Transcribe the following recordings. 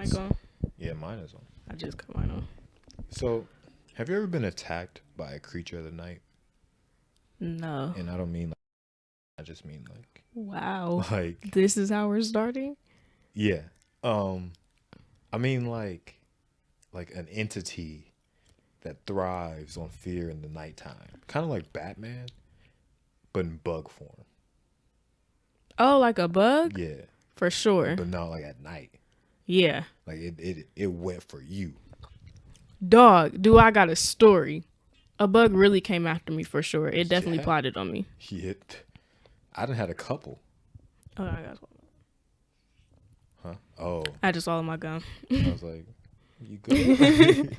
mic on? Yeah, mine is on. I just got mine on. So, have you ever been attacked by a creature of the night? No. And I don't mean like, I just mean like, Wow. like, This is how we're starting? yeah. I mean like an entity that thrives on fear in the nighttime, kind of like Batman, but in bug form. Oh, like a bug? Yeah, For sure. but not like at night. Yeah. Like it went for you. Dog, do I got a story? A bug really came after me for sure. It definitely Yeah. plotted on me. I done had a couple. Oh, I got Huh? Oh, I just swallowed my gum. I was like, you good?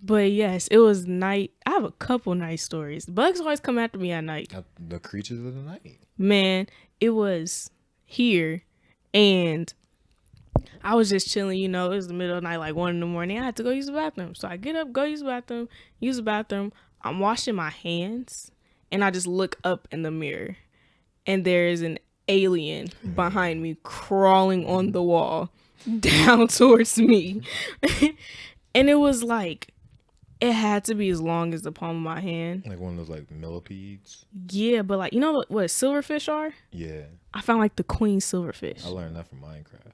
But yes, it was night. I have a couple night stories. Bugs always come after me at night. The creatures of the night. Man, it was here and I was just chilling, you know, it was the middle of the night, like 1 a.m. I had to go use the bathroom. So I get up, go use the bathroom. I'm washing my hands and I just look up in the mirror and there is an alien behind me crawling on the wall down towards me. And it was like, it had to be as long as the palm of my hand. Like one of those like millipedes. Yeah, but like, you know what silverfish are? Yeah, I found like the queen silverfish. I learned that from Minecraft.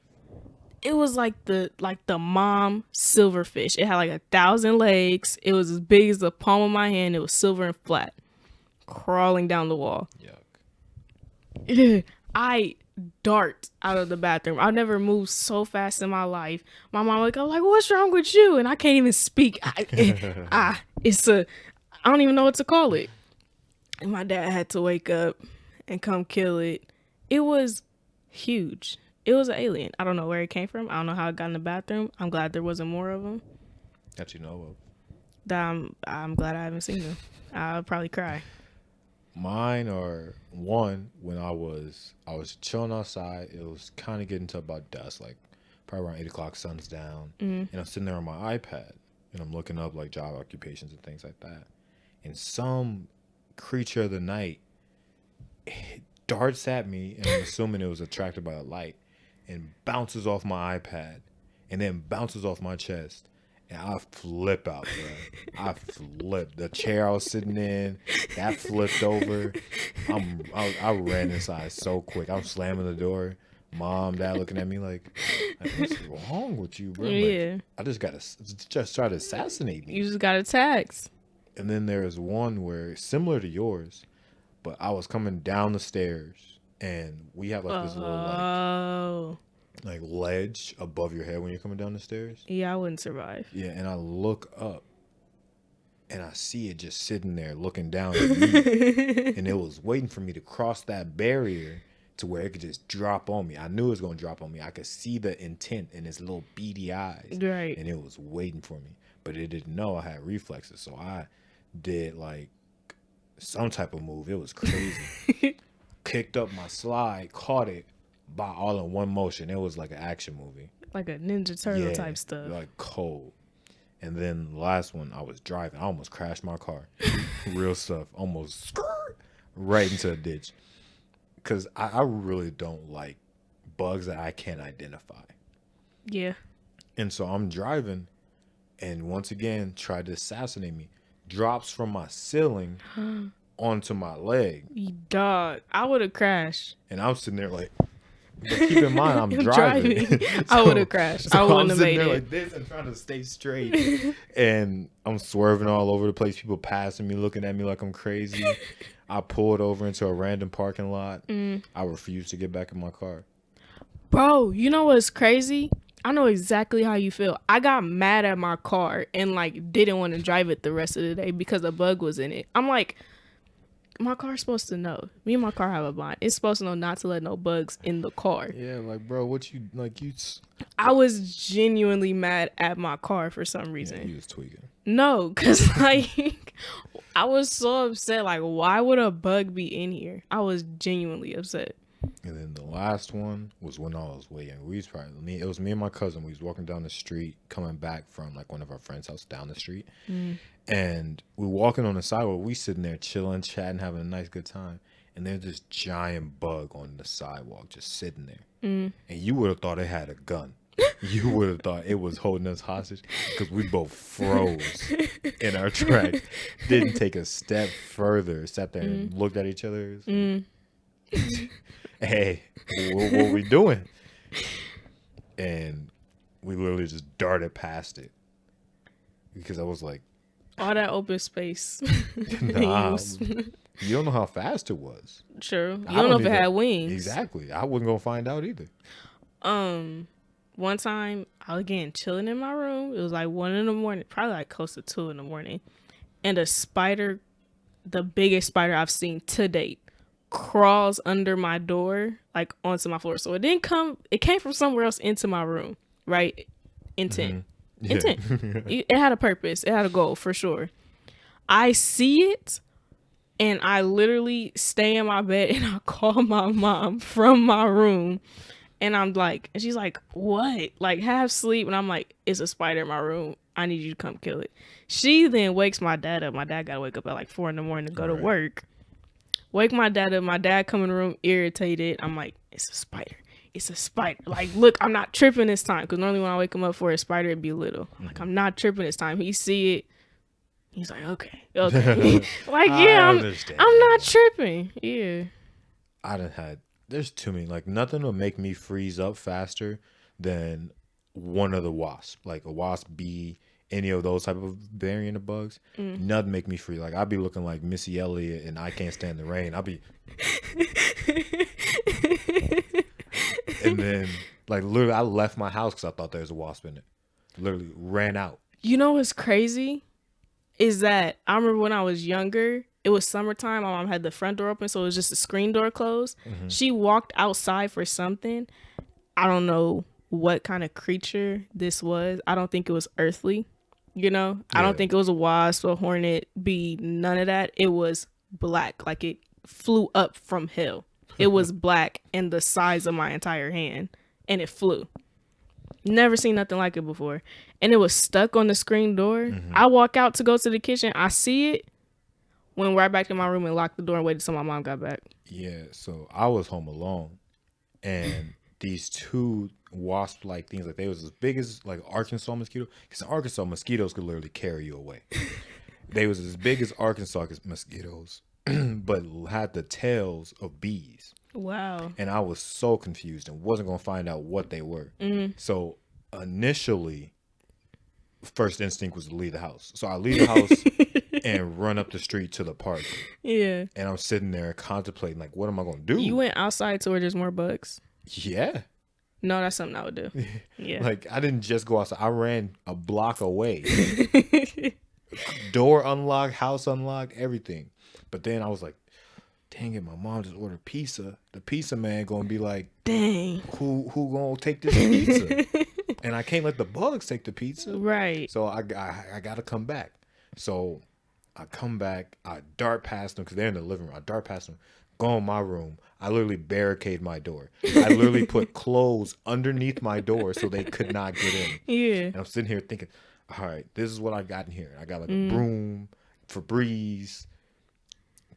It was like the mom silverfish. It had like 1,000 legs. It was as big as the palm of my hand. It was silver and flat, crawling down the wall. Yuck. I dart out of the bathroom. I've never moved so fast in my life. My mom was like, what's wrong with you? And I can't even speak. I don't even know what to call it. And my dad had to wake up and come kill it. It was huge. It was an alien. I don't know where it came from. I don't know how it got in the bathroom. I'm glad there wasn't more of them. That you know of. I'm glad I haven't seen them. I'll probably cry. Mine are one when I was chilling outside. It was kind of getting to about dusk, like probably around 8 o'clock. Sun's down, and I'm sitting there on my iPad and I'm looking up like job occupations and things like that. And some creature of the night darts at me, and I'm assuming it was attracted by the light, and bounces off my iPad, and then bounces off my chest. And I flip out, bro. I flipped. The chair I was sitting in, that flipped over. I ran inside so quick. I'm slamming the door. Mom, dad looking at me like, what's wrong with you, bro? Yeah. Like, I just tried to assassinate me. You just got attacked. And then there was one where similar to yours, but I was coming down the stairs, and we have like this little like ledge above your head when you're coming down the stairs. Yeah, I wouldn't survive. Yeah, and I look up and I see it just sitting there looking down at me. And it was waiting for me to cross that barrier to where it could just drop on me. I knew it was going to drop on me. I could see the intent in its little beady eyes. Right. And it was waiting for me. But it didn't know I had reflexes. So I did like some type of move. It was crazy. Kicked up my slide, caught it by all in one motion. It was like an action movie. Like a Ninja Turtle type stuff. Like cold. And then the last one, I was driving. I almost crashed my car. Real stuff. Almost right into a ditch. Because I really don't like bugs that I can't identify. Yeah. And so I'm driving, and once again, tried to assassinate me. Drops from my ceiling onto my leg. Dog, I would have crashed. And I'm sitting there like, but keep in mind, I'm driving. I would have crashed. I wouldn't have made it. Like this and trying to stay straight. And I'm swerving all over the place. People passing me, looking at me like I'm crazy. I pulled over into a random parking lot. I refused to get back in my car. Bro, you know what's crazy? I know exactly how you feel. I got mad at my car and like didn't want to drive it the rest of the day because a bug was in it. I'm like, my car's supposed to know. Me and my car have a bond. It's supposed to know not to let no bugs in the car. Yeah, like, bro, what you, like, you... I was genuinely mad at my car for some reason. Yeah, you was tweaking. No, because, like, I was so upset. Like, why would a bug be in here? I was genuinely upset. And then the last one was when I was way young. It was me and my cousin. We was walking down the street, coming back from like one of our friends' house down the street. And we walking on the sidewalk. We sitting there chilling, chatting, having a nice good time. And there's this giant bug on the sidewalk just sitting there. And you would have thought it had a gun. You would have thought it was holding us hostage because we both froze in our tracks. Didn't take a step further. Sat there and looked at each other. Like, hey, what we doing? And we literally just darted past it because I was like, all that open space. nah, you don't know how fast it was. True. You I don't know if even, it had wings. Exactly. I wasn't gonna find out either. One time I was again chilling in my room. It was like 1 a.m, probably like close to 2 a.m, and a spider, the biggest spider I've seen to date, crawls under my door, like onto my floor. So it didn't come. It came from somewhere else into my room. Right? Intent. Yeah. Intent. It had a purpose. It had a goal for sure. I see it. And I literally stay in my bed and I call my mom from my room. And I'm like, and she's like, what? Like, half sleep. And I'm like, it's a spider in my room. I need you to come kill it. She then wakes my dad up. My dad got to wake up at like 4 a.m. to go to work. Wake my dad up. My dad come in the room irritated. I'm like, it's a spider. It's a spider. Like, look, I'm not tripping this time. Because normally when I wake him up for a spider, it'd be little. I'm like, I'm not tripping this time. He see it. He's like, okay. Like, yeah, I'm not tripping. Yeah. There's too many. Like, nothing will make me freeze up faster than one of the wasps. Like a wasp, bee, any of those type of variant of bugs. Nothing make me freeze. Like, I'll be looking like Missy Elliott and I Can't Stand the Rain. I'll be. And then, like, literally, I left my house because I thought there was a wasp in it. Literally ran out. You know what's crazy? Is that I remember when I was younger, it was summertime. My mom had the front door open, so it was just a screen door closed. She walked outside for something. I don't know what kind of creature this was. I don't think it was earthly. You know, I don't think it was a wasp, a hornet, bee, none of that. It was black, like it flew up from hell. It was black and the size of my entire hand, and it flew. Never seen nothing like it before. And it was stuck on the screen door. I walk out to go to the kitchen. I see it. Went right back to my room and locked the door and waited till my mom got back. Yeah, so I was home alone. And these two wasp-like things, like they was as big as like Arkansas mosquito. Because in Arkansas, mosquitoes could literally carry you away. They was as big as Arkansas mosquitoes, but had the tails of bees. Wow. And I was so confused and wasn't going to find out what they were. So initially, first instinct was to leave the house. So I leave the house and run up the street to the park. Yeah. And I'm sitting there contemplating, like, what am I going to do? You went outside to where there's more bugs? Yeah. No, that's something I would do. Yeah. Like, I didn't just go outside. I ran a block away. Door unlocked, house unlocked, everything. But then I was like, dang it, my mom just ordered pizza. The pizza man gonna be like, dang, who gonna take this pizza? And I can't let the bugs take the pizza. Right. So I gotta come back. So I come back, I dart past them because they're in the living room. I dart past them, go in my room. I literally barricade my door. I literally put clothes underneath my door so they could not get in. Yeah. And I'm sitting here thinking, all right, this is what I got in here. I got like a broom, Febreze,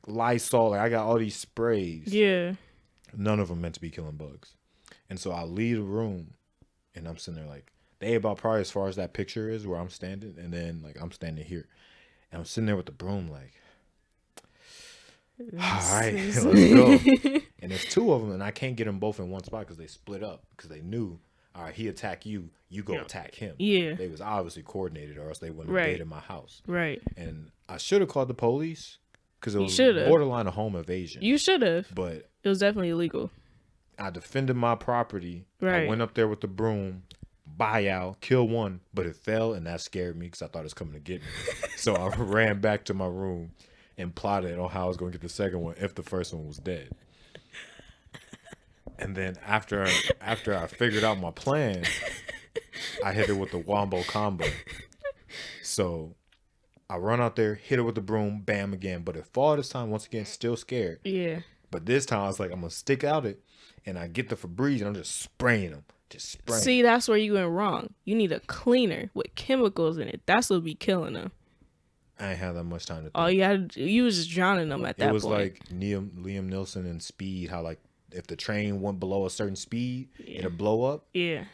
Lysol. Like I got all these sprays. Yeah. None of them meant to be killing bugs. And so I leave the room and I'm sitting there like, they about probably as far as that picture is where I'm standing. And then like I'm standing here. And I'm sitting there with the broom like, all right, let's go. And there's two of them and I can't get them both in one spot because they split up because they knew, all right, he attack you, you go attack him. Yeah. They was obviously coordinated or else they wouldn't have stayed in my house. Right. And I should have called the police because it was borderline a home invasion. You should have. But it was definitely illegal. I defended my property. Right. I went up there with the broom, out, kill one, but it fell and that scared me because I thought it was coming to get me. So I ran back to my room and plotted on how I was going to get the second one if the first one was dead. And then after I figured out my plan, I hit it with the wombo combo. So I run out there, hit it with the broom, bam again. But it fall this time, once again, still scared. Yeah. But this time I was like, I'm going to stick out it. And I get the Febreze and I'm just spraying them. Just spraying. See, that's where you went wrong. You need a cleaner with chemicals in it. That's what be killing them. I ain't had that much time to think. Oh, you was just drowning them at that point. It was like Liam Neeson in Speed, how like if the train went below a certain speed, it'll blow up. Yeah.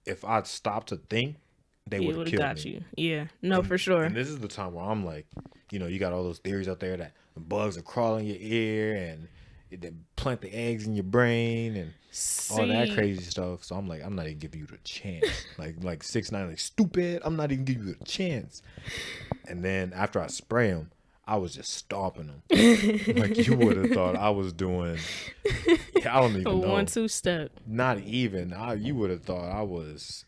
if I'd stopped to think, they It would have would have killed got me. you. Yeah. No, for sure. And this is the time where I'm like, you got all those theories out there that the bugs are crawling your ear and they plant the eggs in your brain and all that See, crazy stuff. So I'm like, I'm not even giving you the chance. like 6ix9ine, like stupid. I'm not even giving you the chance. And then after I spray them, I was just stomping them. Like you would have thought I was doing. I don't even a know. 1-2 step. Not even. You would have thought I was.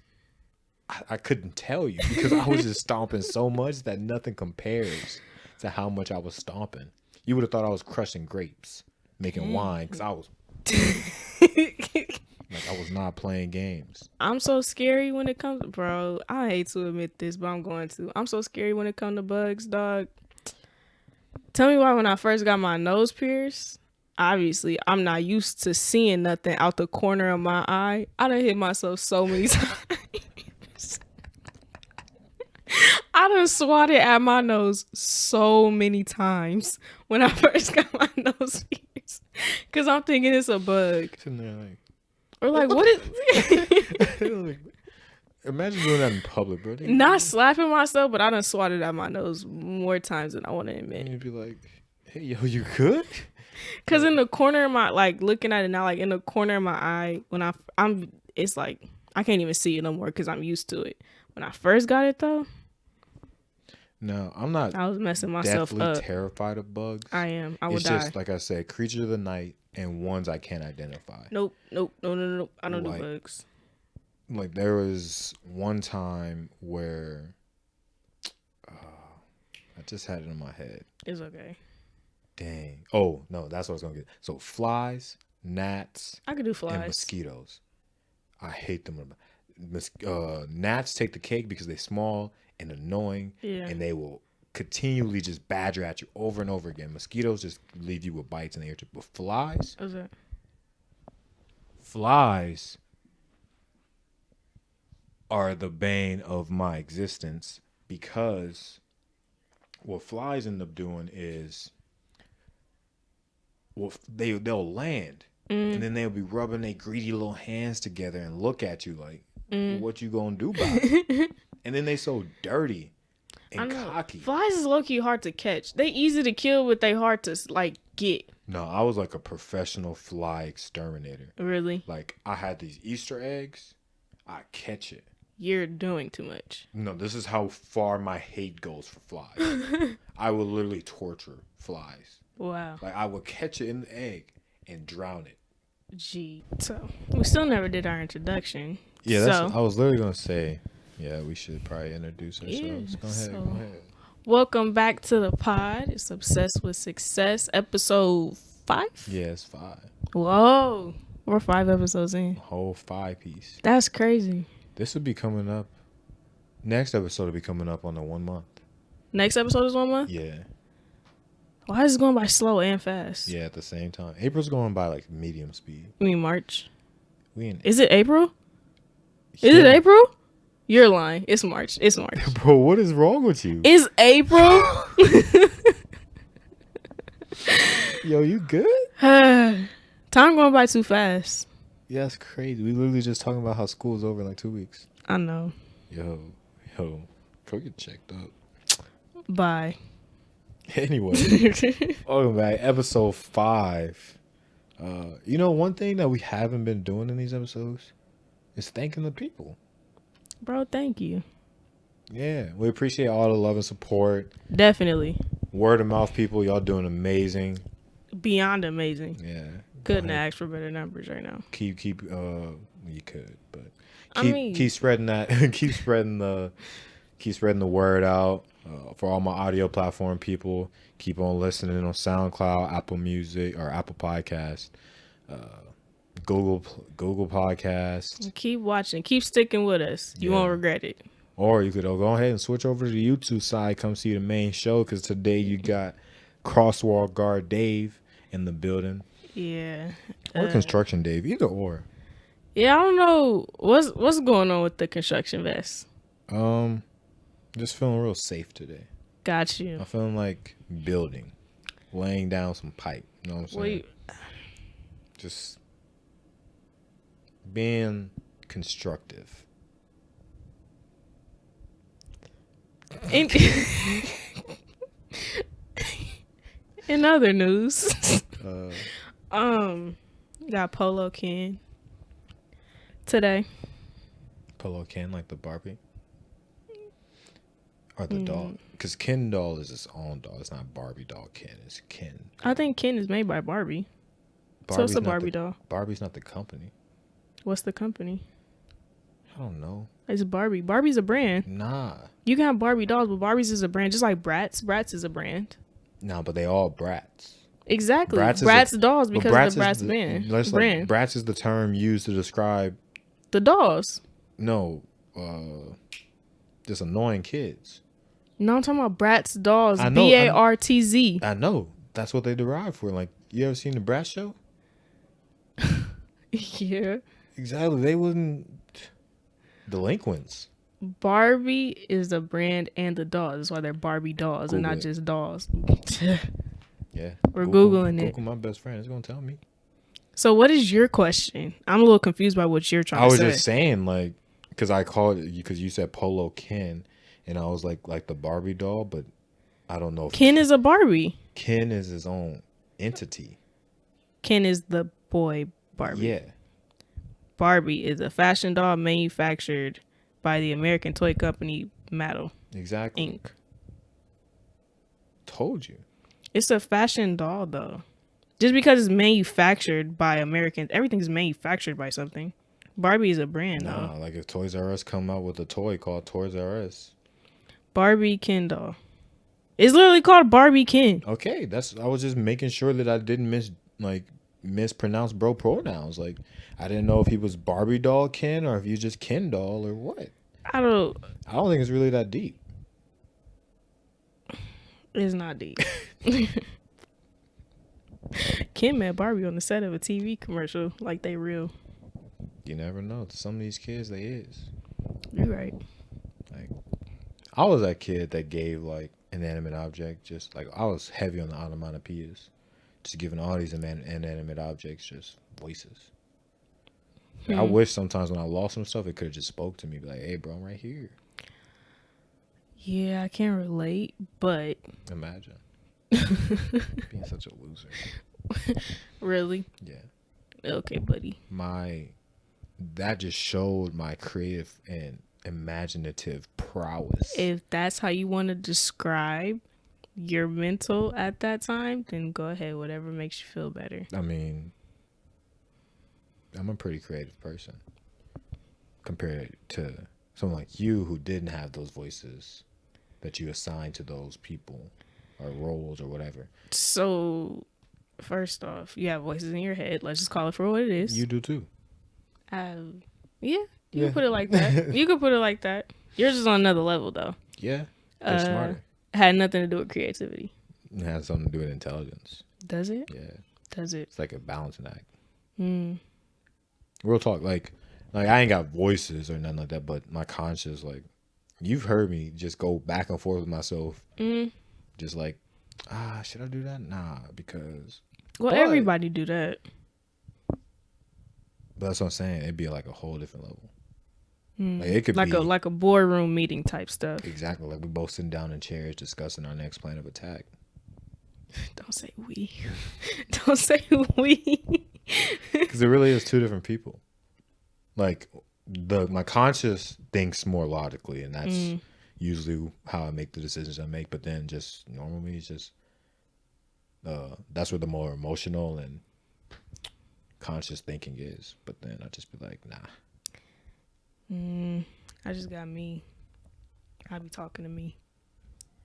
I couldn't tell you because I was just stomping so much that nothing compares to how much I was stomping. You would have thought I was crushing grapes, making wine, because I was like I was not playing games. I'm so scary when it comes, bro. I hate to admit this, but I'm going to. I'm so scary when it comes to bugs, dog. Tell me why when I first got my nose pierced, obviously I'm not used to seeing nothing out the corner of my eye. I done hit myself so many times. I done swatted at my nose so many times when I first got my nose pierced. Cause I'm thinking it's a bug. Sitting there like, Or like, what is imagine doing that in public, bro. not slapping myself, but I done swatted at my nose more times than I want to admit. And you'd be like, "Hey, yo, you good?" Cause in the corner of my, like, looking at it now, like in the corner of my eye, when I'm, it's like I can't even see it no more because I'm used to it. When I first got it though, No, I'm not. I was messing myself Definitely up. terrified of bugs. I am. I would It's die. just like I said, creature of the night and ones I can't identify. Nope. No. I don't Like, do bugs. Like there was one time where I just had it in my head. It's okay. Dang. Oh no, that's what I was gonna get. So flies, gnats, I could do and flies. mosquitoes. I hate them. Gnats take the cake because they're small and annoying, Yeah. and they will continually just badger at you over and over again. Mosquitoes just leave you with bites in the ear tip. But flies, What's that? flies are the bane of my existence because what flies end up doing is, well, they'll land and then they'll be rubbing their greedy little hands together and look at you like, what you gonna do about it? And then they so dirty and cocky. Flies is low key hard to catch. They easy to kill, but they hard to like get. No, I was like a professional fly exterminator. Really? Like I had these Easter eggs, I catch it. You're doing too much. No, this is how far my hate goes for flies. I will literally torture flies. Wow. Like I would catch it in the egg and drown it. Gee. So we still never did our introduction. Yeah, that's so, I was literally gonna say. Yeah, we should probably introduce ourselves. Yeah, Go ahead. so- Go ahead. welcome back to the pod. It's Obsessed with Success, episode 5. Yeah, it's 5. Whoa. We're 5 episodes in. Whole 5-piece. That's crazy. This would be coming up. Next episode will be coming up on the 1 month. Next episode is 1 month? Yeah. Why is it going by slow and fast? Yeah, at the same time. April's going by like medium speed. You mean March? We in Is it April? Is it April? You're lying. It's March. It's March. Bro, what is wrong with you? It's April? Yo, you good? Time going by too fast. Yeah, that's crazy. We literally just talking about how school's over in like 2 weeks. I know. Yo, go get checked up. Bye. Anyway, welcome back. Episode 5. One thing that we haven't been doing in these episodes is thanking the people. Bro, thank you. Yeah, we appreciate all the love and support. Definitely. Word of mouth people, y'all doing amazing. Beyond amazing. Yeah. Couldn't ask for better numbers right now. You could, but I keep spreading that. keep spreading the word out for all my audio platform people. Keep on listening on SoundCloud, Apple Music or Apple Podcast, Google Podcast. Keep watching. Keep sticking with us. You won't regret it. Or you could go ahead and switch over to the YouTube side. Come see the main show because today you got Crosswalk Guard Dave in the building. Yeah. Or Construction Dave, either or. Yeah, I don't know what's going on with the construction vest. Just feeling real safe today. Got you. I'm feeling like building, laying down some pipe. You know what I'm saying? Just being constructive. In, in other news, got Polo Ken today. Polo Ken, like the Barbie? Or the doll? Because Ken doll is its own doll. It's not Barbie doll Ken. It's Ken. I think Ken is made by Barbie. So it's a Barbie doll. Barbie's not the company. What's the company? I don't know. It's Barbie. Barbie's a brand. Nah. You can have Barbie dolls, but Barbie's is a brand. Just like Bratz. Bratz is a brand. No, but they all Brats. Exactly. Bratz dolls because of the Bratz brand. Like, Bratz is the term used to describe the dolls. No, just annoying kids. No, I'm talking about Bratz dolls. BARTZ. I know. That's what they derive for. Like, you ever seen the Bratz show? Yeah. Exactly. They wasn't delinquents. Barbie is the brand and the dolls. That's why they're Barbie dolls and not just dolls. Yeah. We're Googling it. Google my best friend. It's going to tell me. So what is your question? I'm a little confused by what you're trying to say. I was just saying, like, because I called it, because you said Polo Ken, and I was like the Barbie doll, but I don't know if Ken is a Barbie. Ken is his own entity. Ken is the boy Barbie. Yeah. Barbie is a fashion doll manufactured by the American toy company Mattel. Exactly. Inc. Told you. It's a fashion doll, though. Just because it's manufactured by Americans, everything's manufactured by something. Barbie is a brand, though. Like if Toys R Us come out with a toy called Toys R Us. Barbie Ken doll. It's literally called Barbie Ken. Okay, I was just making sure that I didn't mispronounce bro pronouns. Like, I didn't know if he was Barbie doll Ken or if you just Ken doll or what. I don't think it's really that deep. It's not deep. Ken met Barbie on the set of a TV commercial, like they real. You never know. To some of these kids, they is. You're right. Like, I was that kid that gave like inanimate object, just like I was heavy on the onomatopoeias, just giving all these inanimate objects just voices. Like, I wish sometimes when I lost some stuff, it could have just spoke to me, be like, "Hey, bro, I'm right here." Yeah, I can't relate, but imagine being such a loser. Really? Yeah. Okay, buddy. That just showed my creative and imaginative prowess. If that's how you want to describe your mental at that time, then go ahead. Whatever makes you feel better. I mean, I'm a pretty creative person compared to someone like you who didn't have those voices that you assigned to those people or roles or whatever. So, first off, you have voices in your head. Let's just call it for what it is. You do too. Yeah, you can put it like that. You can put it like that. Yours is on another level, though. Yeah, they're smarter. Had nothing to do with creativity. It has something to do with intelligence. Does it? Yeah. Does it? It's like a balancing act. Real talk, like I ain't got voices or nothing like that, but my conscience, like, you've heard me just go back and forth with myself. Just like, should I do that? Nah, because. Well, everybody do that. But that's what I'm saying. It'd be like a whole different level. Like it could be like a boardroom meeting type stuff. Exactly. Like we both sitting down in chairs discussing our next plan of attack. Don't say we. Don't say we. Because it really is two different people. Like my conscious thinks more logically, and that's usually how I make the decisions I make. But then just normally it's just that's where the more emotional and conscious thinking is. But then I just be like, nah. I just got me. I be talking to me.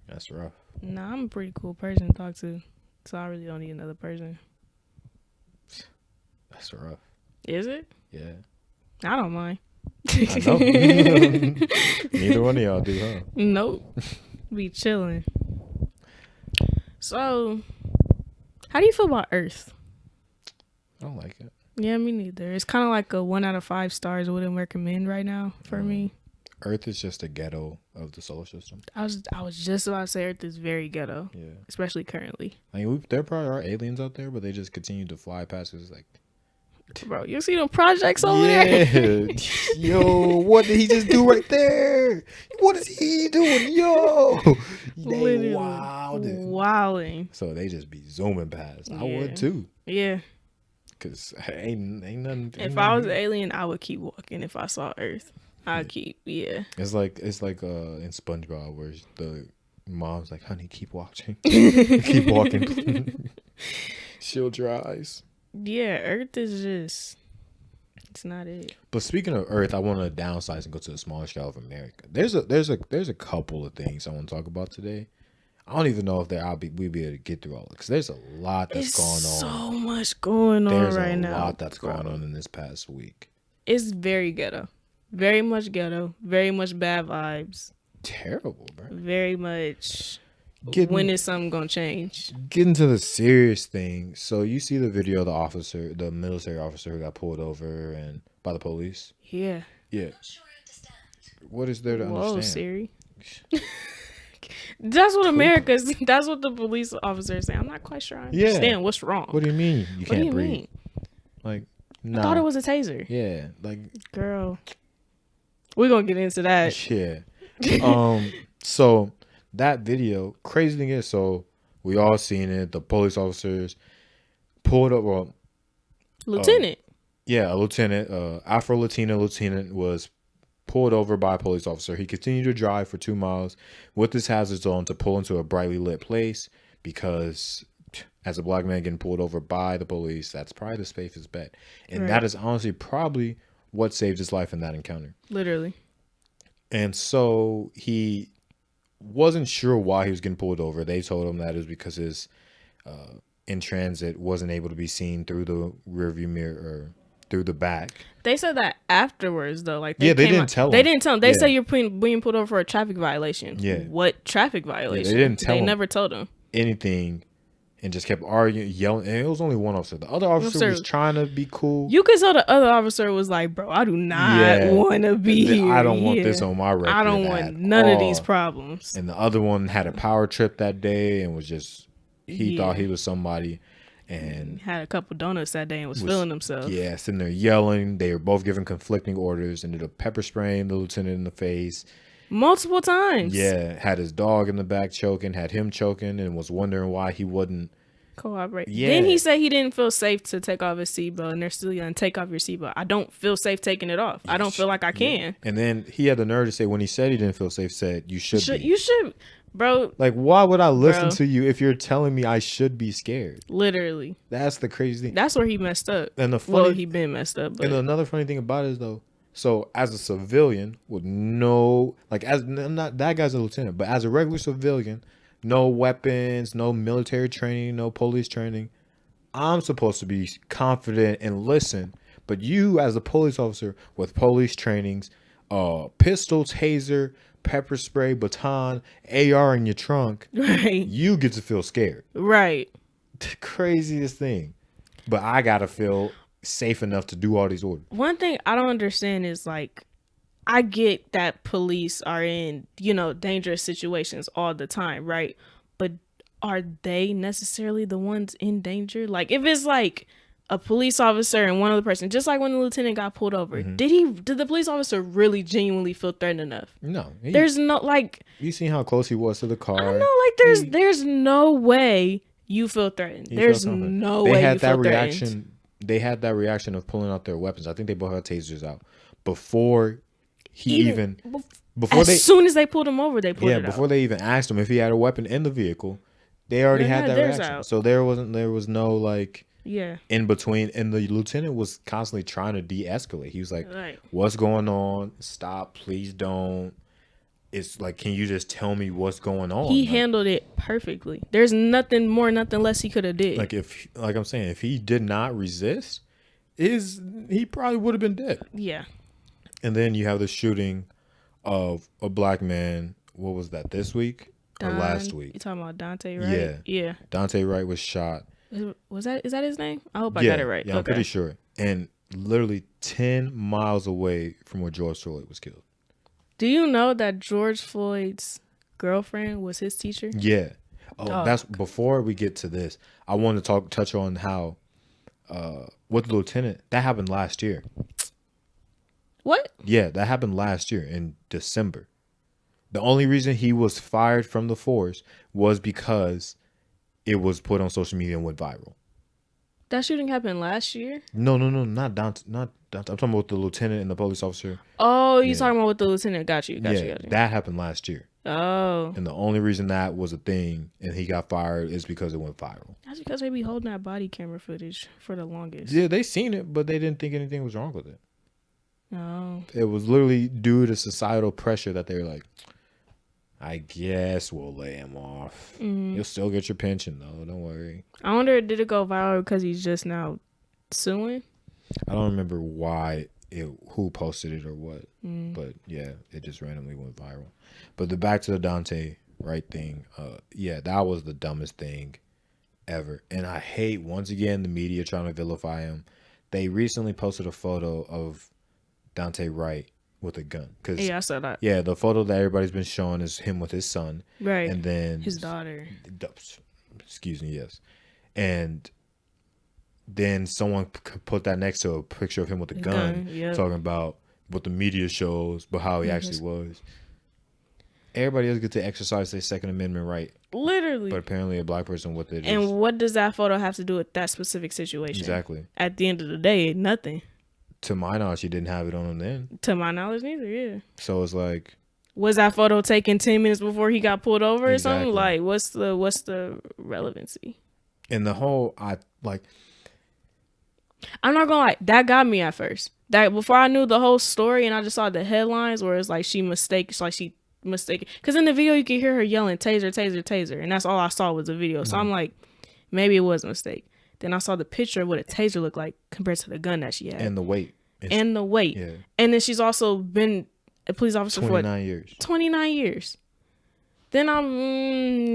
That's rough. Nah, I'm a pretty cool person to talk to, so I really don't need another person. That's rough. Is it? Yeah. I don't mind. I know. Neither one of y'all do, huh? Nope. Be chilling. So, how do you feel about Earth? I don't like it. Yeah, me neither. It's kind of like a 1 out of 5 stars. I wouldn't recommend right now for me. Earth is just a ghetto of the solar system. I was just about to say Earth is very ghetto. Yeah. Especially currently. I mean, there probably are aliens out there, but they just continue to fly past us like. Bro, you see them projects over there? Yeah. Yo, what did he just do right there? What is he doing? Yo. They Literally wildin'. wilding. So they just be zooming past. I would Yeah. too. Yeah. Cause ain't nothing. If Ain't I nothing was an here. alien, I would keep walking. If I saw Earth, I'd keep. Yeah. It's like in SpongeBob where the mom's like, "Honey, keep watching, keep walking, shield your eyes." Yeah. Earth is just. It's not it. But speaking of Earth, I want to downsize and go to the smaller scale of America. There's a couple of things I want to talk about today. I don't even know if we'd be able to get through all of it because there's a lot that's going on. So much going on There's right a now. lot that's going on in this past week. It's very ghetto. Very much ghetto. Very much bad vibes. Terrible, bro. Very much. Getting- Is something gonna change? Getting to the serious thing. So you see the video of the military officer who got pulled over and by the police. Yeah. Yeah. What is there to Whoa, understand? Siri. That's what America's. That's what the police officers say. I'm not quite sure I understand what's wrong. What do you mean you What do can't you breathe? mean? Like, I nah. thought it was a taser. Yeah, like Girl, we're gonna get into that. yeah. So that video, crazy thing is, so we all seen it. The police officers pulled up. Well, Lieutenant. yeah, a lieutenant, Afro-Latina lieutenant was pulled over by a police officer. He continued to drive for 2 miles with his hazards on to pull into a brightly lit place because as a black man getting pulled over by the police, that's probably the safest bet. And that is honestly probably what saved his life in that encounter. Literally. And so he wasn't sure why he was getting pulled over. They told him that it was because his in transit wasn't able to be seen through the rearview mirror or through the back. They said that afterwards, though. Like, they didn't tell him. They didn't tell him. They say you're being pulled over for a traffic violation. Yeah. What traffic violation? They didn't tell him. They never told him Anything, and just kept arguing, yelling. And it was only one officer. The other officer was trying to be cool. You could tell the other officer was like, "Bro, I do not want to be here. I don't want this on my record. I don't want none of these problems." And the other one had a power trip that day and was just he thought he was somebody. And had a couple donuts that day and was feeling himself. Yeah, sitting there yelling. They were both giving conflicting orders. Ended up pepper spraying the lieutenant in the face multiple times. Yeah, had his dog in the back choking, had him choking, and was wondering why he wouldn't cooperate. Yeah. Then he said he didn't feel safe to take off his seatbelt, and they're still gonna take off your seatbelt. I don't feel safe taking it off. I don't feel like I can. And then he had the nerve to say when he said he didn't feel safe, said you should be. You should. Bro, like, why would I listen to you if you're telling me I should be scared? Literally. That's the crazy thing. That's where he messed up. And he been messed up. But. And another funny thing about it is, though, so as a civilian with no, like, as not that guy's a lieutenant, but as a regular civilian, no weapons, no military training, no police training, I'm supposed to be confident and listen. But you, as a police officer with police trainings, pistol, taser, pepper spray, baton, AR in your trunk, right? You get to feel scared, right? The craziest thing. But I gotta feel safe enough to do all these orders. One thing I don't understand is, like, I get that police are in, dangerous situations all the time, right? But are they necessarily the ones in danger? Like, if it's like a police officer and one other person, just like when the lieutenant got pulled over, did the police officer really genuinely feel threatened enough? No. There's no, like, you seen how close he was to the car. I know, like, there's no way you feel threatened. There's no way you feel threatened. They had that reaction of pulling out their weapons. I think they both had tasers out before as soon as they pulled him over, they pulled it out. Before they even asked him if he had a weapon in the vehicle, they already had that reaction. Out. So there was no, like, in between. And the lieutenant was constantly trying to de-escalate. He was like, what's going on? Stop, please don't. It's like, can you just tell me what's going on? He handled it perfectly. There's nothing more, nothing less he could have did. Like I'm saying, if he did not resist, he probably would have been dead. Yeah. And then you have the shooting of a black man. What was that, this week or last week? You talking about Dante Wright? Yeah. Dante Wright was shot. Is that his name? I hope I got it right. Yeah, I'm pretty sure. And literally 10 miles away from where George Floyd was killed. Do you know that George Floyd's girlfriend was his teacher? Yeah. Oh, that's before we get to this. I want to touch on how with the lieutenant, that happened last year. What? Yeah, that happened last year in December. The only reason he was fired from the force was because it was put on social media and went viral. That shooting happened last year? No, not Dante. Not Dante. I'm talking about the lieutenant and the police officer. Oh, you Yeah. talking about with the lieutenant? Got you. That happened last year. Oh. And the only reason that was a thing and he got fired is because it went viral. That's because they be holding that body camera footage for the longest. Yeah, they seen it, but they didn't think anything was wrong with it. Oh. It was literally due to societal pressure that they were like, I guess we'll lay him off. You'll still get your pension, though. Don't worry. I wonder, did it go viral because he's just now suing? I don't remember who posted it or what. But, yeah, it just randomly went viral. But back to the Dante Wright thing. Yeah, that was the dumbest thing ever. And I hate, once again, the media trying to vilify him. They recently posted a photo of Dante Wright with a gun. Yeah, I saw that. Yeah, the photo that everybody's been showing is him with his son. Right. And then his daughter. Excuse me, yes. And then someone put that next to a picture of him with a gun, yep. talking about what the media shows, but how he actually was. Everybody else gets to exercise their Second Amendment right. Literally. But apparently a black person with it. And what does that photo have to do with that specific situation? Exactly. At the end of the day, nothing. To my knowledge, he didn't have it on him then. To my knowledge, neither, yeah. So it's like, was that photo taken 10 minutes before he got pulled over or Exactly. something? Like, what's the relevancy? and the whole, I'm not gonna lie, that got me at first. That before I knew the whole story and I just saw the headlines where it's like she mistaken, because in the video you can hear her yelling taser, taser, taser, and that's all I saw was the video. So I'm like, maybe it was a mistake. Then I saw the picture of what a taser looked like compared to the gun that she had. And the weight. And the weight. Yeah. And then she's also been a police officer for 29 years. 29 years. Then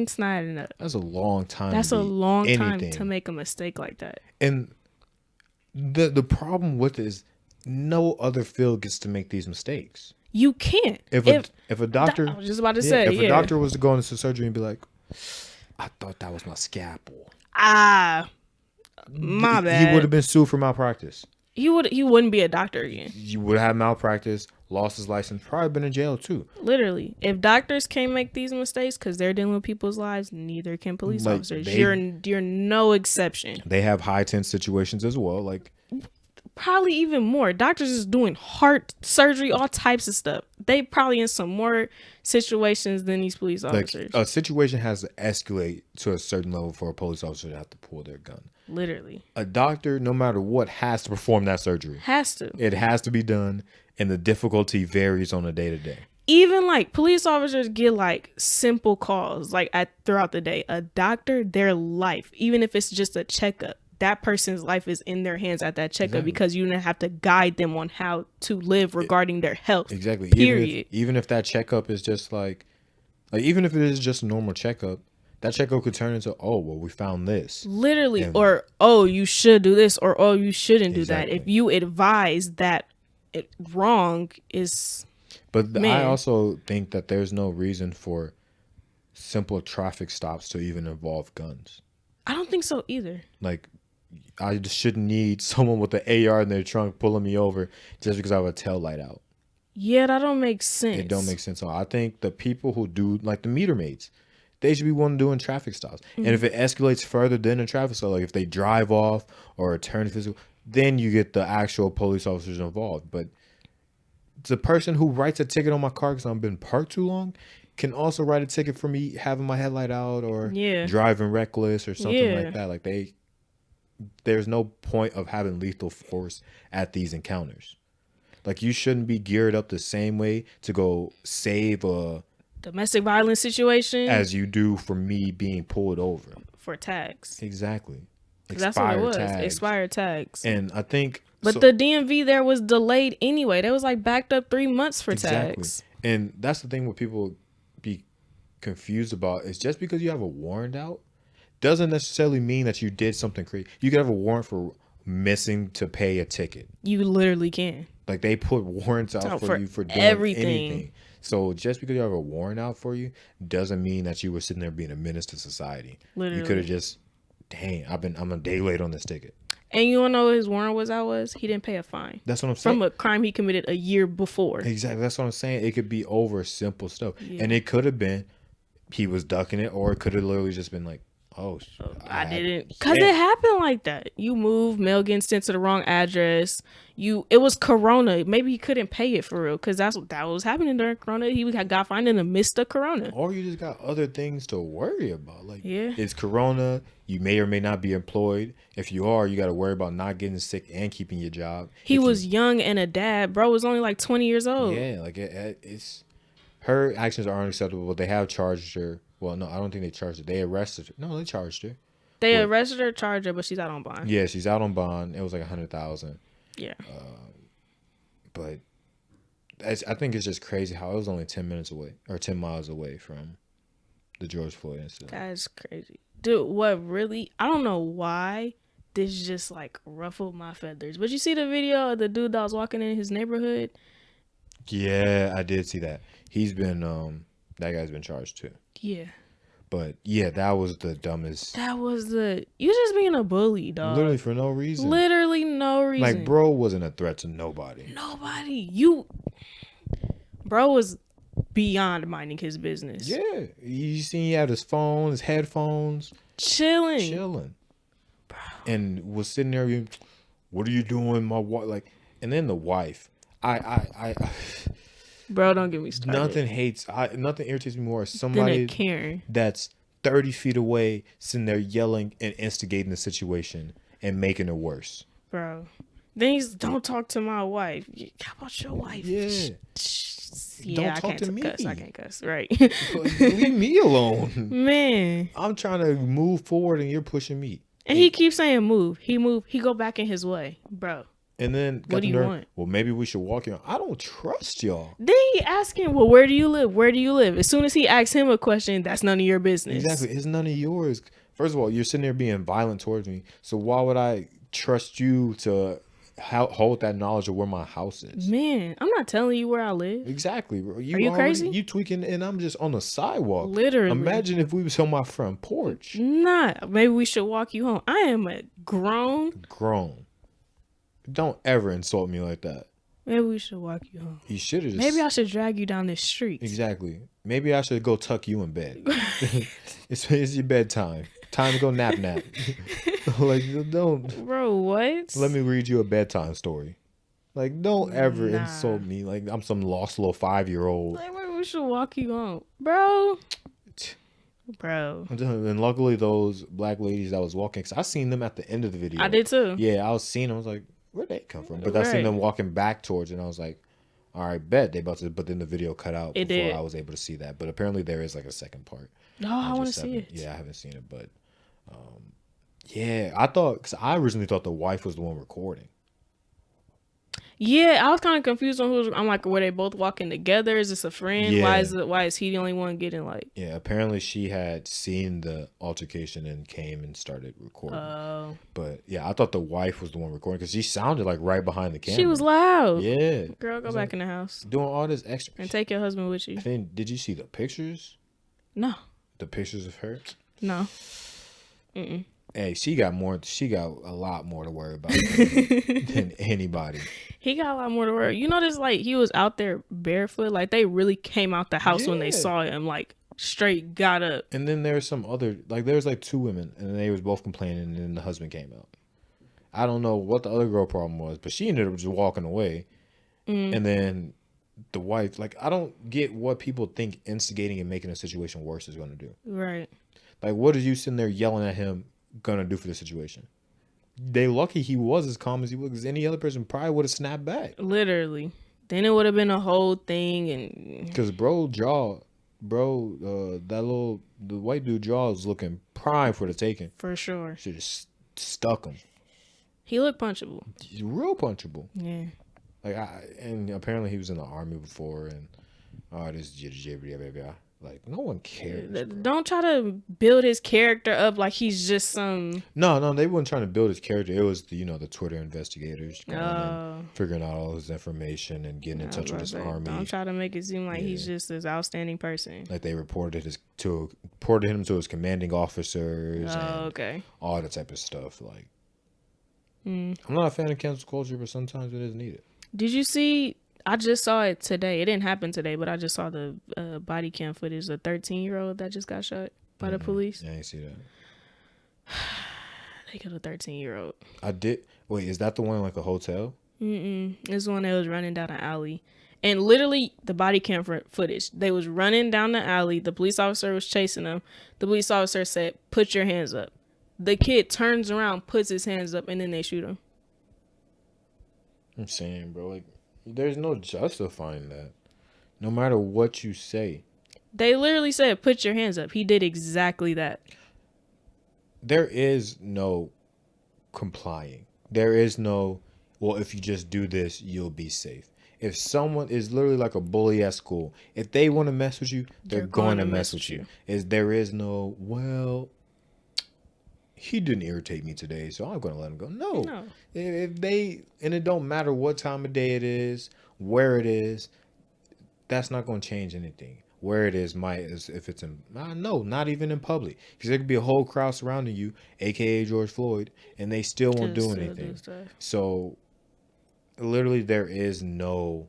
it's not enough. That's a long time. That's a long time anything. to make a mistake like that. And the problem with it is no other field gets to make these mistakes. You can't. If a doctor, I was just about to say, if a doctor was to go into surgery and be like, I thought that was my scalpel. My bad. He would have been sued for malpractice. He wouldn't be a doctor again. You would have malpractice, lost his license, probably been in jail too. Literally, if doctors can't make these mistakes because they're dealing with people's lives, neither can police officers. You're no exception. They have high tense situations as well. Like probably even more. Doctors is doing heart surgery, all types of stuff. They probably in some more situations than these police officers. A situation has to escalate to a certain level for a police officer to have to pull their gun. Literally. A doctor, no matter what, has to perform that surgery. Has to. It has to be done, and the difficulty varies on a day to day. Even like police officers get like simple calls like throughout the day. A doctor, their life, even if it's just a checkup, that person's life is in their hands at that checkup because you have to guide them on how to live regarding their health. Exactly. Period. Even if that checkup is just like even if it is just a normal checkup, that checkup could turn into, oh, well, we found this. Literally. Or, oh, you should do this, or, oh, you shouldn't do that. If you advise that it wrong is... But I also think that there's no reason for simple traffic stops to even involve guns. I don't think so either. Like, I just shouldn't need someone with an AR in their trunk pulling me over just because I have a tail light out. Yeah, that don't make sense. It don't make sense. So I think the people who do, like the meter maids, they should be one doing traffic stops. Mm-hmm. And if it escalates further than a traffic stop, like if they drive off or turn physical, then you get the actual police officers involved. But the person who writes a ticket on my car because I've been parked too long can also write a ticket for me having my headlight out or driving reckless or something like that. Like there's no point of having lethal force at these encounters. Like you shouldn't be geared up the same way to go save a domestic violence situation as you do for me being pulled over for tags. Exactly. That's what it was. Expired tags. And I think but the DMV there was delayed anyway. They was like backed up 3 months for tags. And that's the thing what people be confused about is just because you have a warrant out doesn't necessarily mean that you did something crazy. You could have a warrant for missing to pay a ticket. You literally can. Like they put warrants out for you for doing anything. So just because you have a warrant out for you doesn't mean that you were sitting there being a menace to society. Literally. You could have just, dang, I'm a day late on this ticket. And you wanna know what his warrant was? He didn't pay a fine That's what I'm saying. from a crime he committed a year before. Exactly. That's what I'm saying. It could be over simple stuff, Yeah. and it could have been he was ducking it, or it could have literally just been like, oh, I didn't, cause it happened like that. You moved, mail getting sent to the wrong address. It was Corona. Maybe he couldn't pay it for real, cause that was happening during Corona. He got fined in the midst of Corona. Or you just got other things to worry about. Like, Yeah. it's Corona. You may or may not be employed. If you are, you got to worry about not getting sick and keeping your job. He was young and a dad. Bro was only like 20 years old. Yeah, like it's her actions are unacceptable. But they have charged her. Well, no, I don't think they charged her. They arrested her. No, they charged her. They arrested her, charged her, but she's out on bond. Yeah, she's out on bond. It was like 100,000. Yeah. But I think it's just crazy how it was only 10 minutes away or 10 miles away from the George Floyd incident. That's crazy. Dude, I don't know why this just like ruffled my feathers. But you see the video of the dude that was walking in his neighborhood? Yeah, I did see that. He's been, that guy's been charged too. Yeah. But yeah, that was the dumbest. You just being a bully, dog. Literally for no reason. Literally no reason. Like, bro wasn't a threat to nobody. Bro was beyond minding his business. Yeah. You seen he had his phone, his headphones. Chilling. Bro. And was sitting there, what are you doing, my wife? Like, and then the wife. Bro, don't get me started. Nothing irritates me more as somebody Karen that's 30 feet away sitting there yelling and instigating the situation and making it worse. Bro. Then don't talk to my wife. How about your wife? Yeah. Yeah, don't talk to me. Cuss. I can't cuss. Right. Leave me alone. Man. I'm trying to move forward and you're pushing me. And he keeps saying move. He go back in his way. Bro. And then what do you want? Well, maybe we should walk here. I don't trust y'all. Then he asking, well, where do you live? Where do you live? As soon as he asks him a question, that's none of your business. Exactly. It's none of yours. First of all, you're sitting there being violent towards me. So why would I trust you to hold that knowledge of where my house is? Man, I'm not telling you where I live. Exactly, bro. Are you crazy? You tweaking and I'm just on the sidewalk. Literally. Imagine if we was on my front porch. Nah, maybe we should walk you home. I am a grown. Don't ever insult me like that. Maybe we should walk you home. You should have just... Maybe I should drag you down this street. Exactly. Maybe I should go tuck you in bed. It's your bedtime. Time to go nap. Like, don't... Bro, what? Let me read you a bedtime story. Like, don't ever insult me like I'm some lost little 5-year-old. Like, maybe we should walk you home. Bro. And luckily those black ladies that was walking, because I seen them at the end of the video. I did too. Yeah, I was seeing them. I was like, where'd they come from? But I seen them walking back towards it, and I was like, all right, bet they about to. But then the video cut out before I was able to see that. But apparently there is like a second part. No, I want to see it. Yeah, I haven't seen it, but yeah, I thought, because I originally thought the wife was the one recording. Yeah, I was kind of confused on I'm like, were they both walking together? Is this a friend? Yeah. Why is he the only one getting like? Yeah, apparently she had seen the altercation and came and started recording. Oh. But yeah, I thought the wife was the one recording because she sounded like right behind the camera. She was loud. Yeah. Girl, go back in the house. Doing all this extra. And take your husband with you. And then, did you see the pictures? No. The pictures of her? No. Mm-mm. Hey, she got a lot more to worry about than anybody. He got a lot more to worry. You notice, like, he was out there barefoot. Like, they really came out the house when they saw him, like, straight got up. And then there's some other, like, there's like 2 women, and they was both complaining, and then the husband came out. I don't know what the other girl problem was, but she ended up just walking away. And then the wife, like, I don't get what people think instigating and making a situation worse is going to do. Right. Like, what are you sitting there yelling at him gonna do for the situation? They lucky he was as calm as he was, because any other person probably would have snapped back. Literally. Then it would have been a whole thing. And because the white dude jaw is looking prime for the taking. For sure. Should have stuck him. He looked punchable. He's real punchable. Yeah. Like, and apparently he was in the army before, and this like, no one cares. Don't try to build his character up like he's just some. No, they weren't trying to build his character. It was the Twitter investigators going and figuring out all his information and getting in touch with his army. Don't try to make it seem like he's just this outstanding person. Like, they reported him to his commanding officers. And all that type of stuff. Like, Mm. I'm not a fan of cancel culture, but sometimes it is needed. Did you see? I just saw it today. It didn't happen today, but I just saw the body cam footage. A 13-year-old that just got shot by the police. Yeah, I ain't see that. They killed a 13-year-old. I did. Wait, is that the one in like a hotel? It's one that was running down an alley. And literally, the body cam footage. They was running down the alley. The police officer was chasing them. The police officer said, "Put your hands up." The kid turns around, puts his hands up, and then they shoot him. I'm saying, bro, like, there's no justifying that. No matter what you say. They literally said, "Put your hands up." He did exactly that. There is no complying. There is no, well, if you just do this, you'll be safe. If someone is literally like a bully at school, if they want to mess with you, they're going to mess with you. There is no, well, he didn't irritate me today, so I'm going to let him go. No. If they, and it don't matter what time of day it is, where it is, that's not going to change anything. Where it is if it's in, no, not even in public. Because there could be a whole crowd surrounding you, aka George Floyd, and they still won't do anything. So literally there is no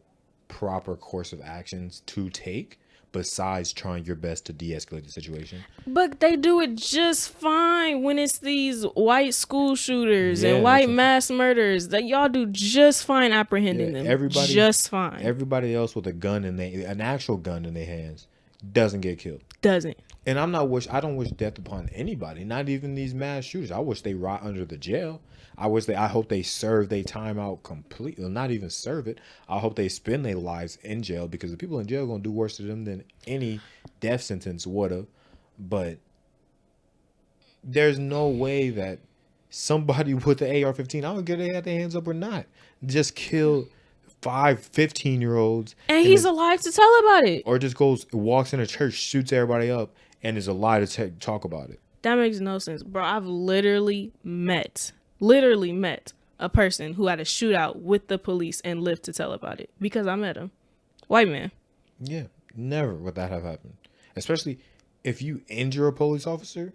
proper course of actions to take besides trying your best to de-escalate the situation. But they do it just fine when it's these white school shooters and white mass murders. That y'all do just fine apprehending them. Everybody just fine. Everybody else with a gun an actual gun in their hands doesn't get killed. Doesn't. And I don't wish death upon anybody, not even these mass shooters. I wish they rot under the jail. I hope they serve their time out completely. Not even serve it. I hope they spend their lives in jail, because the people in jail are going to do worse to them than any death sentence would have. But there's no way that somebody with the AR-15, I don't care if they had their hands up or not, just kill 15-year-olds. And he's alive to tell about it. Or just walks in a church, shoots everybody up, and is alive to talk about it. That makes no sense. Bro, I've literally met a person who had a shootout with the police and lived to tell about it, because I met him. White man. Yeah, never would that have happened. Especially if you injure a police officer,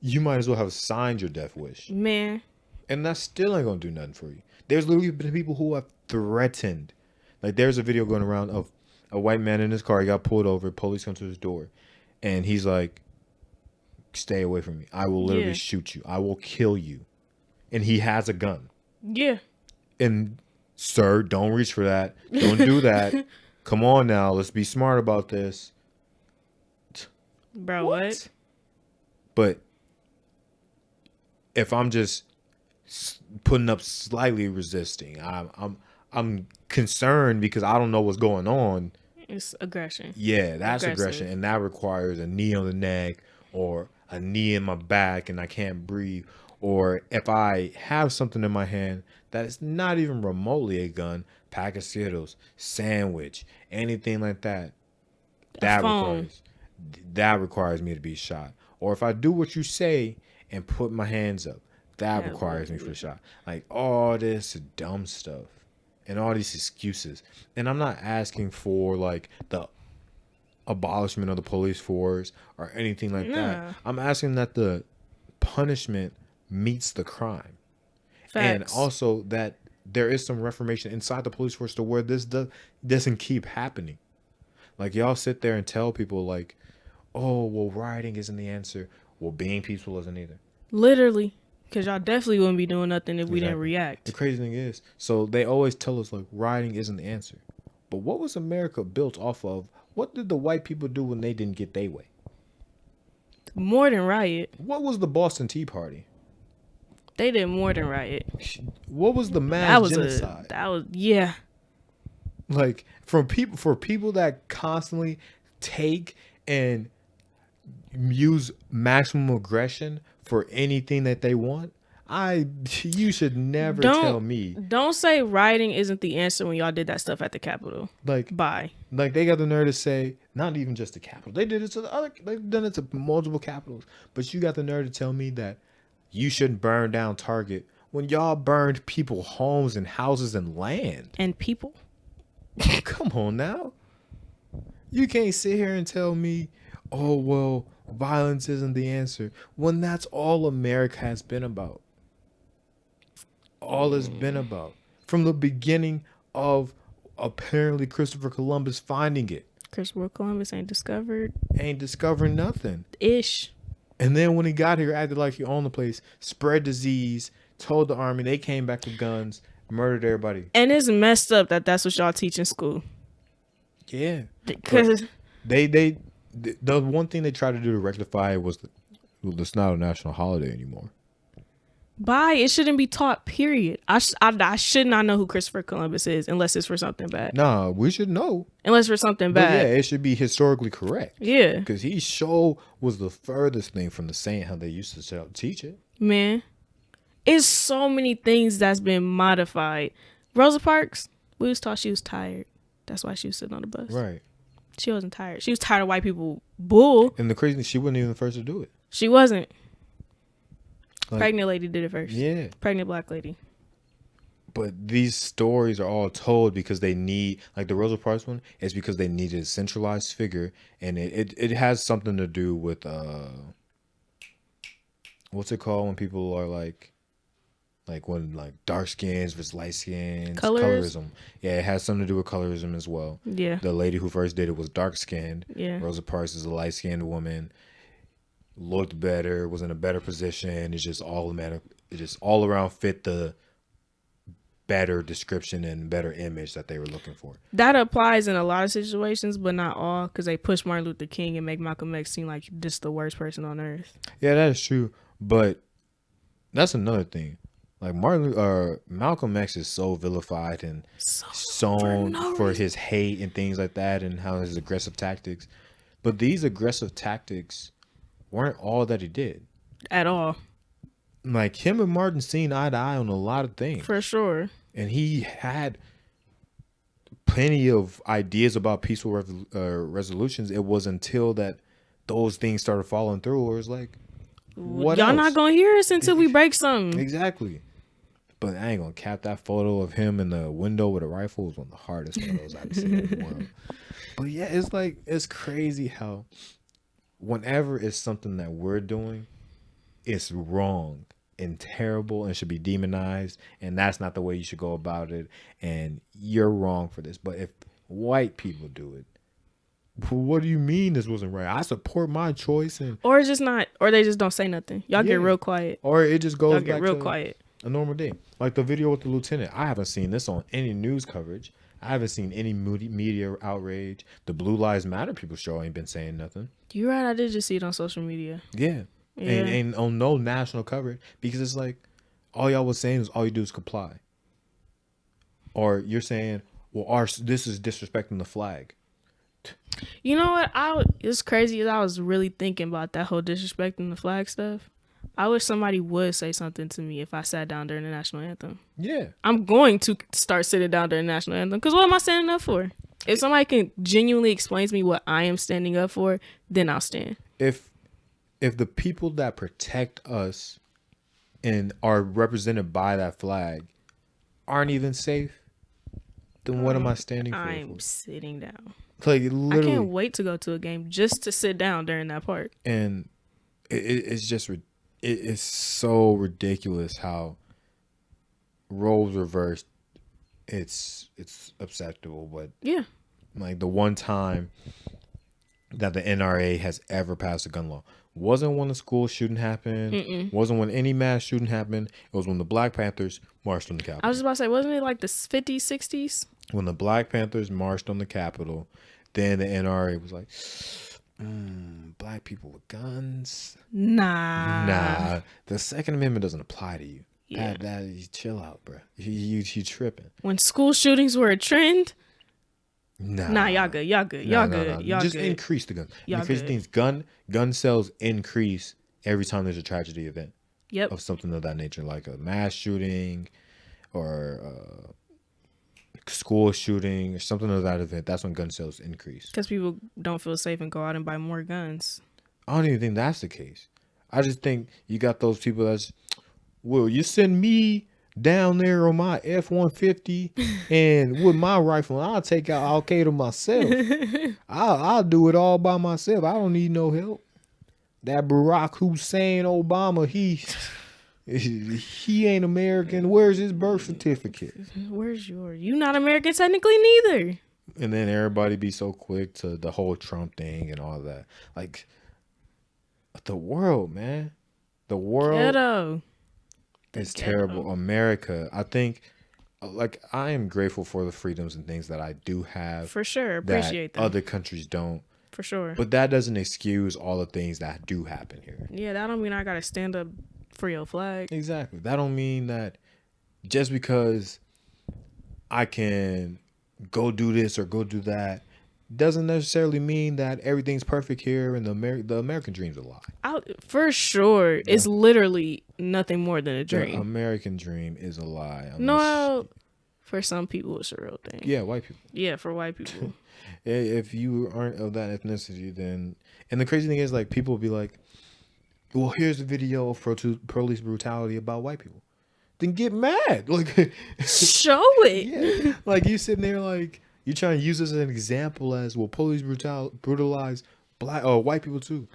you might as well have signed your death wish. Man. And that still ain't going to do nothing for you. There's literally been people who have threatened. Like, there's a video going around of a white man in his car. He got pulled over. Police come to his door. And he's like, "Stay away from me. I will literally shoot you. I will kill you." And he has a gun. Yeah. And, sir, don't reach for that. Don't do that. Come on now. Let's be smart about this. Bro, what? But if I'm just putting up slightly resisting, I'm concerned because I don't know what's going on. It's aggression. Yeah, that's aggression, and that requires a knee on the neck or a knee in my back and I can't breathe. Or if I have something in my hand that is not even remotely a gun, pack of Skittles, sandwich, anything like that, that requires me to be shot. Or if I do what you say and put my hands up, that requires me for the shot. Like, all this dumb stuff and all these excuses. And I'm not asking for like the abolishment of the police force or anything like that. I'm asking that the punishment meets the crime. Facts. And also that there is some reformation inside the police force to where this doesn't keep happening. Like, y'all sit there and tell people like, "Oh, well, rioting isn't the answer." Well, being peaceful isn't either. Literally. Because y'all definitely wouldn't be doing nothing if we didn't react. The crazy thing is, so they always tell us, like, rioting isn't the answer. But what was America built off of? What did the white people do when they didn't get their way? More than riot. What was the Boston Tea Party? They did more than riot. What was the mass genocide? Yeah. Like, for people that constantly take and use maximum aggression for anything that they want, you should never tell me. Don't say rioting isn't the answer when y'all did that stuff at the Capitol. Like, bye. Like, they got the nerve to say, not even just the Capitol. They did it to they've done it to multiple Capitols. But you got the nerve to tell me that you shouldn't burn down Target when y'all burned people's homes and houses and land. And people. Come on now. You can't sit here and tell me, "Oh, well, violence isn't the answer," when that's all America has been about. all it's been about from the beginning of apparently Christopher Columbus finding it. Christopher Columbus ain't discovered Ain't discovering nothing. ish. And then when he got here, acted like he owned the place, spread disease, told the army, they came back with guns, murdered everybody. And it's messed up that that's what y'all teach in school. Yeah. Because The one thing they tried to do to rectify it was it's not a national holiday anymore. it shouldn't be taught, period. I should not know who Christopher Columbus is unless it's for something bad. Nah, we should know. Unless for something But bad. yeah, it should be historically correct. Yeah. Because he sure was the furthest thing from the saint how they used to teach it. Man. It's so many things that's been modified. Rosa Parks, we was taught she was tired. That's why she was sitting on the bus. Right. She wasn't tired. She was tired of white people bull. And the crazy thing, she wasn't even the first to do it. She wasn't. Like, Pregnant lady did it first. Yeah. Pregnant black lady. But these stories are all told because they need, like the Rosa Parks one, it's because they needed a centralized figure. And it has something to do with, what's it called when people are like when like dark skins versus light skins, colorism. Yeah, it has something to do with colorism as well. Yeah. The lady who first did it was dark skinned. Yeah. Rosa Parks is a light skinned woman, looked better, was in a better position. It's just all around fit the better description and better image that they were looking for. That applies in a lot of situations, but not all, because they push Martin Luther King and make Malcolm X seem like just the worst person on earth. Yeah, that is true. But that's another thing. Like Malcolm X is so vilified and sown for his hate and things like that, and how his aggressive tactics. But these aggressive tactics weren't all that he did. At all. Like him and Martin seen eye to eye on a lot of things. For sure. And he had plenty of ideas about peaceful resolutions. It was until that those things started falling through where it's like, what Y'all else? not gonna hear us until we break something. Exactly. But I ain't gonna cap that photo of him in the window with a rifle. It was one of the hardest photos I've seen in the world. But yeah, it's crazy how whenever it's something that we're doing, it's wrong and terrible and should be demonized, and that's not the way you should go about it, and you're wrong for this. But if white people do it, what do you mean this wasn't right? I support my choice, and or it's just not, or they just don't say nothing. Y'all get real quiet. Or it just goes Y'all get back real to quiet. a normal day. Like the video with the lieutenant. I haven't seen this on any news coverage. I haven't seen any media outrage. The Blue Lives Matter people show ain't been saying nothing. You're right. I did just see it on social media. Yeah. And on no national coverage, because it's like all y'all was saying is all you do is comply. Or you're saying, well, this is disrespecting the flag. You know what? It's crazy. I was really thinking about that whole disrespecting the flag stuff. I wish somebody would say something to me if I sat down during the national anthem. Yeah. I'm going to start sitting down during the national anthem, because what am I standing up for? If somebody can genuinely explain to me what I am standing up for, then I'll stand. If the people that protect us and are represented by that flag aren't even safe, then what am I standing for? I'm sitting down. Like literally, I can't wait to go to a game just to sit down during that part. And it's just it's so ridiculous how roles reversed. It's acceptable, but yeah, like the one time that the NRA has ever passed a gun law wasn't when the school shooting happened. Wasn't when any mass shooting happened. It was when the Black Panthers marched on the Capitol. I was just about to say, wasn't it like the 50s, 60s? When the Black Panthers marched on the Capitol, then the NRA was like, black people with guns? Nah. The Second Amendment doesn't apply to you. Yeah. That you chill out, bro. You tripping. When school shootings were a trend? Nah, y'all good. Y'all good. Y'all good. Y'all just good. increase the guns. Y'all because good. things gun sales increase every time there's a tragedy event. Yep. Of something of that nature, like a mass shooting or school shooting or something of that event. That's when gun sales increase. Because people don't feel safe and go out and buy more guns. I don't even think that's the case. I just think you got those people that's, well, you send me down there on my F-150 and with my rifle, I'll take out Al Qaeda myself. I'll do it all by myself. I don't need no help. That Barack Hussein Obama, He ain't American. Where's his birth certificate? Where's yours? You not American technically neither. And then everybody be so quick to the whole Trump thing and all that. Like, the world, man. The world Ghetto. is Ghetto. terrible. America, I think, like, I am grateful for the freedoms and things that I do have. For sure. Appreciate that them. other countries don't. For sure. But that doesn't excuse all the things that do happen here. Yeah, that don't mean I gotta stand up for your flag. Exactly. That don't mean that just because I can go do this or go do that doesn't necessarily mean that everything's perfect here and the American dream's a lie. For sure. Yeah. It's literally nothing more than a dream. The American dream is a lie. No, for some people it's a real thing. Yeah, white people. Yeah, for white people. If you aren't of that ethnicity, then... And the crazy thing is, like, people will be like, well, here's a video of police brutality about white people. Then get mad. Like, show it. Yeah. Like, you sitting there like, you trying to use this as an example as, well, police brutalize white people too.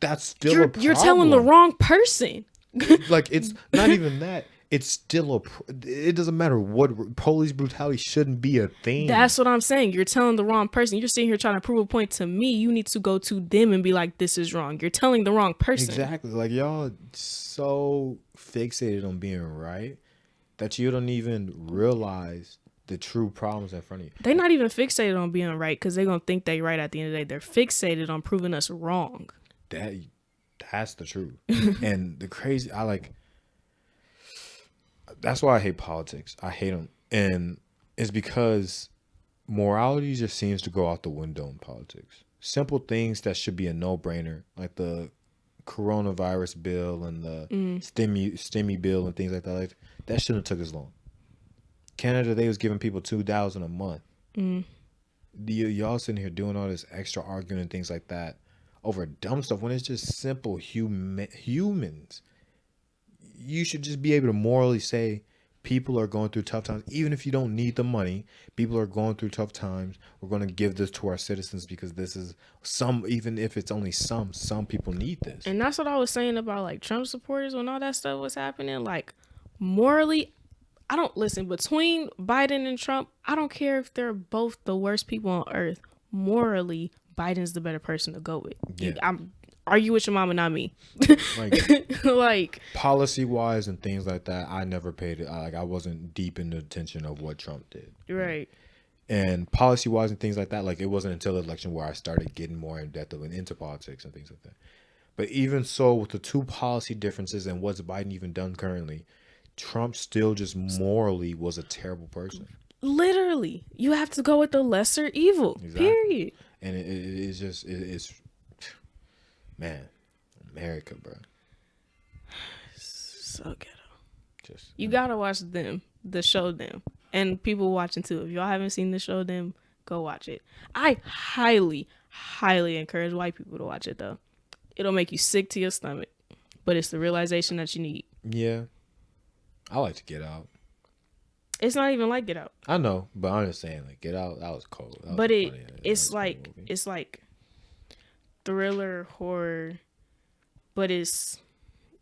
That's still a problem. You're telling the wrong person. Like, it's not even that. It's still it doesn't matter what, police brutality shouldn't be a thing. That's what I'm saying. You're telling the wrong person. You're sitting here trying to prove a point to me. You need to go to them and be like, this is wrong. You're telling the wrong person. Exactly. Like, y'all so fixated on being right that you don't even realize the true problems in front of you. They're not even fixated on being right because they're going to think they're right at the end of the day. They're fixated on proving us wrong. That's the truth. And the crazy, that's why I hate politics. I hate them. And it's because morality just seems to go out the window in politics. Simple things that should be a no-brainer, like the coronavirus bill and the stimmy bill and things like that. Like, that shouldn't have took as long. Canada, they was giving people $2,000 a month. Y'all sitting here doing all this extra arguing and things like that over dumb stuff when it's just simple humans. You should just be able to morally say people are going through tough times. Even if you don't need the money, people are going through tough times. We're going to give this to our citizens because this is even if it's only some people need this. And that's what I was saying about like Trump supporters when all that stuff was happening. Like, morally, I don't listen. Between Biden and Trump, I don't care if they're both the worst people on earth. Morally, Biden's the better person to go with. Yeah. Argue with your mama, not me. Like policy wise and things like that, I never paid it. I wasn't deep in the attention of what Trump did. Right. And policy wise and things like that, like, it wasn't until the election where I started getting more in depth into politics and things like that. But even so, with the two policy differences and what's Biden even done currently, Trump still just morally was a terrible person. Literally, you have to go with the lesser evil. Exactly. Period. And it's man, America, bro. So ghetto. You gotta watch the show Them, and people watching too. If y'all haven't seen the show Them, go watch it. I highly encourage white people to watch it though. It'll make you sick to your stomach, but it's the realization that you need. Yeah, I like to Get Out. It's not even like Get Out. I know, but I'm just saying, like, Get Out, that was cold. It's like thriller horror, but it's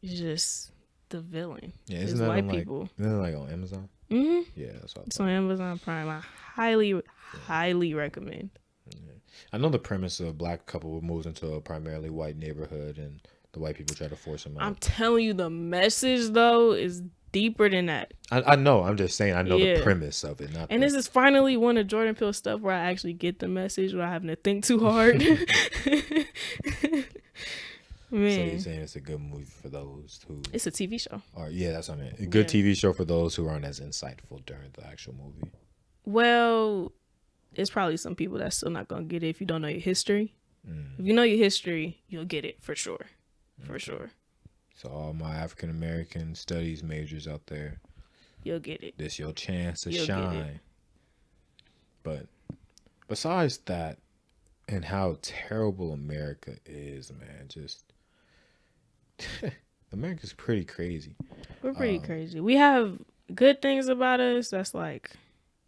just the villain. Yeah, isn't that white people? Isn't that like on Amazon? Mm-hmm. Yeah, that's what it's on Amazon Prime. I highly recommend. Yeah. I know the premise of a black couple who moves into a primarily white neighborhood and the white people try to force them out. I'm telling you, the message though is deeper than that. I know. I'm just saying. I know the premise of it. And this is finally one of Jordan Peele's stuff where I actually get the message without having to think too hard. Man. So you're saying it's a good movie for those who... It's a TV show. Or yeah, that's what I mean. A good TV show for those who aren't as insightful during the actual movie. Well, it's probably some people that's still not going to get it if you don't know your history. If you know your history, you'll get it for sure. For sure. So all my African American studies majors out there, you'll get it. This your chance to shine. But besides that, and how terrible America is, man, just America's pretty crazy. We're pretty crazy. We have good things about us. That's like,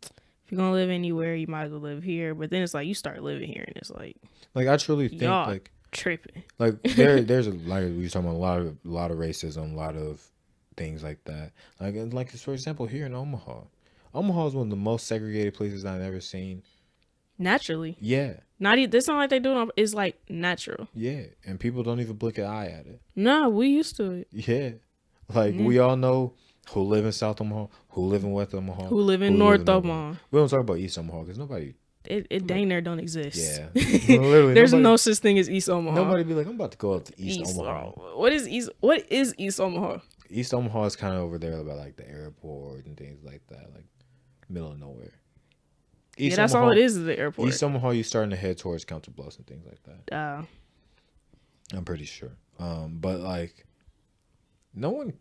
if you're gonna live anywhere, you might as well live here. But then it's like you start living here, and it's like I truly think like tripping. Like there's a, like we were talking about a lot of racism, a lot of things like that. Like for example, here in Omaha, Omaha is one of the most segregated places I've ever seen. Naturally. Yeah, Not even, it's not like they do it. It's like natural. yeah, and people don't even blink an eye at it. No, we used to it. Yeah, like we all know who live in South Omaha, who live in West Omaha, Who live in North Omaha. We don't talk about East Omaha because nobody. It dang near don't exist. Yeah, literally, There's no such thing as East Omaha. Nobody be like, I'm about to go up to East Omaha. What is East Omaha? East Omaha is kind of over there by like the airport and things like that, like middle of nowhere. East that's Omaha, all it is the airport. East Omaha, you starting to head towards Council Bluffs and things like that. I'm pretty sure. But like, no, you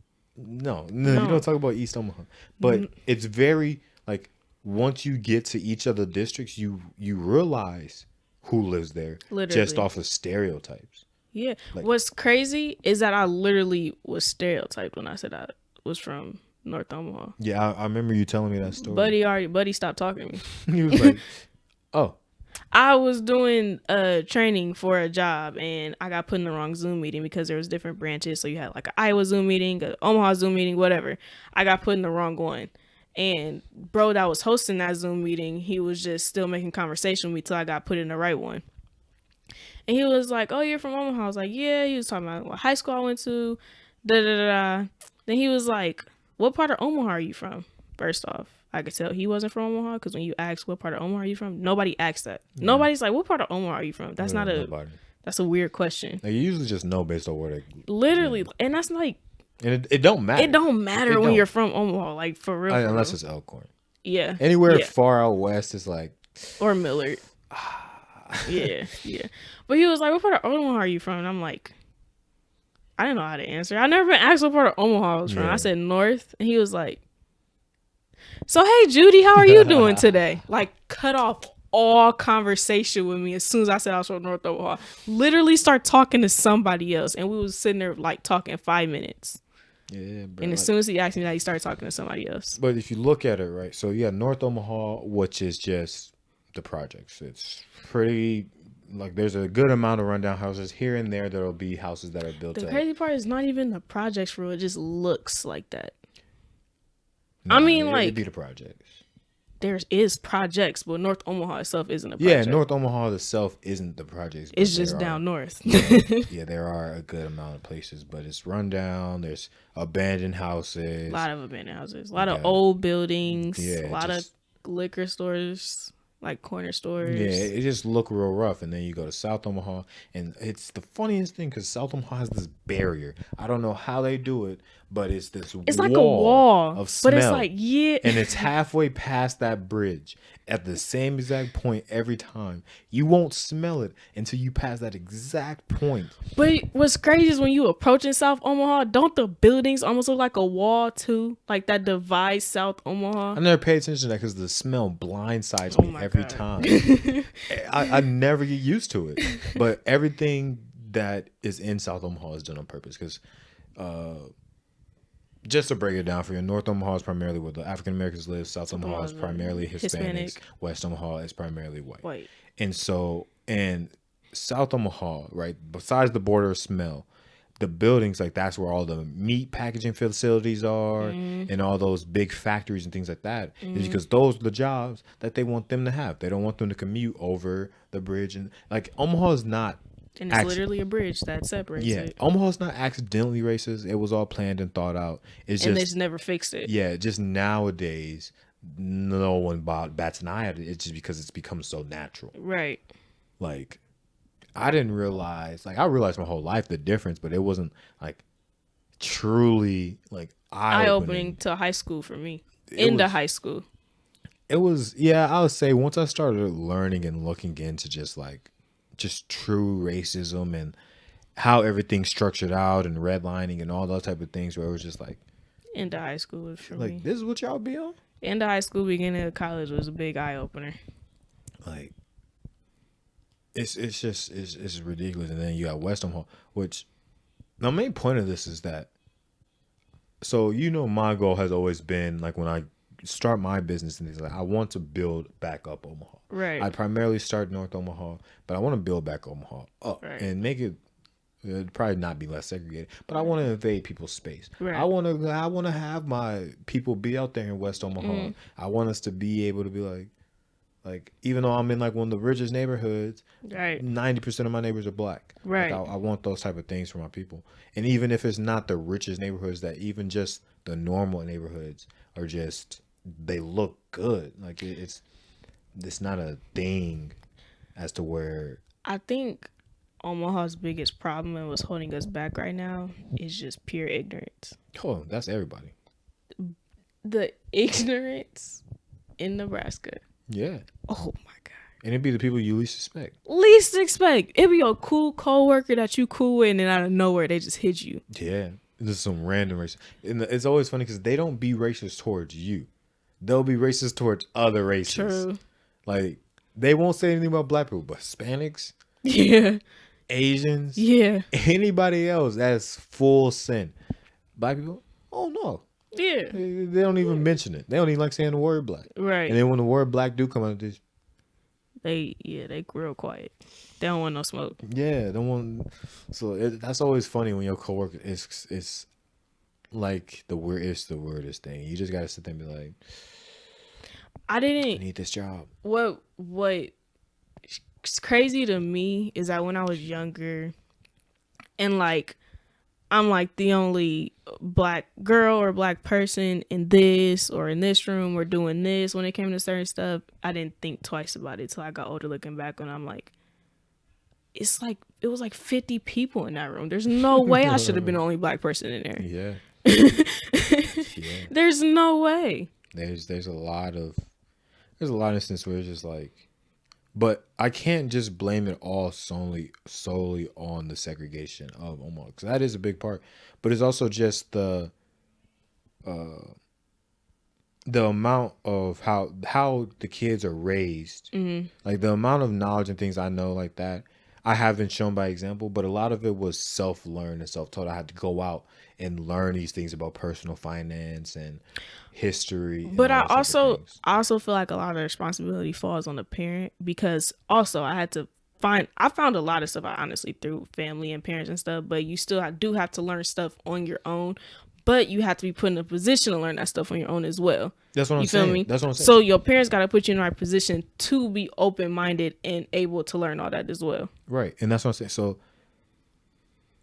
don't talk about East Omaha. But it's very like once you get to each of the districts, you realize who lives there just off of stereotypes. Yeah. Like, what's crazy is that I literally was stereotyped when I said I was from North Omaha. Yeah, I remember you telling me that story. Buddy stopped talking to me. He was like, oh. I was doing training for a job and I got put in the wrong Zoom meeting because there was different branches. So you had like an Iowa Zoom meeting, an Omaha Zoom meeting, whatever. I got put in the wrong one. And bro that was hosting that Zoom meeting, he was just still making conversation with me till I got put in the right one. And he was like, oh, you're from Omaha? I was like, yeah. He was talking about what high school I went to. Then he was like, what part of Omaha are you from? First off, I could tell he wasn't from Omaha because when you ask what part of Omaha are you from, nobody asks that. Yeah. Nobody's like, what part of Omaha are you from? That's not nobody. That's a weird question. Like, you usually just know based on where they literally, and that's like, and it don't matter. It don't matter when you're from Omaha, like for real. Unless it's Elkhorn. Yeah. Anywhere far out west is like, or Millard. yeah. But he was like, what part of Omaha are you from? And I'm like, I didn't know how to answer. I never been asked what part of Omaha I was from. I said North. And he was like, so hey Judy, how are you doing today? Like, cut off all conversation with me as soon as I said I was from North Omaha. Literally start talking to somebody else. And we was sitting there like talking 5 minutes. Yeah, bro. And as soon as he asked me that, he started talking to somebody else. But if you look at it, right, so yeah, North Omaha, which is just the projects. It's pretty, like, there's a good amount of rundown houses here and there. There'll be houses that are built up. The crazy part is not even the projects, bro. It just looks like that. No, I mean, like, it'd be the projects. There is projects, but North Omaha itself isn't a project. Yeah, North Omaha itself isn't the projects. It's just down north. Yeah, there are a good amount of places, but it's rundown. There's abandoned houses. A lot of abandoned houses. A lot of old buildings. Yeah, a lot of liquor stores, like corner stores. Yeah, it just look real rough. And then you go to South Omaha, and it's the funniest thing because South Omaha has this barrier. I don't know how they do it, but it's this it's like a wall of smell. But it's like, yeah. And it's halfway past that bridge at the same exact point every time. You won't smell it until you pass that exact point. But what's crazy is when you approaching South Omaha, don't the buildings almost look like a wall too? Like that divides South Omaha? I never pay attention to that because the smell blindsides me every time. I never get used to it. But everything that is in South Omaha is done on purpose because just to break it down for you, North Omaha is primarily where the African Americans live. South Omaha is primarily Hispanics. West Omaha is primarily white. And so, and South Omaha, right, besides the border of smell, the buildings, like that's where all the meat packaging facilities are and all those big factories and things like that. Is because those are the jobs that they want them to have. They don't want them to commute over the bridge. And like Omaha is not. And it's literally a bridge that separates it. Omaha's not accidentally racist. It was all planned and thought out. It's and just never fixed it. Yeah, just nowadays, no one bats an eye at it. It's just because it's become so natural. Right. Like, I didn't realize, like, I realized my whole life the difference, but it wasn't, like, truly, like, eye-opening to high school for me. High school. It was, yeah, I would say once I started learning and looking into just true racism and how everything's structured out and redlining and all those type of things where it was just like into high school was for like me. This is what y'all be on? Into high school, beginning of college was a big eye opener. Like it's ridiculous. And then you got West Omaha, which the main point of this is that so my goal has always been like when I start my business and things like I want to build back up Omaha. Right. I primarily start North Omaha, but I want to build back Omaha up and make it It'd probably not be less segregated, but I want to invade people's space. Right. I want to have my people be out there in West Omaha. I want us to be able to be like even though I'm in like one of the richest neighborhoods, Right. 90% of my neighbors are black. Right. Like I want those type of things for my people. And even if it's not the richest neighborhoods, that even just the normal neighborhoods are just they look good. Like it's not a thing as to where I think Omaha's biggest problem and what's holding us back right now is just pure ignorance. oh that's everybody. The ignorance in Nebraska. Yeah. Oh my god. And it'd be the people you least suspect. Least expect. It'd be a cool coworker that you cool with, and then out of nowhere they just hit you. Yeah. Just some random racist. And it's always funny because they don't be racist towards you. They'll be racist towards other races. True. Like they won't say anything about black people, but Hispanics, Yeah. Asians, Yeah. anybody else, that's full sin. Black people, oh no. Yeah. They don't even mention it. They don't even like saying the word black. Right. And then when the word black do come out, They real quiet. They don't want no smoke. yeah, don't want. So that's always funny when your coworker is like the weirdest thing. You just gotta sit there and be like, I I didn't. need this job. What's crazy to me is that when I was younger, and like I'm like the only black girl or black person in this or in this room or doing this when it came to certain stuff, I didn't think twice about it till I got older looking back when I'm like, it's like, it was like 50 people in that room. There's no way I should have been the only black person in there. Yeah. Yeah. There's no way. There's a lot of instances where it's just like, but I can't just blame it all solely on the segregation of Omaha, because that is a big part. But it's also just the amount of how the kids are raised, like the amount of knowledge and things I know like that. I have been shown by example, but a lot of it was self-learned and self-taught. I had to go out and learn these things about personal finance and history. And But all I those type of also things. feel like a lot of the responsibility falls on the parent, because also I found a lot of stuff honestly through family and parents and stuff, but you still do have to learn stuff on your own, but you have to be put in a position to learn that stuff on your own as well. That's what I'm You feel saying. me? That's what I'm saying. So your parents got to put you in the right position to be open-minded and able to learn all that as well. Right. And that's what I'm saying. So,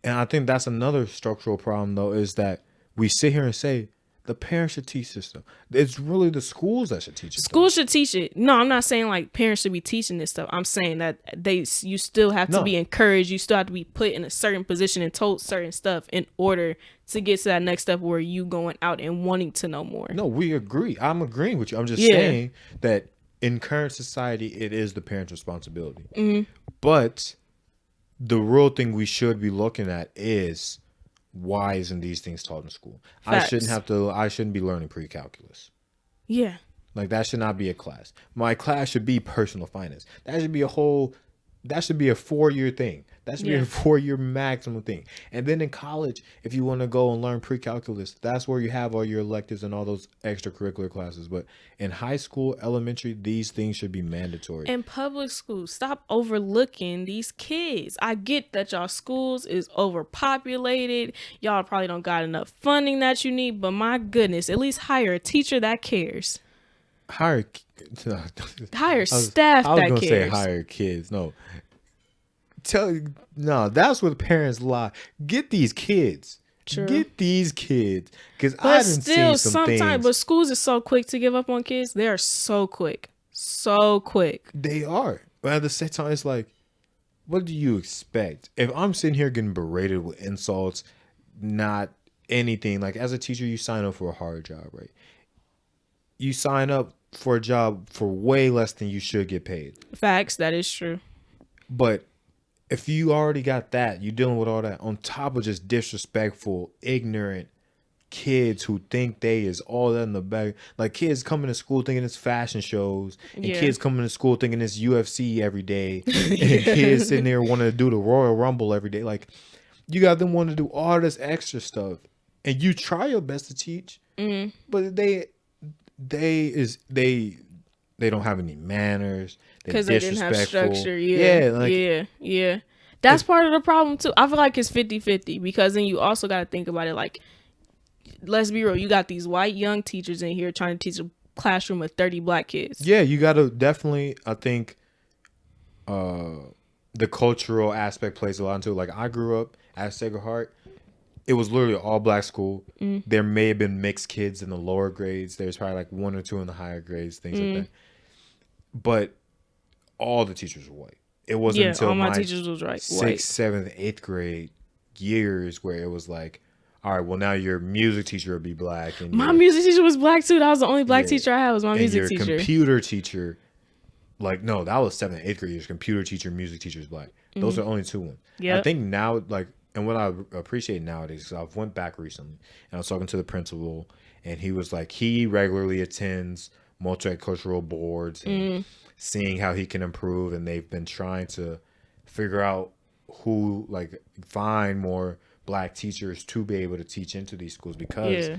and I think that's another structural problem, though, is that we sit here and say the parents should teach this stuff. It's really the schools that should teach it. Schools should teach it. No, I'm not saying like parents should be teaching this stuff. I'm saying that you still have to be encouraged. You still have to be put in a certain position and told certain stuff in order to get to that next step where you going out and wanting to know more. No, we agree. I'm agreeing with you. I'm just saying that in current society, it is the parent's responsibility. Mm-hmm. But the real thing we should be looking at is, why isn't these things taught in school? Facts. I shouldn't be learning pre-calculus. Yeah. Like that should not be a class. My class should be personal finance. That should be a 4-year thing. That should be a 4-year maximum thing. And then in college, if you want to go and learn pre-calculus, that's where you have all your electives and all those extracurricular classes. But in high school, elementary, these things should be mandatory. In public schools, stop overlooking these kids. I get that y'all schools is overpopulated. Y'all probably don't got enough funding that you need, but my goodness, at least hire a teacher that cares. Hire staff I was that gonna cares. say hire kids. No, that's where the parents lie. Get these kids. True. Get these kids. Because I But didn't still, see some sometimes, things. but schools are so quick to give up on kids. They are so quick. So quick. They are. But at the same time, it's like, what do you expect? If I'm sitting here getting berated with insults, not anything, like as a teacher, you sign up for a hard job, right? You sign up for a job for way less than you should get paid. Facts, that is true. But if you already got that, you're dealing with all that on top of just disrespectful, ignorant kids who think they is all that in the bag. Like kids coming to school thinking it's fashion shows, and kids coming to school thinking it's UFC every day, and kids sitting there wanting to do the Royal Rumble every day. Like you got them wanting to do all this extra stuff, and you try your best to teach, but they don't have any manners. Because they didn't have structure. Yeah. Yeah. That's part of the problem too. I feel like it's 50-50 because then you also got to think about it like, let's be real, you got these white young teachers in here trying to teach a classroom of 30 black kids. Yeah, you got to definitely, I think, the cultural aspect plays a lot into it. Like, I grew up at Sacred Heart. It was literally all black school. There may have been mixed kids in the lower grades. There's probably like one or two in the higher grades, things like that. But all the teachers were white. It wasn't until all my my teachers was right. sixth, seventh, eighth grade years where it was like, all right, well, now your music teacher will be black. And my music teacher was black too. That was the only black teacher I had was my and music your teacher. computer teacher, like, no, that was 7th and 8th grade. Your computer teacher, music teacher is black. Those are only two ones. Yeah. I think now, like, and what I appreciate nowadays, because I've went back recently, and I was talking to the principal, and he was like, he regularly attends multicultural boards and seeing how he can improve, and they've been trying to figure out who, like, find more black teachers to be able to teach into these schools, because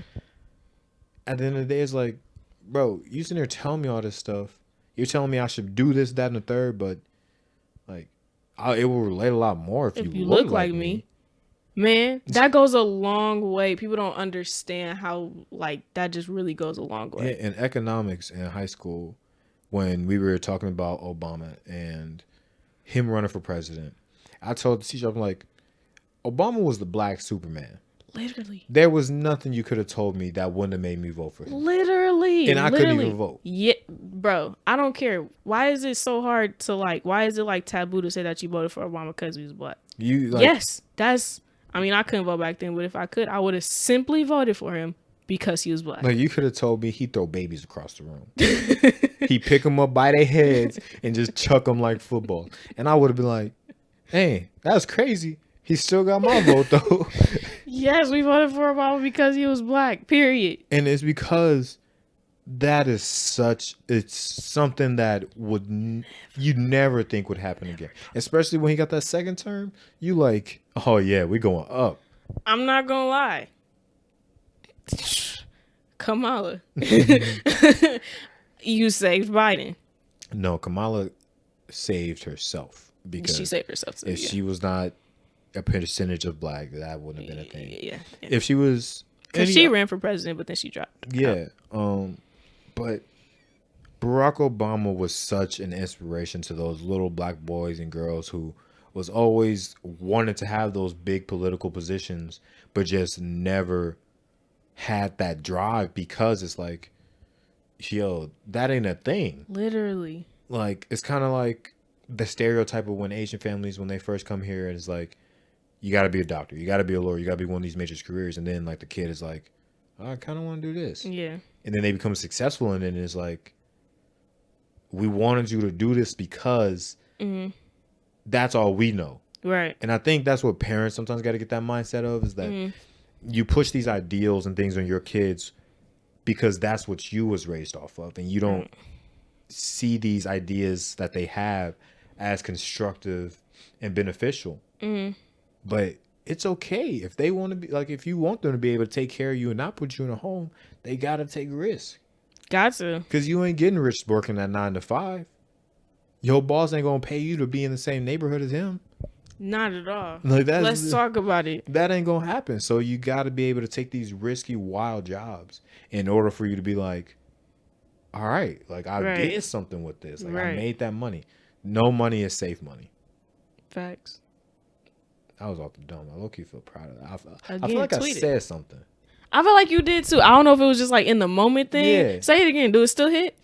at the end of the day, it's like, bro, you sitting there telling me all this stuff. You're telling me I should do this, that, and the third, but like, it will relate a lot more if you look like me. Man, that goes a long way. People don't understand how, like, that just really goes a long way. In economics in high school, when we were talking about Obama and him running for president, I told the teacher, I'm like, Obama was the black Superman. Literally. There was nothing you could have told me that wouldn't have made me vote for him. Literally. And I couldn't even vote. Yeah, bro, I don't care. Why is it so hard to, like, why is it like taboo to say that you voted for Obama because he was black? Yes, I mean, I couldn't vote back then, but if I could, I would have simply voted for him because he was black. Like, you could have told me he'd throw babies across the room. He'd pick them up by their heads and just chuck them like football. And I would have been like, hey, that's crazy. He still got my vote, though. Yes, we voted for Obama because he was black, period. And it's because that is it's something that you never think would happen again. Especially when he got that second term. You like, oh, yeah, we going up. I'm not going to lie. Kamala. You saved Biden. No, Kamala saved herself. Because she saved herself too, if she was not a percentage of black, that wouldn't have been a thing. Yeah. If she was, because she ran for president, but then she dropped. Yeah. But Barack Obama was such an inspiration to those little black boys and girls who was always wanted to have those big political positions, but just never had that drive, because it's like, yo, that ain't a thing. Literally. Like, it's kind of like the stereotype of when Asian families, when they first come here, it's like, you got to be a doctor, you got to be a lawyer, you got to be one of these major careers. And then, like, the kid is like, I kind of want to do this. Yeah. And then they become successful, and then it's like, we wanted you to do this because that's all we know. Right. And I think that's what parents sometimes got to get that mindset of, is that you push these ideals and things on your kids because that's what you was raised off of, and you don't see these ideas that they have as constructive and beneficial. But it's okay if they want to be, like, if you want them to be able to take care of you and not put you in a home, they got to take risks. Got to. Because you ain't getting rich working that 9 to 5. Your boss ain't going to pay you to be in the same neighborhood as him. Not at all. Like, let's talk about it. That ain't going to happen. So you got to be able to take these risky, wild jobs in order for you to be like, all right, like, I did something with this. Like, I made that money. No money is safe money. Facts. I was off the dome. I low-key feel proud of that. Again, I feel like I said something. I feel like you did too. I don't know if it was just like in the moment thing. Yeah. Say it again. Do it still hit?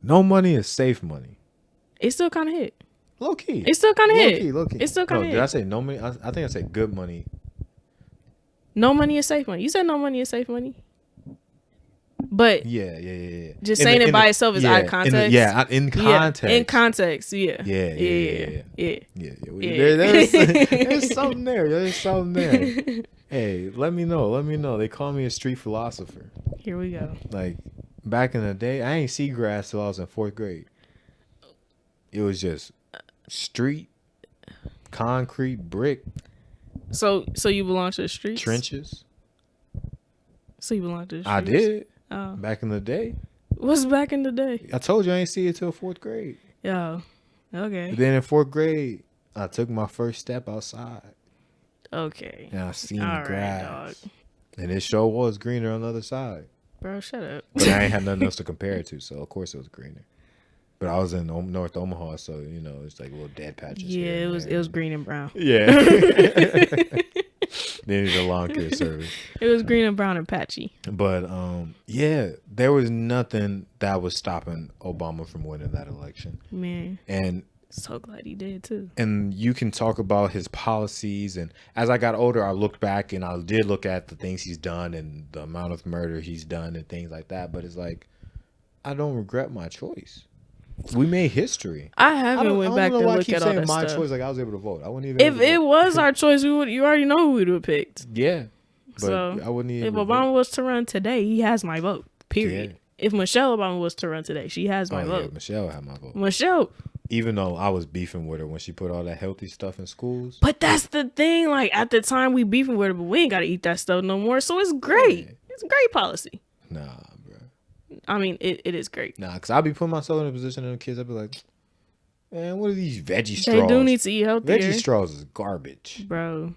No money is safe money. It still kind of hit. Low-key. It still kind of hit. Low-key. It still kind of hit. Did I say no money? I think I said good money. No money is safe money. You said no money is safe money. But yeah. Just saying it by itself is out of context. In context. In context, yeah. Yeah. There's something there. There's something there. Hey, let me know. They call me a street philosopher. Here we go. Like, back in the day, I ain't see grass till I was in 4th grade. It was just street, concrete, brick. So you belong to the streets? Trenches. So you belong to the streets? I did. Oh. Back in the day. What's back in the day? I told you I ain't see it till 4th grade. Yeah. Okay. But then in 4th grade, I took my first step outside Okay. and I seen All the right, grass. dog. And it sure was greener on the other side. Bro, shut up. But I ain't had nothing else to compare it to, so of course it was greener. But I was in North Omaha, so it's like little dead patches. Yeah, here and it was green and brown. Yeah. They needed a lawn care service. It was green and brown and patchy. But yeah, there was nothing that was stopping Obama from winning that election. Man, And so glad he did too. and you can talk about his policies, and as I got older I looked back and I did look at the things he's done and the amount of murder he's done and things like that, but it's like I don't regret my choice. We made history. I haven't went back to look at all that my stuff. choice, like I was able to vote. I wouldn't even. If it was our choice, you already know who we would have picked. Yeah, but So I wouldn't even. If Obama was to run today, he has my vote. Period. Yeah. If Michelle Obama was to run today, she has my vote. Yeah, Michelle had my vote. Michelle. Even though I was beefing with her when she put all that healthy stuff in schools. But that's the thing. Like at the time we beefing with her, but we ain't got to eat that stuff no more. So it's great. Yeah. It's a great policy. Nah, bro. I mean, it is great. Nah, because I'll be putting myself in a position of the kids. I'll be like, man, what are these veggie straws? They do need to eat healthier. Veggie straws is garbage. Bro.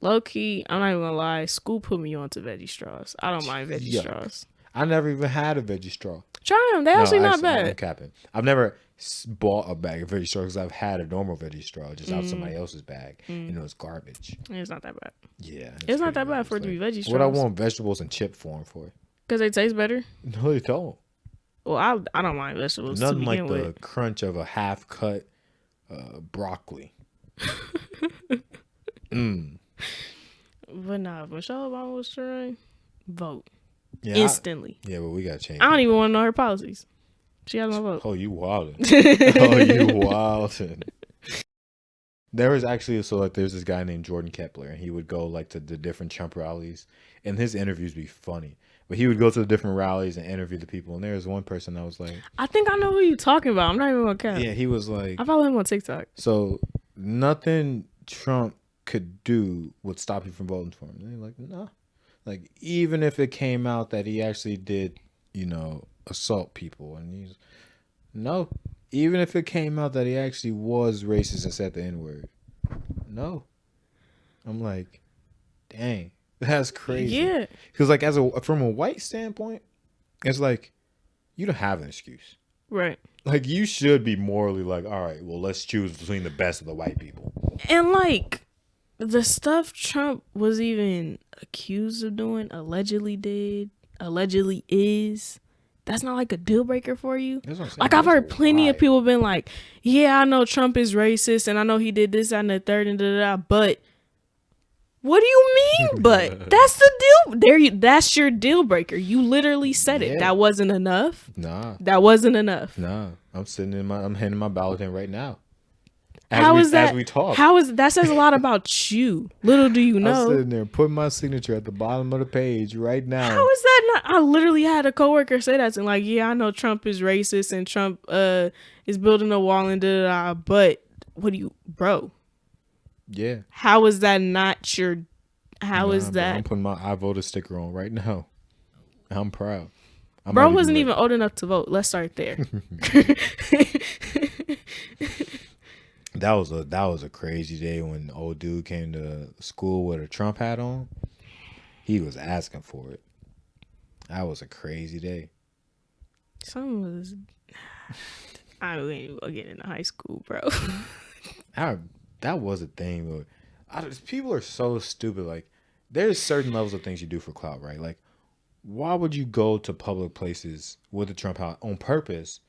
Low key, I'm not even gonna lie. School put me onto veggie straws. I don't mind veggie Yuck. straws. I never even had a veggie straw. Try them. They're actually not I'm bad. capping. I've never bought a bag of veggie straw because I've had a normal veggie straw just out of somebody else's bag. And it was garbage. It's not that bad. Yeah. It's not that bad for it to be veggie straws. What I want vegetables in chip form for. Because they taste better. No, they don't. Well, I don't mind vegetables. Nothing to like begin the with. crunch of a half cut broccoli. But nah, if Michelle Obama was to run, vote Yeah, instantly. but we got to change. I don't even want to know her policies. She has my vote. Oh, you wildin'. Oh, you wildin'. There was actually, there's this guy named Jordan Kepler, and he would go like to the different Trump rallies, and his interviews be funny. But he would go to the different rallies and interview the people, and there was one person that was like, I think I know who you're talking about. I'm not even gonna care. yeah, he was like, I follow him on TikTok. so nothing Trump could do would stop you from voting for him. And they're like, no. Like, even if it came out that he actually did, assault people, and he's, no. Even if it came out that he actually was racist and said the N-word, no. I'm like, dang, that's crazy. Yeah. Because like from a white standpoint, it's like you don't have an excuse. Right. Like you should be morally like, all right, well, let's choose between the best of the white people. And like the stuff Trump was even accused of doing, allegedly did, allegedly is. That's not like a deal breaker for you. That's what I'm saying. Like I've heard plenty Why? of people been like, yeah, I know Trump is racist and I know he did this and the third and da, but what do you mean? But that's the deal. That's your deal breaker. You literally said it. Yeah. That wasn't enough. Nah. That wasn't enough. Nah. I'm handing my ballot in right now. As we talk. That says a lot about you. Little do you I'm know. sitting there putting my signature at the bottom of the page right now. How is that not? I literally had a coworker say that to me, like, yeah, I know Trump is racist and Trump is building a wall and da, but what do you, bro? Yeah. How is that not your? How is Bro, that? I'm putting my I voted sticker on right now. I'm proud. Bro wasn't even old enough to vote. Let's start there. That was a crazy day when old dude came to school with a Trump hat on. He was asking for it. That was a crazy day. Some was. I ain't even gonna get into high school, bro. That was a thing. People are so stupid. Like, there's certain levels of things you do for clout, right? Like, why would you go to public places with a Trump hat on purpose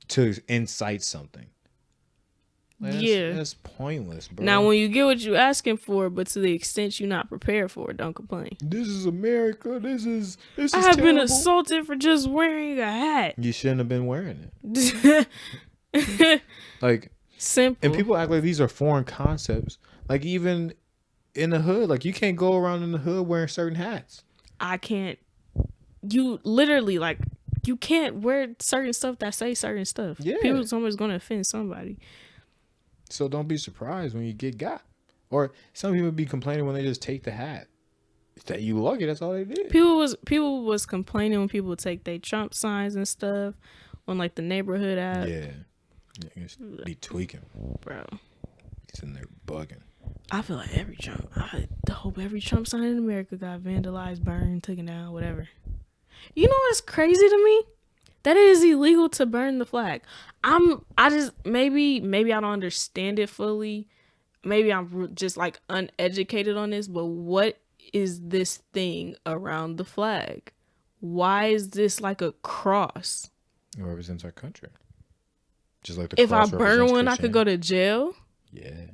to incite something? Like, that's pointless, bro. Now, when you get what you're asking for, but to the extent you're not prepared for it, don't complain. This is America. This is I have been terrible. assaulted for just wearing a hat. You shouldn't have been wearing it. Like, simple. and people act like these are foreign concepts. Like, even in the hood, like, you can't go around in the hood wearing certain hats. I can't. You literally, like, you can't wear certain stuff that say certain stuff. Yeah. People, somebody's gonna offend somebody. So don't be surprised when you get got. Or some people be complaining when they just take the hat. That you lucky, that's all they did. People was complaining when people take their Trump signs and stuff on like the neighborhood app. Yeah. Niggas be tweaking. Bro. He's in there bugging. I feel like every Trump. I hope every Trump sign in America got vandalized, burned, taken down, whatever. You know what's crazy to me? That it is illegal to burn the flag. I just maybe I don't understand it fully. Maybe I'm just like uneducated on this. But what is this thing around the flag? Why is this like a cross? It represents our country. Just like the If I cross burn represents one, I could go to jail. Yeah.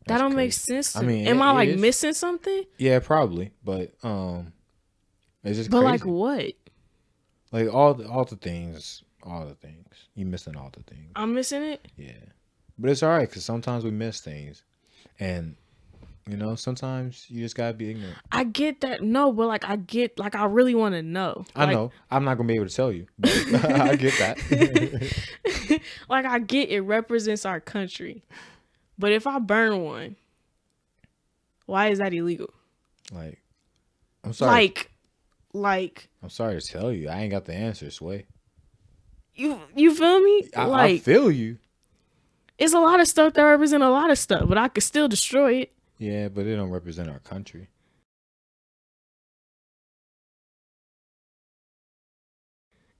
That don't make sense to me. Am I like missing something? Yeah, probably. But it's just but crazy. Like what? Like all the things. You missing all the things. I'm missing it? Yeah. But it's all right because sometimes we miss things. And, you know, sometimes you just got to be ignorant. I get that. No, but like I really want to know. I know. I'm not going to be able to tell you. But I get that. Like I get it represents our country. But if I burn one, why is that illegal? Like, I'm sorry. Like. I'm sorry to tell you. I ain't got the answer, Sway. You feel me? I feel you. It's a lot of stuff that represent a lot of stuff, but I could still destroy it. Yeah, but it don't represent our country.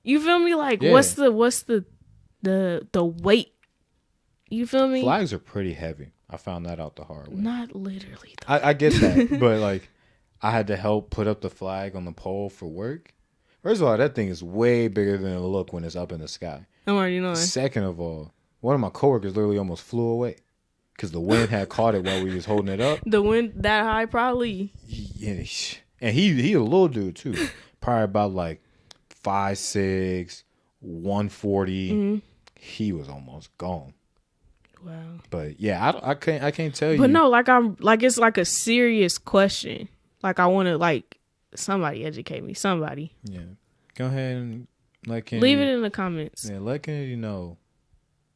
You feel me? Like, yeah. what's the weight? You feel me? Flags are pretty heavy. I found that out the hard way. Not literally. I get that, but like, I had to help put up the flag on the pole for work. First of all, that thing is way bigger than it look when it's up in the sky. I'm already knowing. Second of all, one of my coworkers literally almost flew away because the wind had caught it while we was holding it up. The wind that high, probably. Yeah, and he a little dude too, probably about like 5'6", 140. Mm-hmm. He was almost gone. Wow. But yeah, I can't tell you. But no, like it's like a serious question. Like I want to like somebody educate me. Somebody. Yeah. Go ahead and let Kenidy. Leave it in the comments. Yeah, let Kenidy know.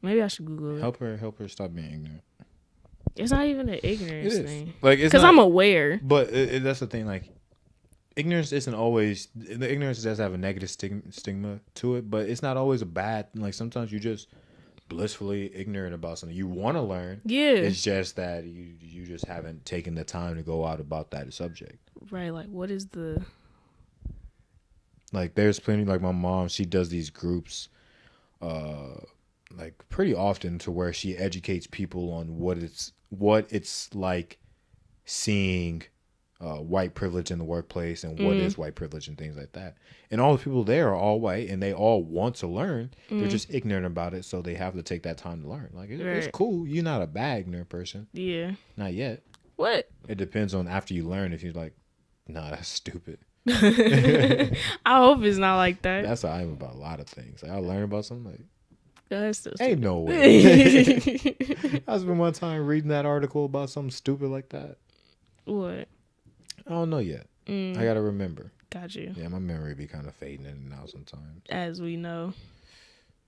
Maybe I should Google it. Help her stop being ignorant. It's not even an ignorance thing. Like it's because I'm aware. But that's the thing. Like ignorance isn't always. The ignorance does have a negative stigma to it, but it's not always a bad. Like sometimes you just blissfully ignorant about something you want to learn. Yeah. It's just that you just haven't taken the time to go out about that subject. Right. Like what is the. Like there's plenty. Like my mom, she does these groups. Like pretty often to where she educates people on what it's like seeing white privilege in the workplace and what is white privilege and things like that. And all the people there are all white and they all want to learn. They're just ignorant about it, so they have to take that time to learn. Like it's cool. You're not a bad ignorant person. Yeah. Not yet. What? It depends on after you learn if you're like, nah, that's stupid. I hope it's not like that. That's how I am about a lot of things. Like I learn about something like that's ain't no way. I spent my time reading that article about something stupid like that. What? I don't know yet. I gotta remember. Got you. Yeah, my memory be kind of fading in and out sometimes. As we know.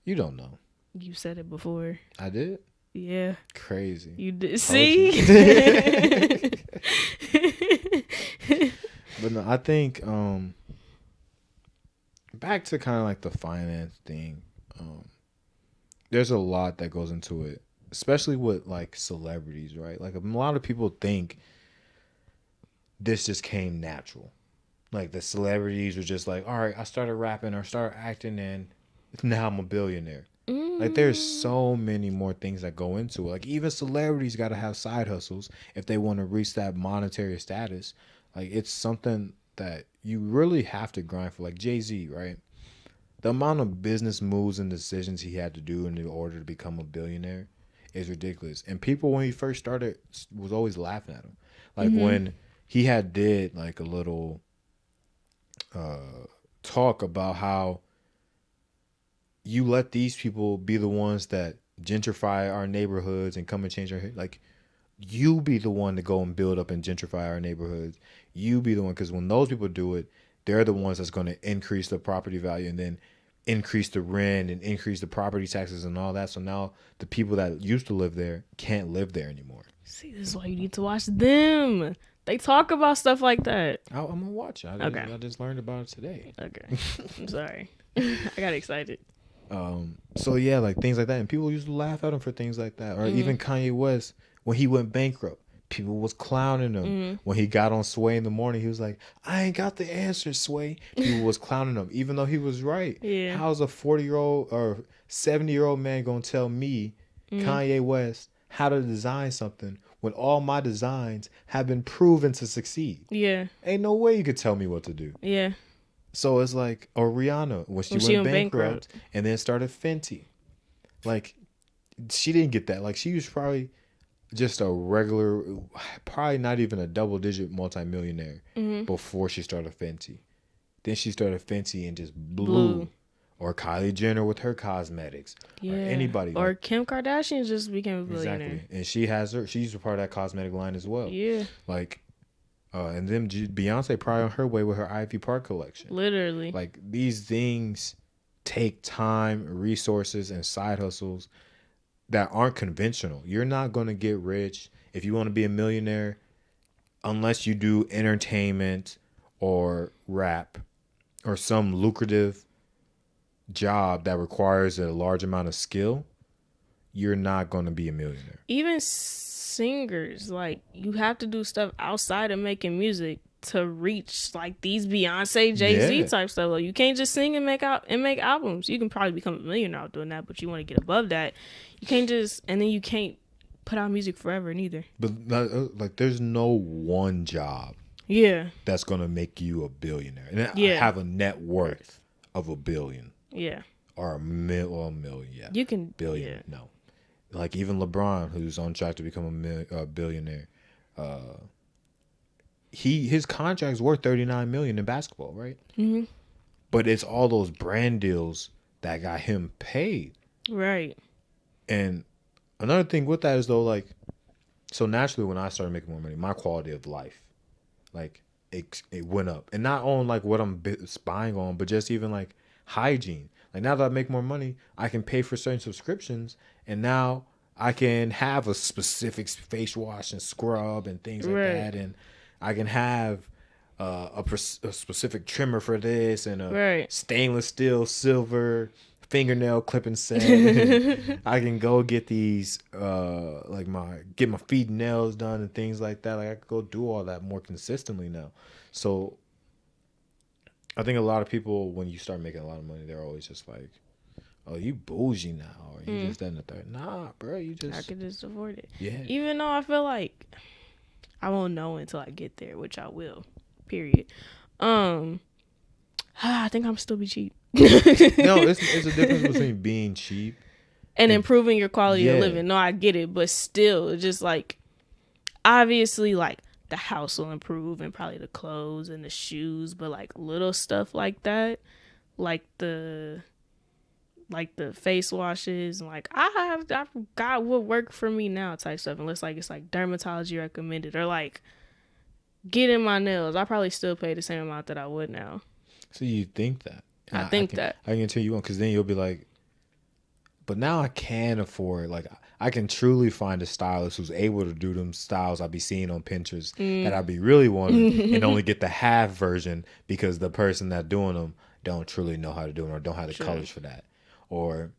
You don't know. You said it before. I did? Yeah. Crazy. You did. See? But no, I think back to kind of like the finance thing. There's a lot that goes into it, especially with like celebrities, right? Like a lot of people think this just came natural. Like the celebrities were just like, all right, I started rapping or started acting and now I'm a billionaire. Like there's so many more things that go into it. Like even celebrities got to have side hustles if they want to reach that monetary status. Like it's something that you really have to grind for. Like Jay-Z, right? The amount of business moves and decisions he had to do in order to become a billionaire is ridiculous. And people, when he first started, was always laughing at him. Like when he had did like a little talk about how you let these people be the ones that gentrify our neighborhoods and come and change our, like, you be the one to go and build up and gentrify our neighborhoods. You be the one, because when those people do it, they're the ones that's going to increase the property value and then increase the rent and increase the property taxes and all that. So now the people that used to live there can't live there anymore. See, this is why you need to watch them. They talk about stuff like that. I'm going to watch it. I just learned about it today. Okay. I'm sorry. I got excited. So yeah, like things like that, and people used to laugh at him for things like that, or even Kanye West when he went bankrupt. People was clowning him when he got on Sway in the morning. He was like, "I ain't got the answer, Sway." People was clowning him, even though he was right. Yeah. How's a 40-year-old or 70-year-old man gonna tell me, Kanye West, how to design something when all my designs have been proven to succeed? Yeah. Ain't no way you could tell me what to do. Yeah. So it's like, or Rihanna when she When she went went bankrupt bankrupt. and then started Fenty. Like, she didn't get that. Like, she was probably just a regular, probably not even a double-digit multimillionaire before she started Fenty. Then she started Fenty and just blew. Or Kylie Jenner with her cosmetics. Yeah. Or anybody. Or Like, Kim Kardashian just became a billionaire. exactly. And she's a part of that cosmetic line as well. Yeah. Like, and then Beyonce probably on her way with her Ivy Park collection. Literally. Like, these things take time, resources, and side hustles that aren't conventional. You're not going to get rich if you want to be a millionaire unless you do entertainment or rap or some lucrative job that requires a large amount of skill. You're not going to be a millionaire. Even singers, like, you have to do stuff outside of making music to reach like these Beyonce, Jay-Z Yeah. type stuff. Like, you can't just sing and make albums. You can probably become a millionaire out doing that, but you want to get above that. You can't just, and then you can't put out music forever neither. But like, there's no one job Yeah. that's going to make you a billionaire and Yeah. have a net worth of $1 billion Yeah. or a million. Yeah. You can Billion. Yeah. No. Like, even LeBron, who's on track to become a billionaire, his contract's worth $39 million in basketball, right? Mm-hmm. But it's all those brand deals that got him paid. Right. And another thing with that is, though, like, so naturally when I started making more money, my quality of life, like, it went up. And not on like what I'm spying on, but just even like hygiene. Like, now that I make more money, I can pay for certain subscriptions, and now I can have a specific face wash and scrub and things like Right. that, and I can have a specific trimmer for this and a Right. stainless steel silver fingernail clipping set. I can go get these get my feet and nails done and things like that. Like, I could go do all that more consistently now. So I think a lot of people, when you start making a lot of money, they're always just like, "Oh, you bougie now," or "You just that and the third." Nah, bro, you just I could just afford it. yeah. Even though I feel like I won't know until I get there, which I will. Period. I think I'm still be cheap. No, it's a difference between being cheap and improving your quality of Yeah. living. No, I get it, but still, it's just like, obviously, like, the house will improve and probably the clothes and the shoes, but like little stuff like that, like the face washes, and like I got what work for me now type stuff, unless like it's like dermatology recommended, or like getting my nails. I probably still pay the same amount that I would now. So you think that? I think that. I can tell you one, because then you'll be like, but now I can afford, like, I can truly find a stylist who's able to do them styles I be seeing on Pinterest that I be really wanting, and only get the half version because the person that doing them don't truly know how to do them or don't have the colors for that. Or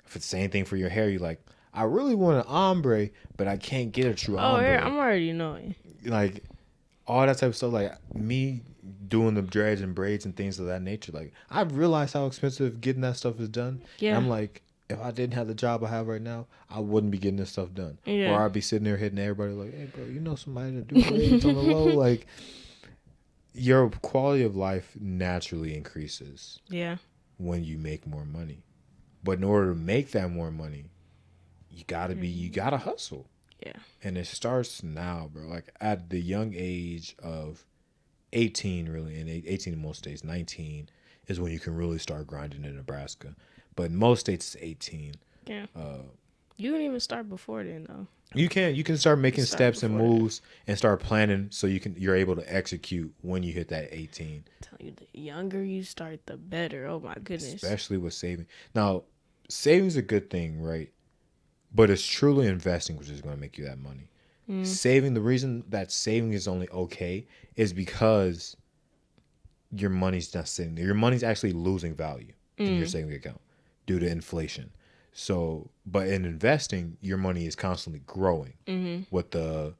if it's the same thing for your hair, you like, I really want an ombre, but I can't get a true ombre. Oh, yeah, I'm already knowing. Like, all that type of stuff, like me doing the dreads and braids and things of that nature, like, I've realized how expensive getting that stuff is done. Yeah. And I'm like, if I didn't have the job I have right now, I wouldn't be getting this stuff done. Yeah. Or I'd be sitting there hitting everybody like, "Hey, bro, you know somebody to do braids on the low?" Like, your quality of life naturally increases Yeah. when you make more money. But in order to make that more money, you gotta hustle. Yeah. And it starts now, bro. Like, at the young age of 18, really, and 18 in most states, 19 is when you can really start grinding in Nebraska. But in most states, it's 18. Yeah. You can even start before then, though. You can start making Start steps and before that. moves and start planning so you're able to execute when you hit that 18. Tell you, the younger you start, the better. Oh my goodness. Especially with saving. Now, saving's a good thing, right? But it's truly investing which is going to make you that money. Saving, the reason that saving is only okay is because your money's not sitting there. Your money's actually losing value in your savings account. due to inflation. So, but in investing, your money is constantly growing with the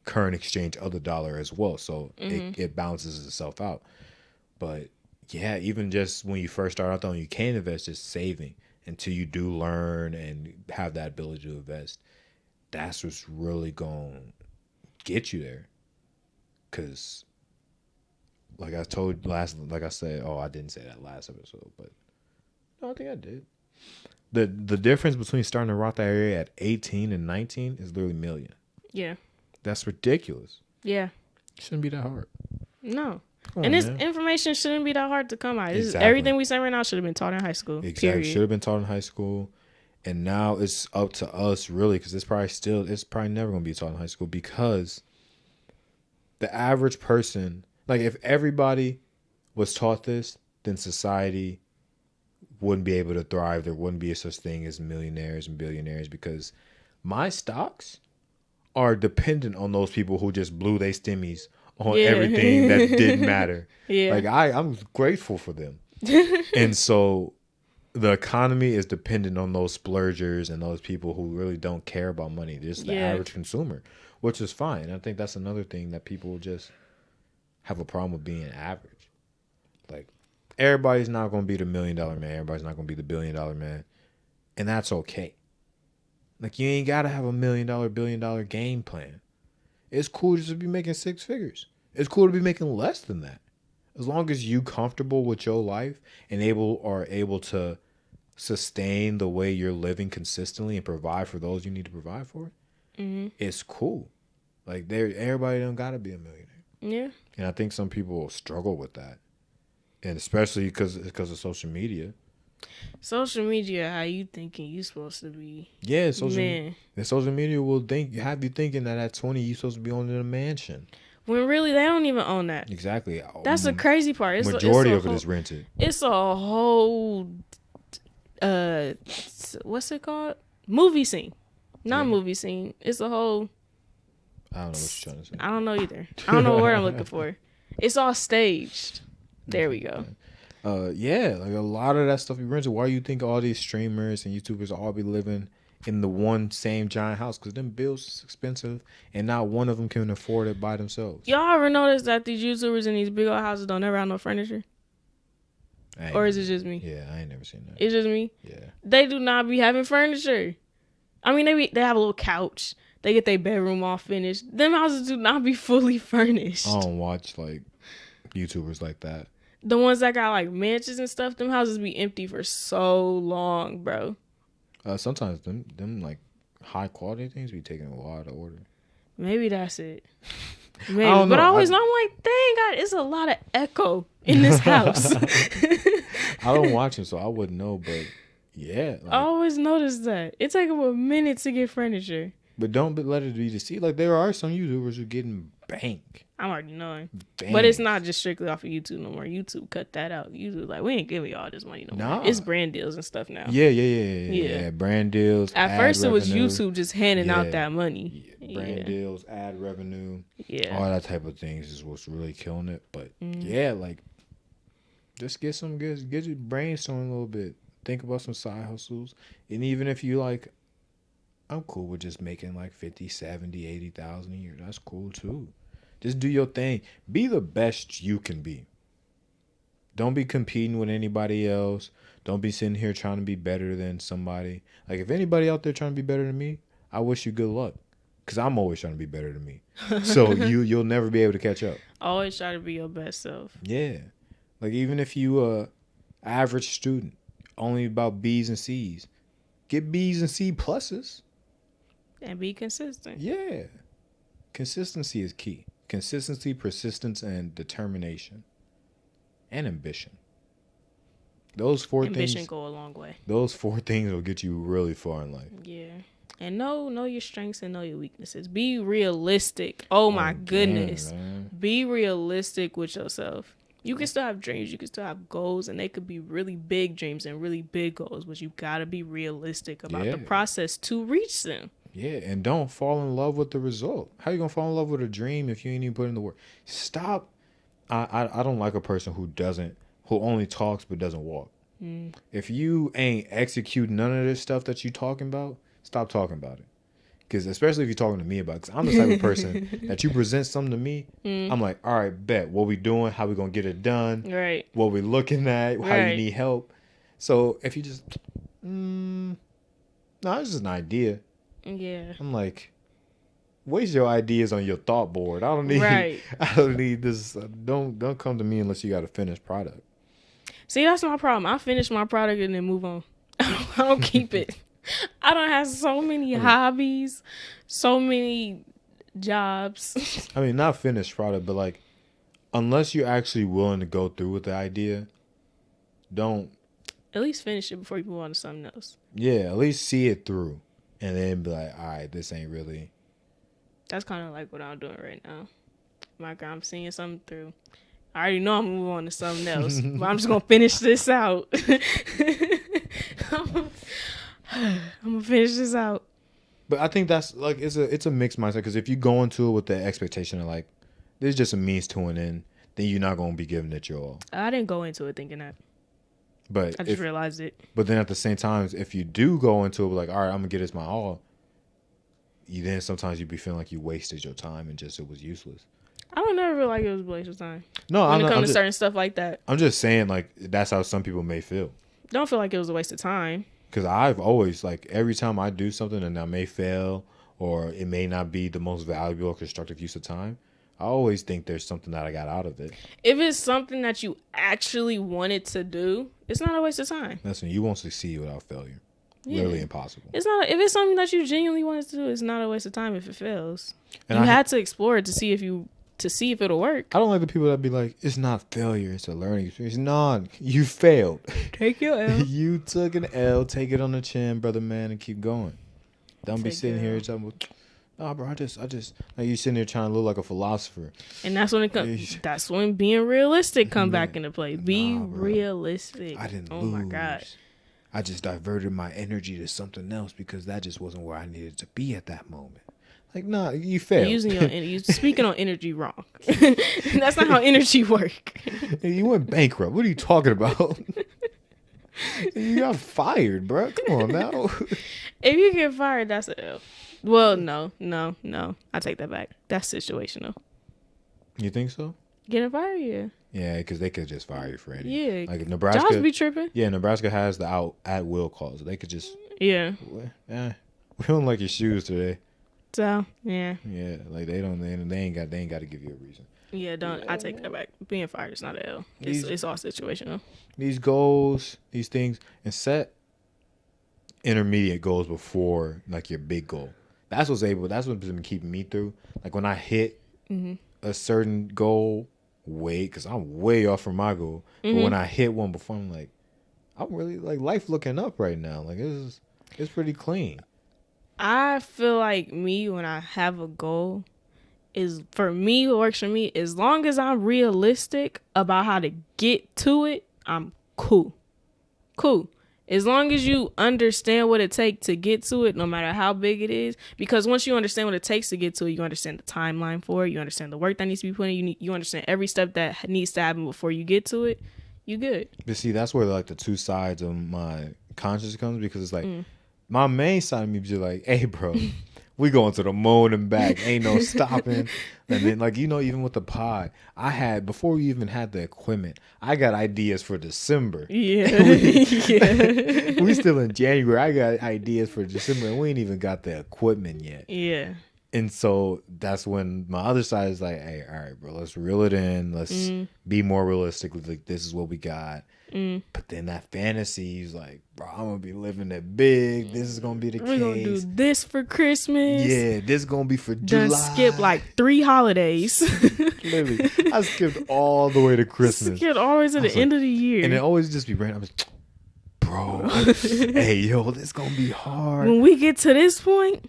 current exchange of the dollar as well. So it balances itself out. But yeah, even just when you first start out, though, you can't invest just saving until you do learn and have that ability to invest. That's what's really going to get you there. Because, like I told like I said, I didn't say that last episode, but no, I think I did. The difference between starting a Roth IRA at 18 and 19 is literally million. Yeah. That's ridiculous. Yeah. Shouldn't be that hard. No. Come And on, this man. information shouldn't be that hard to come out. Exactly. Everything we say right now should have been taught in high school. Exactly. Period. Should have been taught in high school. And now it's up to us, really, because it's probably never going to be taught in high school, because the average person, like, if everybody was taught this, then society wouldn't be able to thrive. There wouldn't be such thing as millionaires and billionaires, because my stocks are dependent on those people who just blew their stimmies on everything that didn't matter. Yeah. Like, I'm grateful for them. And so the economy is dependent on those splurgers and those people who really don't care about money, just the average consumer, which is fine. I think that's another thing that people just have a problem with, being average. Like, everybody's not going to be the $1 million man. Everybody's not going to be the $1 billion man. And that's okay. Like, you ain't got to have $1 million, $1 billion game plan. It's cool just to be making 6 figures. It's cool to be making less than that. As long as you comfortable with your life and are able to sustain the way you're living consistently and provide for those you need to provide for, it's cool. Like, everybody don't gotta be a millionaire. Yeah. And I think some people struggle with that, and especially because of social media. Social media, how you thinking you supposed to be? Yeah, social media will have you thinking that at 20 you supposed to be owning a mansion. When really they don't even own that. Exactly. That's the crazy part. Majority of it is rented. It's a whole what's it called? Movie scene. Not movie scene. It's a whole, I don't know what you're trying to say. I don't know either. I don't know what I'm looking for. It's all staged. There we go. Yeah, like a lot of that stuff you rented. Why you think all these streamers and YouTubers all be living in the one same giant house? Because them bills is expensive, and not one of them can afford it by themselves. Y'all ever notice that these YouTubers in these big old houses don't ever have no furniture? Or is it just me? Yeah, I ain't never seen that. It's just me? Yeah. They do not be having furniture. I mean, they have a little couch. They get their bedroom all finished. Them houses do not be fully furnished. I don't watch, like, YouTubers like that. The ones that got, like, mansions and stuff, them houses be empty for so long, bro. Sometimes them like high quality things be taking a while to order. Maybe that's it. Maybe. But I always know, I'm like, dang God, it's a lot of echo in this house. I don't watch it, so I wouldn't know, but yeah. Like, I always notice that. It takes them a minute to get furniture. But don't let it be deceived. Like, there are some YouTubers who getting bank. I'm already knowing. Bank. But it's not just strictly off of YouTube no more. YouTube cut that out. YouTube, like, we ain't giving you all this money no more. It's brand deals and stuff now. Yeah. Brand deals. At first, it was YouTube just handing out that money. Brand deals, ad revenue. Yeah. All that type of things is what's really killing it. But yeah, like, just get your brainstorming a little bit. Think about some side hustles. And even if you like, I'm cool with just making like 50, 70, 80,000 a year. That's cool too. Just do your thing. Be the best you can be. Don't be competing with anybody else. Don't be sitting here trying to be better than somebody. Like, if anybody out there trying to be better than me, I wish you good luck. Because I'm always trying to be better than me. So you'll never be able to catch up. Always try to be your best self. Yeah. Like, even if you average student, only about B's and C's, get B's and C pluses. And be consistent. Yeah. Consistency is key. Consistency, persistence, and determination. And ambition. Those four things. Ambition go a long way. Those 4 things will get you really far in life. Yeah. And know your strengths and know your weaknesses. Be realistic. Oh my goodness. Man. Be realistic with yourself. You can still have dreams. You can still have goals. And they could be really big dreams and really big goals. But you got to be realistic about the process to reach them. Yeah, and don't fall in love with the result. How you gonna fall in love with a dream if you ain't even put in the work? Stop. I don't like a person who only talks but doesn't walk. If you ain't execute none of this stuff that you talking about, stop talking about it. Because especially if you're talking to me about it, because I'm the type of person that you present something to me, I'm like, all right, bet. What we doing? How we going to get it done? Right. What we looking at? How you need help? So if you just, no, it's just an idea. Yeah. I'm like, waste your ideas on your thought board. I don't need, Right. I don't need this. Don't come to me unless you got a finished product. See, that's my problem. I finish my product and then move on. I don't keep it. I don't have so many hobbies, so many jobs. I mean, not finished product, but like, unless you're actually willing to go through with the idea, don't. At least finish it before you move on to something else. Yeah, at least see it through, and then be like, all right, this ain't really. That's kind of like what I'm doing right now. Like, I'm seeing something through. I already know I'm gonna move on to something else, but I'm just gonna finish this out. I'm gonna finish this out. But I think that's like it's a mixed mindset, because if you go into it with the expectation of like there's just a means to an end, then you're not gonna be giving it your all. I didn't go into it thinking that. But I just realized it. But then at the same time, if you do go into it like, all right, I'm gonna get this my all, you then sometimes you be feeling like you wasted your time and just it was useless. I don't never feel like it was a waste of time. No, when it comes to certain stuff like that. I'm just saying like that's how some people may feel. Don't feel like it was a waste of time. Because I've always, like, every time I do something and I may fail or it may not be the most valuable or constructive use of time, I always think there's something that I got out of it. If it's something that you actually wanted to do, it's not a waste of time. Listen, you won't succeed without failure. Yeah. Literally impossible. It's not. If it's something that you genuinely wanted to do, it's not a waste of time if it fails. And you had to explore it to see if it'll work. I don't like the people that be like, it's not failure, it's a learning experience. No, you failed. Take your L. You took an L, take it on the chin, brother man, and keep going. Don't be sitting here talking about, nah, bro, I just, like you sitting there trying to look like a philosopher. And that's when it comes. That's when being realistic come back into play. Be realistic. I didn't lose. Oh my God. I just diverted my energy to something else because that just wasn't where I needed to be at that moment. Like, nah, you failed. You're speaking on energy wrong. That's not how energy work. You went bankrupt. What are you talking about? You got fired, bro. Come on now. If you get fired, that's a L. Well, no. I take that back. That's situational. You think so? Getting fired, yeah. Yeah, because they could just fire you for anything. Yeah. Like Nebraska. Jobs be tripping. Yeah, Nebraska has the at will clause. They could just. Yeah. We don't like your shoes today. So yeah. Yeah, like they ain't got to give you a reason. Yeah, I take that back. Being fired is not an L. It's all situational. These goals, these things, and set intermediate goals before like your big goal. That's what's been keeping me through. Like when I hit a certain goal, because I'm way off from my goal. But when I hit one before, I'm like, I'm really like life looking up right now. Like it's pretty clean. I feel like me when I have a goal is for me what works for me. As long as I'm realistic about how to get to it, I'm cool. As long as you understand what it takes to get to it, no matter how big it is. Because once you understand what it takes to get to it, you understand the timeline for it. You understand the work that needs to be put in. You understand every step that needs to happen before you get to it. You good. But see, that's where like the two sides of my conscience comes, because it's like my main side of me be like, hey, bro, we going to the moon and back. Ain't no stopping. And then, like, even with the pod, before we even had the equipment, I got ideas for December. Yeah. We still in January. I got ideas for December, and we ain't even got the equipment yet. Yeah. And so that's when my other side is like, hey, all right, bro, let's reel it in. Let's be more realistic. Like, this is what we got. But then that fantasy is like, bro, I'm going to be living it big. This is going to be the case. We're going to do this for Christmas. Yeah, this is going to be for July. Done skip like 3 holidays. Literally. I skipped all the way to Christmas. Skipped always at the end of the year. And it always just be random. Bro, hey, yo, this is going to be hard. When we get to this point,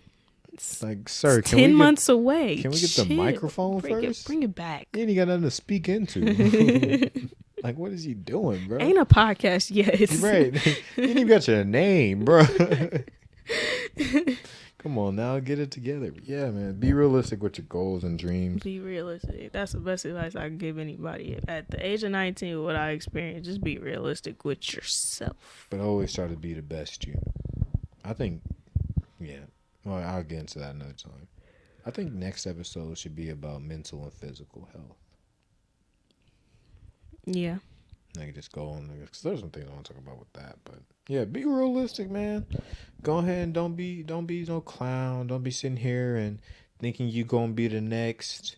like, sir, can 10 months away. Can we get the microphone first? Bring it back. You ain't got nothing to speak into. Like, what is he doing, bro? Ain't a podcast yet. Right. You ain't even got your name, bro. Come on now, get it together. Yeah, man. Be realistic with your goals and dreams. Be realistic. That's the best advice I can give anybody. At the age of 19, what I experienced, just be realistic with yourself. But always try to be the best you. I think, yeah. Well, I'll get into that another time. I think next episode should be about mental and physical health. Yeah. I can just go on there, because there's some things I want to talk about with that. But yeah, be realistic, man. Go ahead and don't be no clown. Don't be sitting here and thinking you gonna be the next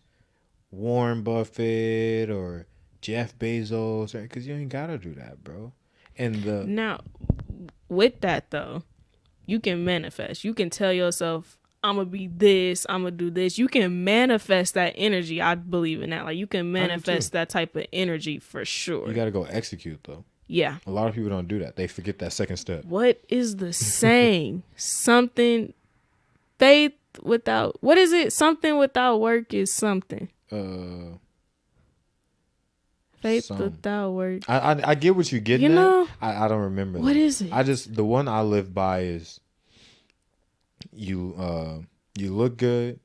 Warren Buffett or Jeff Bezos, because you ain't gotta do that, bro. And now, with that though, you can manifest. You can tell yourself, I'm gonna be this, I'm gonna do this. You can manifest that energy. I believe in that. Like, you can manifest that type of energy for sure. You gotta go execute though. Yeah. A lot of people don't do that. They forget that second step. What is the saying? Something, faith without, what is it? Something without work is something. Faith without work. I get what you're getting you know, at. I don't remember. What is it? The one I live by is you look good,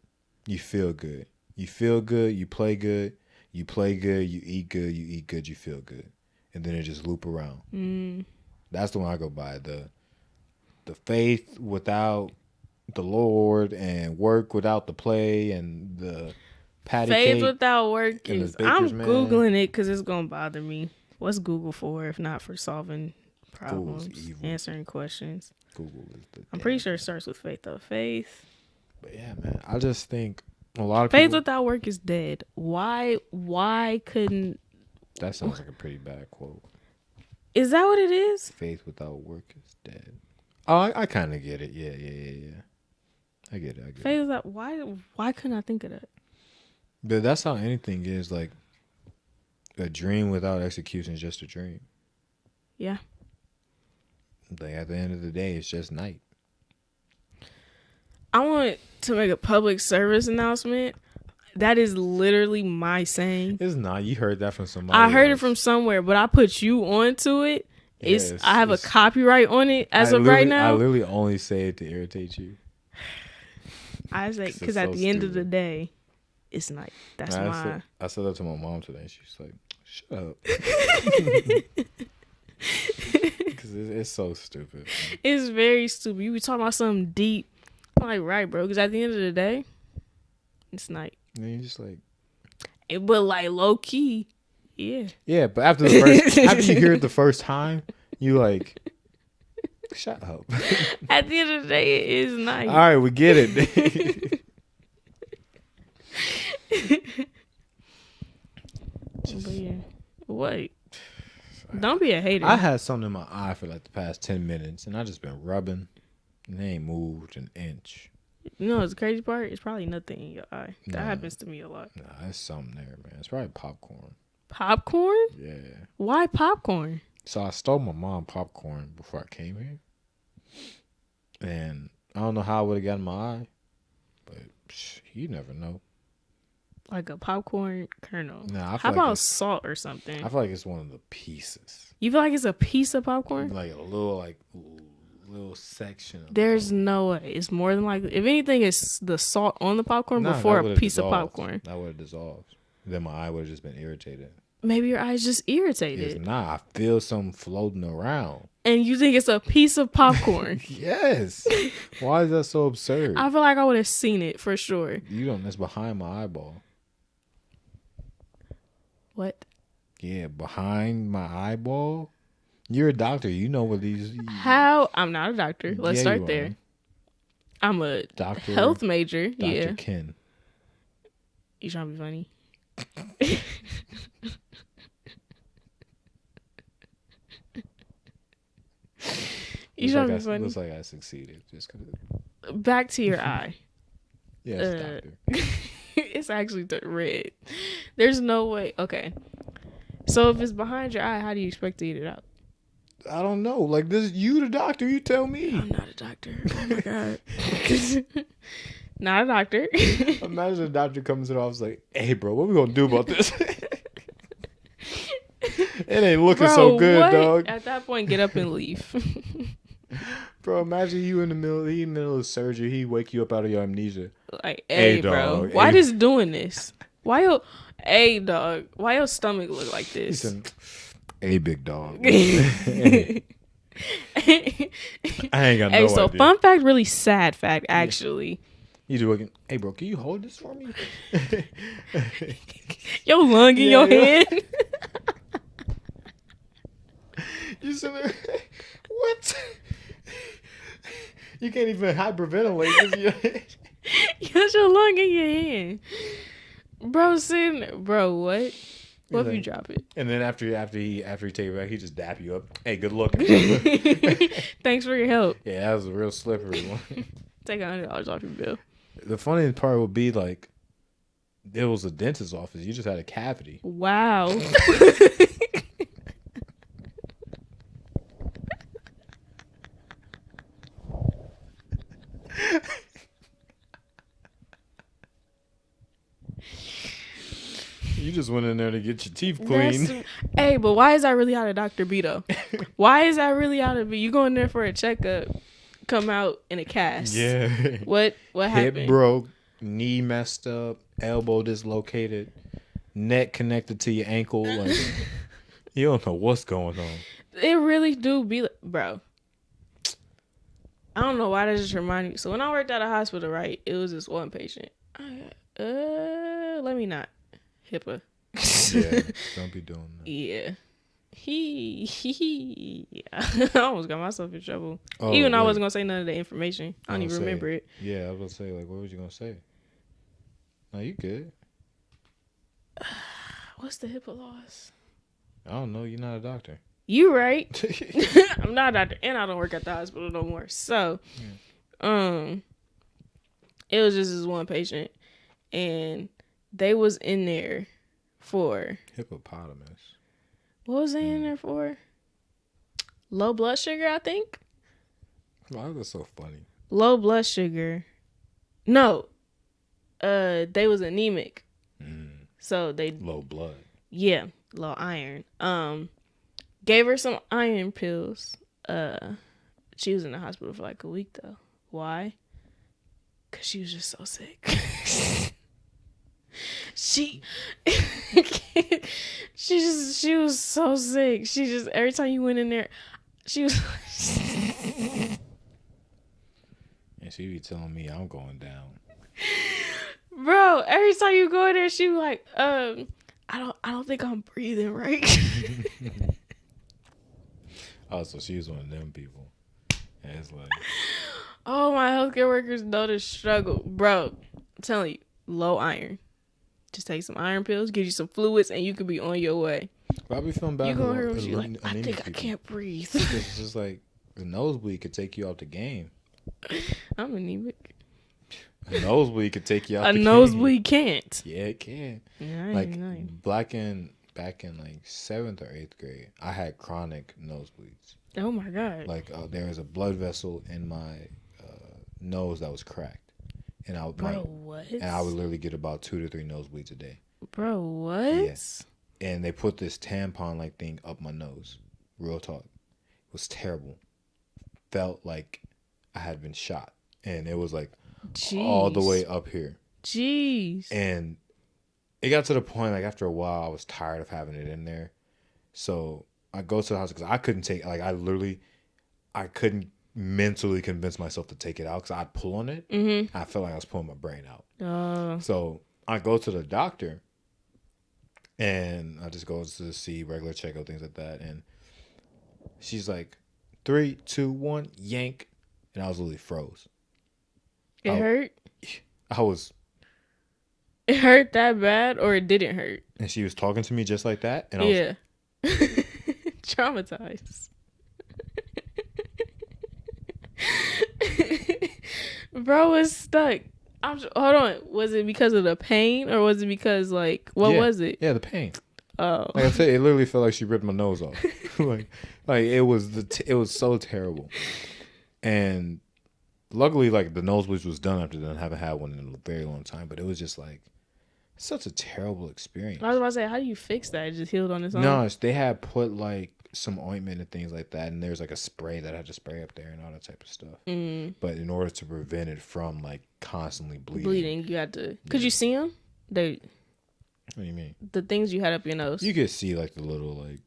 you feel good. You feel good, you play good. You play good, you eat good, you feel good. And then it just loop around. That's the one I go by. The faith without the Lord, and work without the play, and the patty faith cake without work is. I'm man. Googling it because it's gonna bother me. What's Google for if not for solving problems, answering questions? Google is I'm pretty sure it starts with faith though. Faith. But yeah, man, I just think a lot of faith people, without work is dead. Why couldn't? That sounds like a pretty bad quote. Is that what it is? Faith without work is dead. Oh, I kind of get it. Yeah. I get it. Faith without, why couldn't I think of that? But that's how anything is. Like, a dream without execution is just a dream. Yeah. Like, at the end of the day, it's just night. I want to make a public service announcement. That is literally my saying. It's not. You heard that from somebody. I heard it from somewhere, but I put you onto it. I have a copyright on it as of right now. I literally only say it to irritate you. I was like, because at the end of the day, it's night. That's I said that to my mom today, and she's like, "Shut up," because it's so stupid. It's very stupid. You be talking about something deep. I'm like, right, bro? Because at the end of the day, it's night. And you're just like, but like low key, yeah. Yeah, but after you hear it the first time, you like, shut up. At the end of the day, it is night. All right, we get it. But yeah, wait. Don't be a hater. I had something in my eye for like the past 10 minutes, and I just been rubbing, and they ain't moved an inch. You know what's the crazy part? It's probably nothing in your eye. That happens to me a lot. Nah, it's something there, man. It's probably popcorn. Popcorn? Yeah. Why popcorn? So I stole my mom popcorn before I came here. And I don't know how I would have gotten my eye, but you never know. Like a popcorn kernel. Nah, how about salt or something? I feel like it's one of the pieces. You feel like it's a piece of popcorn? Like a little section. There's no way. It's more than likely. If anything, it's the salt on the popcorn before a piece of popcorn. That would have dissolved. Then my eye would have just been irritated. Maybe your eye's just irritated. It's not. I feel something floating around. And you think it's a piece of popcorn? Yes. Why is that so absurd? I feel like I would have seen it for sure. You don't. That's behind my eyeball. What? Yeah, behind my eyeball. You're a doctor. You know what these. How? I'm not a doctor. Let's start there. I'm a doctor, health major. Dr. Ken. You trying to be funny? You trying to be funny? Looks like I succeeded. Just back to your eye. Yes, doctor. It's actually red. There's no way. Okay. So if it's behind your eye, how do you expect to eat it out? I don't know. Like, this, you the doctor. You tell me. I'm not a doctor. Oh my god. Not a doctor. Imagine a doctor comes to the office like, "Hey, bro, what we gonna do about this?" It ain't looking so good, dog. At that point, get up and leave. Bro, imagine you in the middle of surgery. He wake you up out of your amnesia. Like, Hey, hey, bro, dog. why Hey. this doing this? Why your, hey, dog, why your stomach look like He this? said, "Hey, big dog." Hey, I ain't got Hey, no so idea. fun fact, really sad fact, actually. You do again. Hey, bro, can you hold this for me? Your lung in your hand. You sit there. What? You can't even hyperventilate. Got your lung in your hand. Bro, sitting there. Bro, what? What if you like- drop it? And then after he take it back, he just dap you up. Hey, good looking. Thanks for your help. Yeah, that was a real slippery one. Take $100 off your bill. The funny part would be like, it was a dentist's office. You just had a cavity. Wow. You just went in there to get your teeth cleaned. Hey, but why is that really how the doctor be though? Why is that really how to be? You go in there for a checkup, come out in a cast. Yeah. What happened? Hip broke, knee messed up, elbow dislocated, neck connected to your ankle. Like, you don't know what's going on. It really do be like, bro. I don't know why that just reminded me. So when I worked at a hospital, right, it was this one patient. Let me not. HIPAA. Yeah, don't be doing that. Yeah. Yeah. I almost got myself in trouble. Oh, Even though I wait. wasn't gonna say none of the information. I don't even remember it. Yeah, I was gonna say, like, what was you gonna say? No, you good. What's the HIPAA laws? I don't know. You're not a doctor. You right. I'm not a doctor and I don't work at the hospital no more. So it was just this one patient and they was in there for Hippopotamus. what was they in there for? Low blood sugar, I think. Why is that so funny? Low blood sugar. No. They was anemic. So they Low blood. yeah, low iron. Gave her some iron pills. She was in the hospital for like a week though. Why? Cause she was just so sick. she was so sick. She just every time you went in there, she was And she be telling me I'm going down. bro, every time you go in there, she was like, I don't think I'm breathing right. Oh, so she was one of them people. And it's like, Oh, my healthcare workers know the struggle. Bro, I'm telling you, low iron. Just take some iron pills, give you some fluids, and you could be on your way. I be feeling bad. You for gonna hear the what she like, I anemic think I people. can't breathe. It's just like the nosebleed could take you out the game. I'm anemic. A nosebleed could take you out A the nosebleed can't. game. Yeah, it can. Yeah, I Like ain't know. back in like 7th or 8th grade, I had chronic nosebleeds. Oh my God. Like there was a blood vessel in my nose that was cracked, and I would Bro, what? and I would literally get about 2 to 3 nosebleeds a day. Bro, what? Yes. And they put this tampon like thing up my nose. Real talk. It was terrible. Felt like I had been shot. And it was like all the way up here. Jeez. And it got to the point like after a while I was tired of having it in there. So I go to the house because I couldn't take like I couldn't mentally convince myself to take it out because I'd pull on it. Mm-hmm. I felt like I was pulling my brain out. Oh. So I go to the doctor and I just go to see regular checkup, things like that. And she's like, 3, 2, 1, yank. And I was literally froze. It hurt? I was. It hurt that bad or it didn't hurt? And she was talking to me just like that. And I was, Yeah. Traumatized. Bro was stuck. Hold on. Was it because of the pain or was it because like what was it? Yeah, the pain. Oh. Like I said, it literally felt like she ripped my nose off. like it was it was so terrible. And luckily, like the nosebleeds was done after that. I haven't had one in a very long time, but it was just like such a terrible experience. I was about to say, how do you fix that? It just healed on its own? No, they had put like some ointment and things like that, and there's like a spray that I had to spray up there and all that type of stuff. Mm. But in order to prevent it from like constantly Bleeding, you had to. Could you see them? What do you mean? The things you had up your nose. You could see like the little like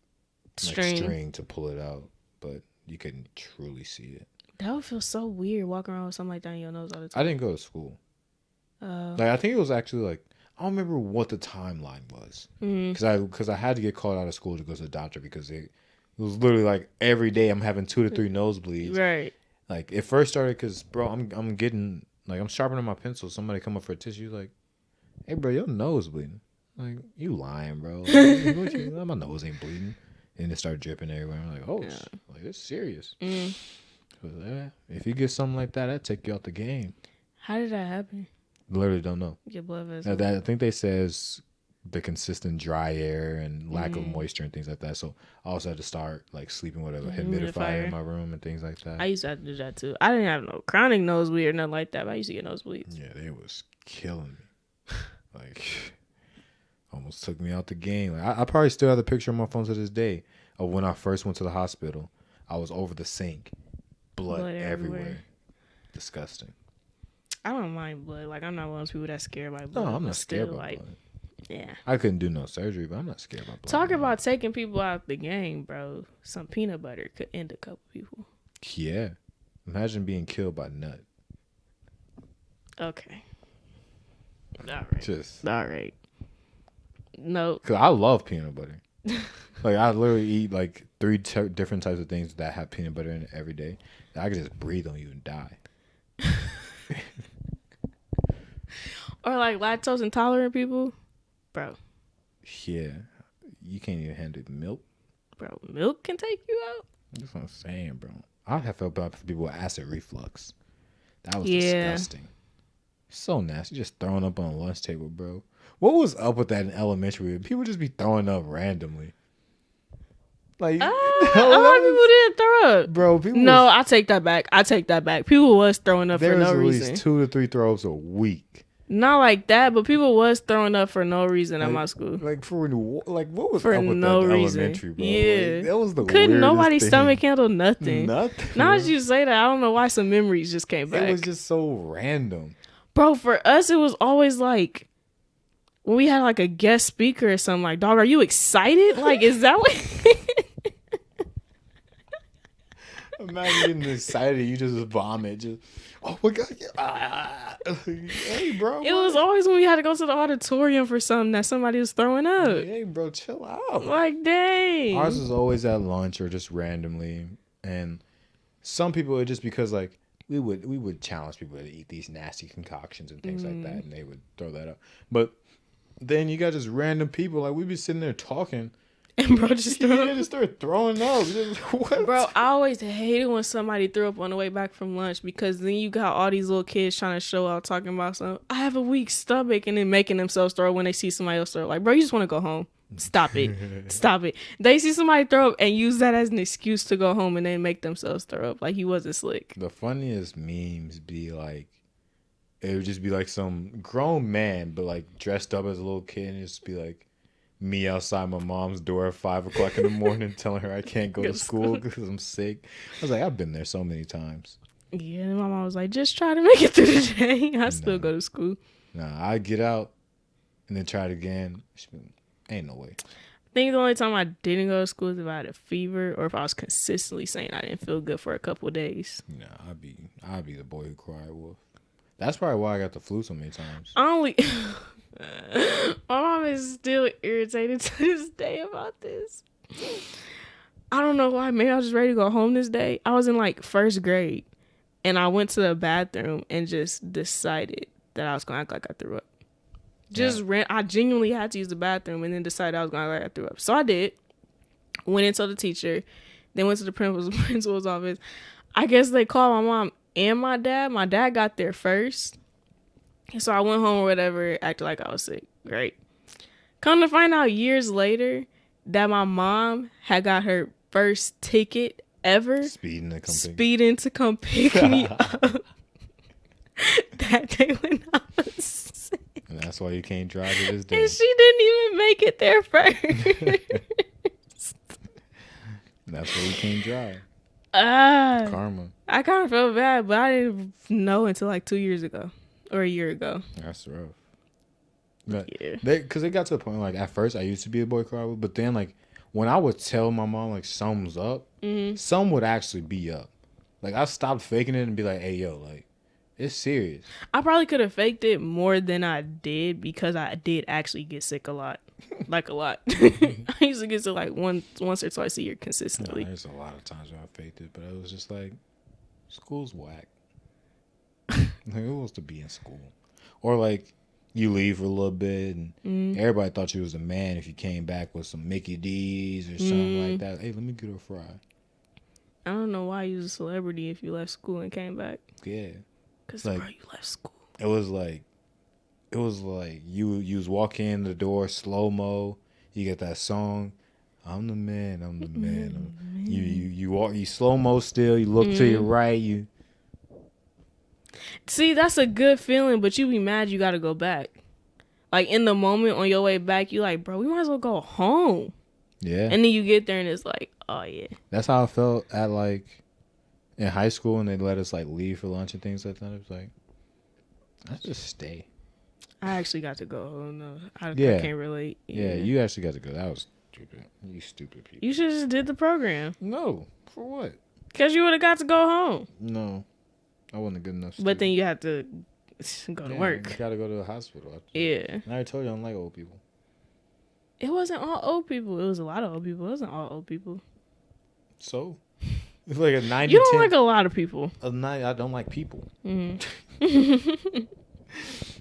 String. string to pull it out, but you couldn't truly see it. That would feel so weird walking around with something like that in your nose all the time. I didn't go to school. Like I think it was actually like I don't remember what the timeline was because I had to get called out of school to go to the doctor because it was literally like every day I'm having 2 to 3 nosebleeds. Right. Like it first started because bro, I'm getting like I'm sharpening my pencil. Somebody come up for a tissue like, hey bro, your nose bleeding. Like you lying, bro. Like, my nose ain't bleeding. And it started dripping everywhere. I'm like, oh, like it's serious. If you get something like that, that'd take you out the game. How did that happen? Literally don't know. Your blood vessels. I think they says the consistent dry air and lack of moisture and things like that. So I also had to start like sleeping with a humidifier in my room and things like that. I used to have to do that too. I didn't have no chronic nosebleed or nothing like that, but I used to get nosebleeds. Yeah, they was killing me. Like almost took me out the game. Like, I probably still have the picture on my phone to this day of when I first went to the hospital. I was over the sink, blood everywhere. Disgusting. I don't mind blood. Like I'm not one of those people that's scared by blood. No, I'm not scared about blood. Yeah. I couldn't do no surgery, but I'm not scared about blood. Talk about taking people out the game, bro. Some peanut butter could end a couple people. Yeah. Imagine being killed by nut. Okay. All right. All right. No. Because I love peanut butter. Like, I literally eat, like, 3 different types of things that have peanut butter in it every day. I could just breathe on you and die. Or, like, lactose intolerant people. Bro. Yeah. You can't even handle milk. Bro, milk can take you out? That's what I'm saying, bro. I have felt bad for people with acid reflux. That was disgusting. So nasty. Just throwing up on a lunch table, bro. What was up with that in elementary? People just be throwing up randomly. Like, a lot of people didn't throw up. Bro, I take that back. People was throwing up for no reason. There was at least 2 to 3 throw-ups a week. Not like that, but people was throwing up for no reason at my school. Like, what was for up with no that reason. Elementary, bro? Yeah. Like, that was the Couldn't nobody's thing. stomach handle nothing. Nothing. Now that you say that, I don't know why some memories just came back. It was just so random. Bro, for us, it was always like, when we had like a guest speaker or something, like, dog, are you excited? Like, is that what... Imagine getting excited, you just vomit. Just, oh my God. Hey, bro. It was always when we had to go to the auditorium for something that somebody was throwing up. Hey, bro, chill out. Like, dang. Ours was always at lunch or just randomly. And some people, it just because, like, we would challenge people to eat these nasty concoctions and things like that, and they would throw that up. But then you got just random people, like, we'd be sitting there talking. And bro just started throwing up. What? Bro, I always hated when somebody threw up on the way back from lunch because then you got all these little kids trying to show out talking about something. I have a weak stomach and then making themselves throw up when they see somebody else throw up. Like, bro, you just want to go home. Stop it. Stop it. They see somebody throw up and use that as an excuse to go home and then make themselves throw up. Like he wasn't slick. The funniest memes be like, it would just be like some grown man, but like dressed up as a little kid, and just be like, me outside my mom's door at 5 o'clock in the morning telling her I can't go to school because I'm sick. I was like, I've been there so many times. Yeah, and my mom was like, just try to make it through the day. I still go to school. Nah, I get out and then try it again. Ain't no way. I think the only time I didn't go to school is if I had a fever or if I was consistently saying I didn't feel good for a couple of days. Nah, I'd be the boy who cried wolf. That's probably why I got the flu so many times. My mom is still irritated to this day about this. I don't know why. Maybe I was just ready to go home this day. I was in like 1st grade and I went to the bathroom and just decided that I was going to act like I threw up. I genuinely had to use the bathroom and then decided I was going to act like I threw up. So I did. Went and told the teacher. Then went to the principal's office. I guess they called my mom and my dad. My dad got there first. So I went home or whatever, acted like I was sick. Great. Come to find out years later that my mom had got her first ticket ever. Speeding to come pick me up that day when I was sick. And that's why you can't drive to this day. And she didn't even make it there first. That's why you can't drive. Ah, Karma. I kind of felt bad, but I didn't know until like 2 years ago or a year ago. That's rough. But Yeah. because it got to the point like at first I used to be a boy cry, but then like when I would tell my mom like something's up, some would actually be up. Like I stopped faking it and be like, "Hey yo, like it's serious." I probably could have faked it more than I did because I did actually get sick a lot. Like a lot. I used to get sick like once or twice a year consistently. There's a lot of times where I faked it, but it was just like school's whack. Like, who wants to be in school? Or like you leave for a little bit and everybody thought you was a man if you came back with some Mickey D's or something like that. Hey, let me get a fry. I don't know why you was a celebrity if you left school and came back. Yeah. Because, Like, bro, you left school. It was like you was walking in the door slow mo. You get that song, I'm the man, I'm the man. You walk, you slow mo still. You look to your right. You See, that's a good feeling, but you be mad you got to go back. Like in the moment on your way back, you like, bro, we might as well go home. yeah. And then you get there and it's like, oh yeah. That's how I felt at like in high school, and they let us like leave for lunch and things like that. It was like, I just stay. I actually got to go. Oh, no, I can't relate. Yeah, you actually got to go. That was stupid. You stupid people. You should have just did the program. No, for what? Because you would have got to go home. No, I wasn't a good enough student. But then you had to go to work. You got to go to the hospital. Yeah. And I already told you I don't like old people. It wasn't all old people. It was a lot of old people. It wasn't all old people. So? It's like a 90. You don't like a lot of people. I don't like people. Mm-hmm.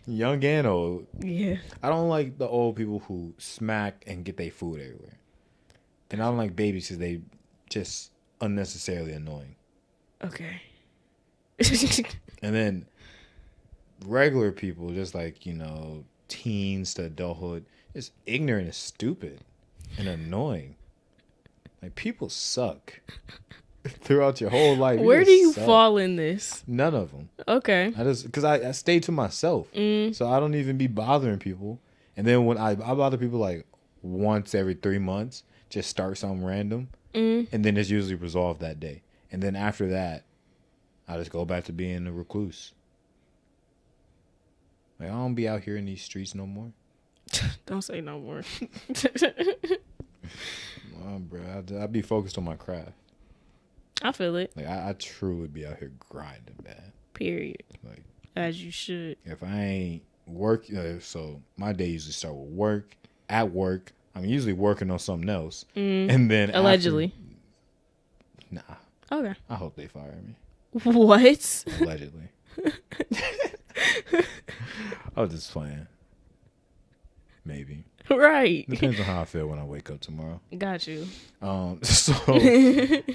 Young and old. Yeah. I don't like the old people who smack and get their food everywhere. And I don't like babies because they just unnecessarily annoying. Okay. And then regular people, just like, teens to adulthood, just ignorant and stupid and annoying. Like, people suck. Throughout your whole life. Where do you fall in this? None of them. Okay. Because I stay to myself. So I don't even be bothering people. And then when I bother people like once every 3 months, just start something random. And then it's usually resolved that day. And then after that, I just go back to being a recluse. Like, I don't be out here in these streets no more. Don't say no more. Bro, I be focused on my craft. I feel it. Like, I truly be out here grinding, man. Period. Like, as you should. If I ain't work, so my day usually start with work. At work, I'm usually working on something else, and then allegedly. Nah. Okay. I hope they fire me. What? Allegedly. I was just playing. Maybe. Right. Depends on how I feel when I wake up tomorrow. Got you. So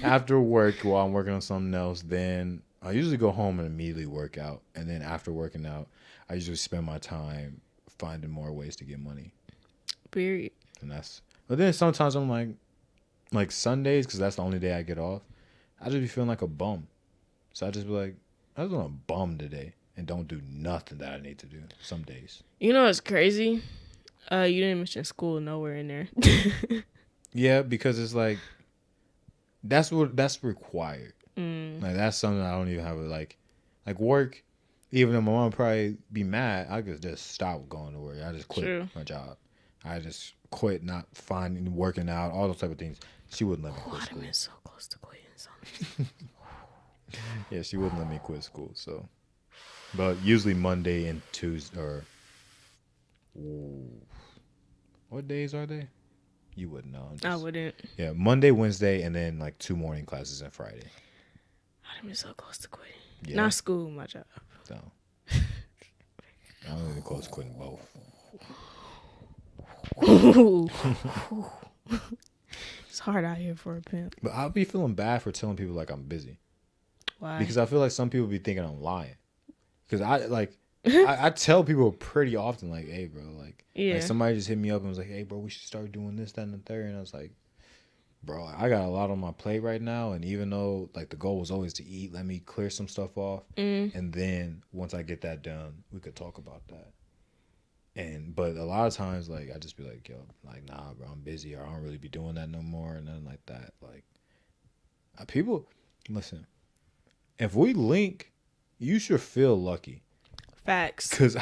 after work, while I'm working on something else, then I usually go home and immediately work out. And then after working out, I usually spend my time finding more ways to get money. Period. But then sometimes I'm like Sundays, because that's the only day I get off, I just be feeling like a bum. So I just be like, I just want to bum today and don't do nothing that I need to do some days. You know what's crazy? You didn't mention school nowhere in there. Yeah, because it's like that's required. Like that's something I don't even have like work. Even though my mom would probably be mad, I could just stop going to work. I just quit my job. I just quit not finding working out, all those type of things. She wouldn't let me quit school. I've been so close to quitting something. Yeah, she wouldn't let me quit school. So, but usually Monday and Tuesday what days are they? You wouldn't know. I wouldn't. Yeah, Monday, Wednesday, and then like 2 morning classes on Friday. I've been so close to quitting. Yeah. Not school, my job. So I'm really close to quitting both. It's hard out here for a pimp. But I'll be feeling bad for telling people like I'm busy. Why? Because I feel like some people be thinking I'm lying. Because I tell people pretty often, like, hey, bro, like somebody just hit me up and was like, hey, bro, we should start doing this, that, and the third. And I was like, bro, I got a lot on my plate right now. And even though, like, the goal was always to eat, let me clear some stuff off. And then once I get that done, we could talk about that. But a lot of times, like, I just be like, yo, like, nah, bro, I'm busy. Or I don't really be doing that no more. And nothing like that. Like, People, listen. If we link, you should feel lucky. Facts. Cause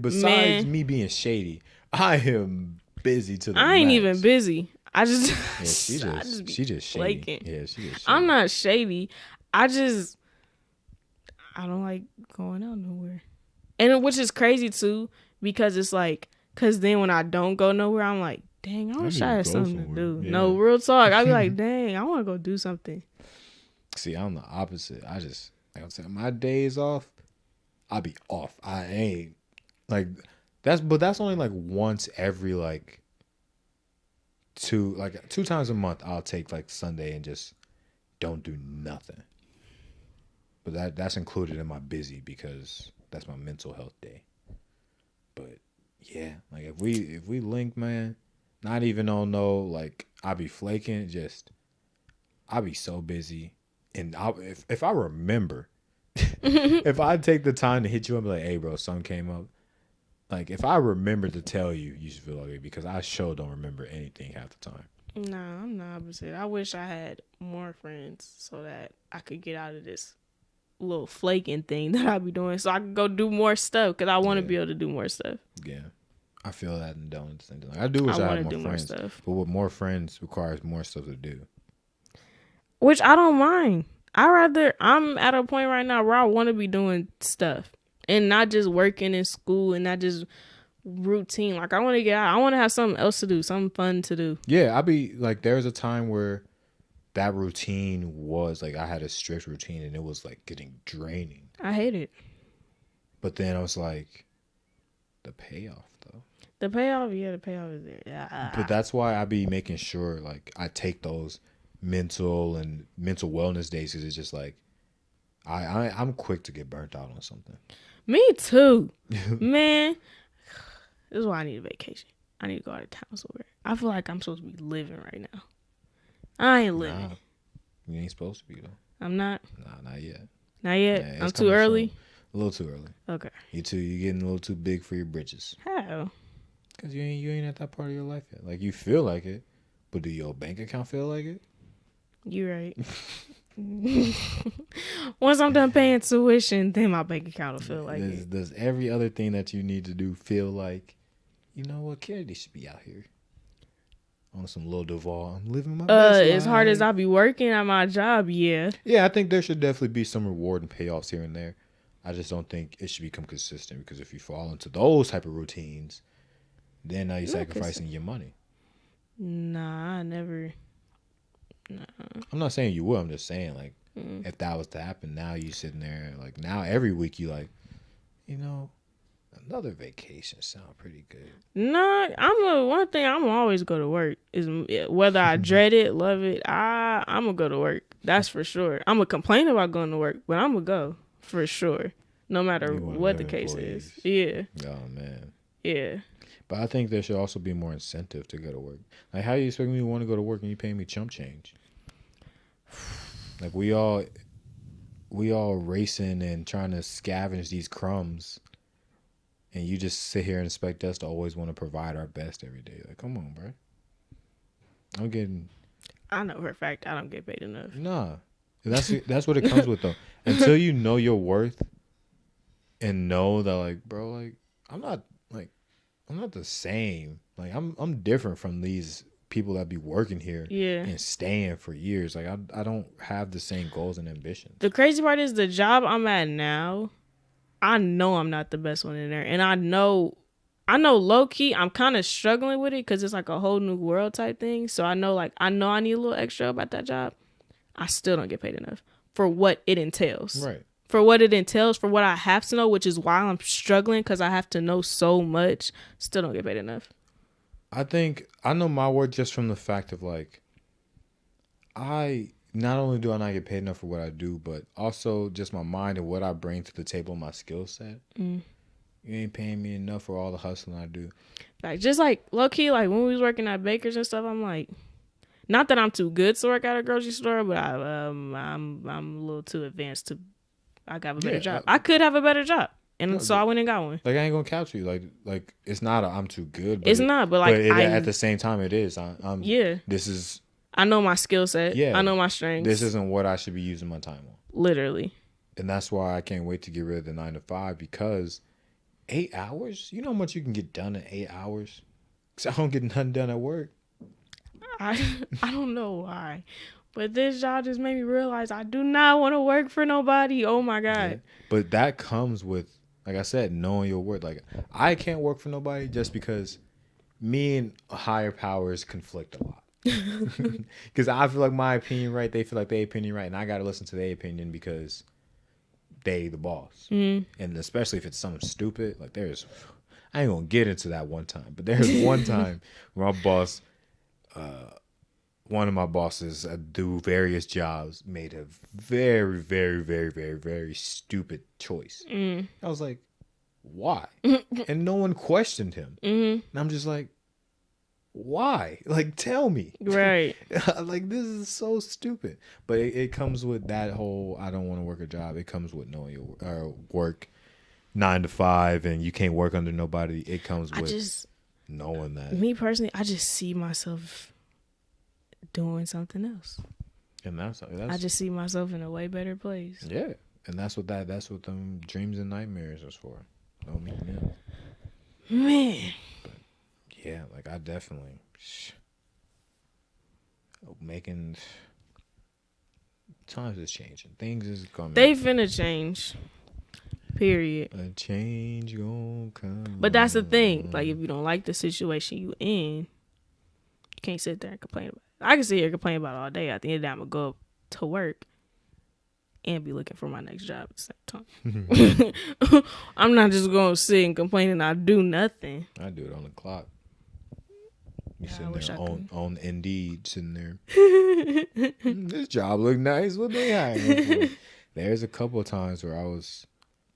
besides me being shady, I am busy to the max. I ain't even busy. I just Yeah, she just shady. flaking. Yeah, she just shady. I'm not shady. I don't like going out nowhere. And which is crazy too, because it's like, cause then when I don't go nowhere, I'm like, dang, I wish I had something to do. Yeah. No, real talk. I'd be like, dang, I want to go do something. See, I'm the opposite. I just, like I'm saying, my days off, I'll be off. I ain't like that's only like once every like two times a month. I'll take like Sunday and just don't do nothing. But that's included in my busy because that's my mental health day. But yeah, like if we link, man, not even on no like I be flaking, just I be so busy, and if I remember, if I take the time to hit you up, like, hey bro, something came up. Like if I remember to tell you, you should feel okay because I sure don't remember anything half the time. Nah, I'm the opposite. I wish I had more friends so that I could get out of this little flaking thing that I be doing, so I can go do more stuff because I want to be able to do more stuff. Yeah, I feel that and don't understand. Like, I do wish I had more friends, but with more friends requires more stuff to do. Which I don't mind. I'm at a point right now where I want to be doing stuff and not just working in school and not just routine. Like I want to get out. I want to have something else to do, something fun to do. Yeah, I be like, there was a time where that routine was like I had a strict routine and it was like getting draining. I hate it. But then I was like, the payoff though. The payoff is there. Yeah. But that's why I be making sure like I take those mental wellness days because it's just like I'm quick to get burnt out on something. Me too. Man, this is why I need a vacation. I need to go out of town somewhere. I feel like I'm supposed to be living right now. I ain't living. Nah, you ain't supposed to be though. I'm not? Nah, not yet. Not yet? Yeah, I'm too early? Soon. A little too early. Okay. You getting a little too big for your britches. How? Because you ain't at that part of your life yet. Like you feel like it, but do your bank account feel like it? You right. Once I'm done paying tuition, then my bank account will feel like it. Does every other thing that you need to do feel like, you know what, Kenidy should be out here on some Lil Duval. I'm living my best life. As hard as I be working at my job, yeah. Yeah, I think there should definitely be some reward and payoffs here and there. I just don't think it should become consistent because if you fall into those type of routines, then now you're sacrificing your money. Nah, I never. Nah. I'm not saying you will. I'm just saying, like, if that was to happen, now you sitting there, like, now every week you like, you know, another vacation sound pretty good. Nah, one thing I'm always go to work is whether I dread it, love it. I'm gonna go to work. That's for sure. I'm gonna complain about going to work, but I'm gonna go for sure, no matter what the case is. Yeah. Oh man. Yeah. But I think there should also be more incentive to go to work. Like, how you expect me to want to go to work and you pay me chump change? Like, we all racing and trying to scavenge these crumbs, and you just sit here and expect us to always want to provide our best every day. Like, come on, bro. I know for a fact I don't get paid enough. Nah, that's what it comes with though. Until you know your worth and know that, like, bro, like I'm not the same. Like I'm different from these people that be working here and staying for years. Like I don't have the same goals and ambitions. The crazy part is the job I'm at now, I know I'm not the best one in there. And I know low key I'm kind of struggling with it because it's like a whole new world type thing. So I know I need a little extra about that job. I still don't get paid enough for what it entails. Right. For what it entails, for what I have to know, which is why I'm struggling because I have to know so much. Still don't get paid enough. I think I know my worth just from the fact of like, not only do I not get paid enough for what I do, but also just my mind and what I bring to the table, my skill set. You ain't paying me enough for all the hustling I do. Like just like low key, like when we was working at Baker's and stuff, I'm like, not that I'm too good to work at a grocery store, but I'm a little too advanced to. I got a better job. I could have a better job, and so I went and got one. Like I ain't gonna couch you. Like it's not I'm too good. But it's not, but like at the same time, it is. This is I know my skill set. Yeah. I know my strengths. This isn't what I should be using my time on. Literally. And that's why I can't wait to get rid of the 9 to 5, because 8 hours? You know how much you can get done in 8 hours? Because I don't get nothing done at work. I don't know why. But this job just made me realize I do not want to work for nobody. Oh my God. Yeah. But that comes with, like I said, knowing your worth. Like, I can't work for nobody just because me and higher powers conflict a lot. Because I feel like my opinion right, they feel like their opinion right, and I got to listen to their opinion because they the boss. And especially if it's something stupid, like I ain't gonna get into that one time, but there's one time where my boss, one of my bosses do various jobs, made a very, very, very, very, very stupid choice. I was like, why? And no one questioned him. And I'm just like, why? Like, tell me. Right. Like, this is so stupid. But it comes with that whole, I don't want to work a job. It comes with knowing your work 9 to 5 and you can't work under nobody. It comes with knowing that. Me personally, I just see myself doing something else. And that's I just see myself in a way better place. Yeah. And that's what them dreams and nightmares is for. Don't mean them. Man. Yeah, like I definitely making times is changing. Things is coming. They finna change. Period. A change gonna come. But that's the thing. Like, if you don't like the situation you in, you can't sit there and complain about it. I can sit here and complain about it all day. At the end of the day, I'm gonna go up to work and be looking for my next job at the same time. I'm not just gonna sit and complain and not do nothing. I do it on the clock. You Yeah, sitting there on Indeed, sitting there. This job look nice. What they hiring for? There's a couple of times where I was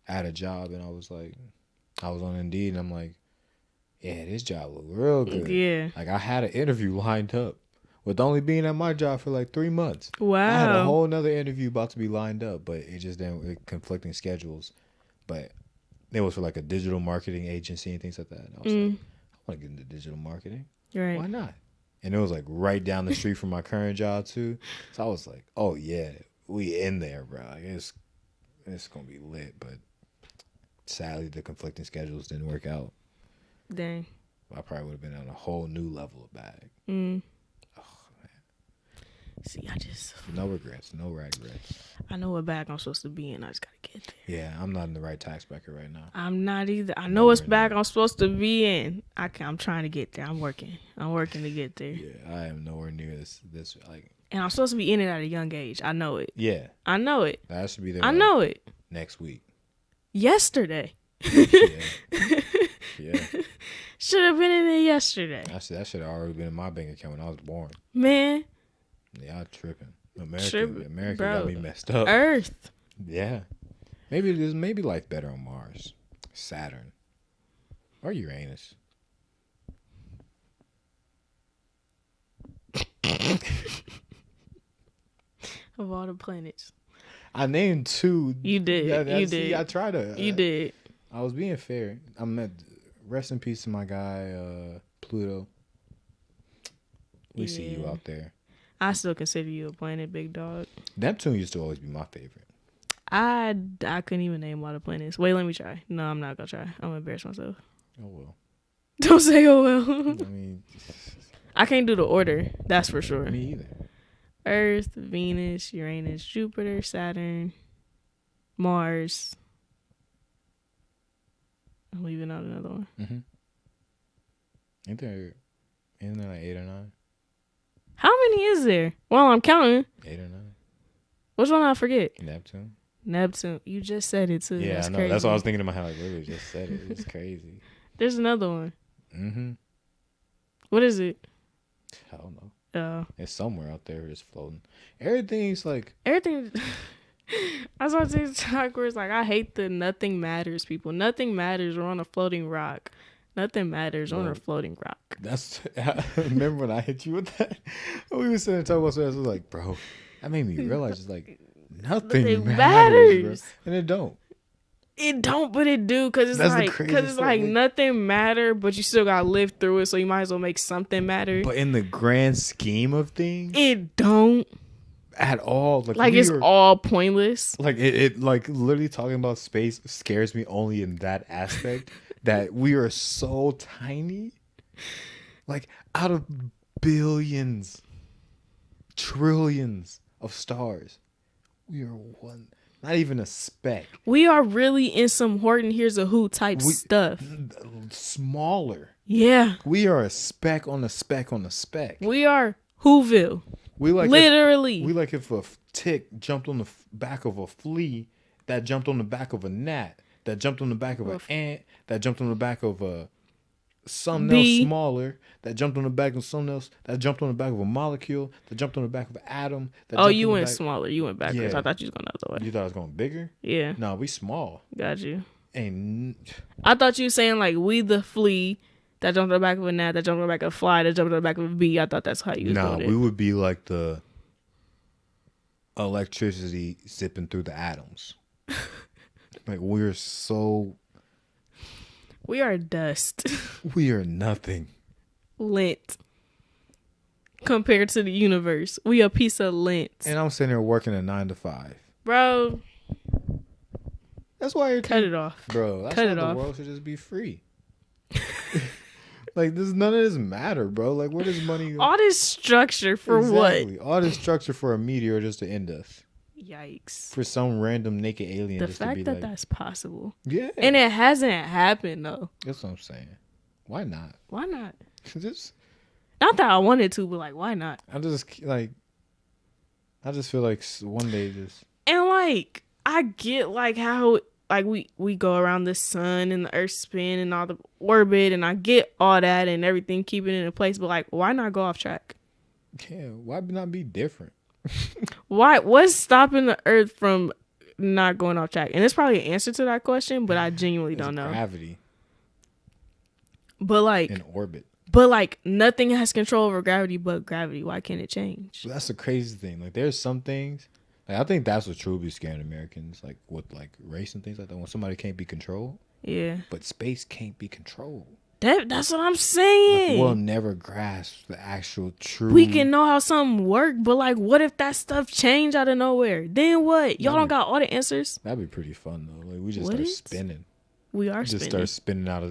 at a job and I was on Indeed and I'm like, yeah, this job look real good. Yeah. Like, I had an interview lined up with only being at my job for like 3 months. Wow. I had a whole nother interview about to be lined up, but it just didn't, conflicting schedules. But it was for like a digital marketing agency and things like that. And I was like, I want to get into digital marketing. Right. Why not? And it was like right down the street from my current job too. So I was like, oh yeah, we in there, bro. Like, it's gonna be lit. But sadly, the conflicting schedules didn't work out. Dang. I probably would have been on a whole new level of bag. Oh man. See, no regrets. I know what bag I'm supposed to be in. I just gotta get there. Yeah, I'm not in the right tax bracket right now. I'm not either. I know what bag I'm supposed to be in. I'm trying to get there. I'm working to get there. Yeah, I am nowhere near this like. And I'm supposed to be in it at a young age. I know it. Yeah, I know it. That should be there. I know it. Next week. Yesterday. Yeah. Should have been in it yesterday. That should have already been in my bank account when I was born. Man. Yeah, I'm tripping. America bro. got me messed up. Earth. Yeah. Maybe life better on Mars, Saturn, or Uranus. Of all the planets. I named 2. You did. You did. I tried to. You did. I was being fair. Rest in peace to my guy, Pluto. We see you out there. I still consider you a planet, big dog. Neptune used to always be my favorite. I couldn't even name all the planets. Wait, let me try. No, I'm not gonna try. I'm gonna embarrass myself. Oh well. Don't say oh well. I mean, I can't do the order. That's for sure. Me either. Earth, Venus, Uranus, Jupiter, Saturn, Mars. I'm leaving out another one. Mm-hmm. Isn't there like 8 or 9? How many is there? Well, I'm counting. 8 or 9. Which one I forget? Neptune. You just said it too. Yeah, That's I know. crazy. That's what I was thinking in my head. Like, literally just said it. It's crazy. There's another one. Mm-hmm. What is it? I don't know. It's somewhere out there just floating. Everything's like... Everything... I saw TikTok where it's like, I hate the nothing matters people. Nothing matters. We're on a floating rock. Nothing matters. We're on a floating rock. I remember when I hit you with that? We were sitting and talking about something. I was like, bro, that made me realize it's like, nothing matters. Bro. And it don't. It don't, but it do, cause it's That's the like, craziest thing. nothing matter, but you still gotta live through it, so you might as well make something matter. But in the grand scheme of things, It don't. at all, Like it's all pointless. like it like literally talking about space scares me only in that aspect that we are so tiny. Like out of billions, trillions of stars, we are one. Not even a speck. We are really in some Horton Hears a Who type stuff. Smaller. Yeah. We are a speck on a speck on a speck. We are Whoville. We like literally. We like if a tick jumped on the back of a flea, that jumped on the back of a gnat, that jumped on the back of an ant, that jumped on the back of a something else smaller, that jumped on the back of something else, that jumped on the back of a molecule, that jumped on the back of an atom. Oh, you went smaller. You went backwards. Yeah. I thought you was going the other way. You thought I was going bigger? Yeah. No, we small. Got you. And I thought you were saying like we the flea that jumped on the back of a gnat, that jumped on the back of a fly, that jumped on the back of a bee. I thought that's how you was doing it. We would be like the electricity zipping through the atoms. Like we're so... We are dust. We are nothing. Lint. Compared to the universe. We a piece of lint. And I'm sitting there working a 9 to 5. Bro. That's why you're... Cut it off. Bro, that's why the world should just be free. Like, none of this matter, bro. Like, where does money go? All this structure for what? All this structure for a meteor just to end us. Yikes. For some random naked alien the just fact to be that like... that's possible. Yeah. And it hasn't happened, though. That's what I'm saying. Why not? Why not? Just... Not that I wanted to, but, like, why not? I just feel like one day just... And, like, I get, like, how... Like, we go around the sun and the earth spin and all the orbit, and I get all that and everything, keeping it in place. But, like, why not go off track? Yeah, why not be different? What's stopping the earth from not going off track? And it's probably an answer to that question, but I genuinely don't know. Gravity. But, like... In orbit. But, like, nothing has control over gravity but gravity. Why can't it change? But that's the crazy thing. Like, there's some things... Like, I think that's what truly be scaring Americans, like with like race and things like that. When somebody can't be controlled, yeah. But space can't be controlled. That's what I'm saying. Like, we'll never grasp the actual truth. We can know how something work, but like, what if that stuff change out of nowhere? Then what? Y'all don't got all the answers. That'd be pretty fun though. Like we just start spinning. We are just start spinning out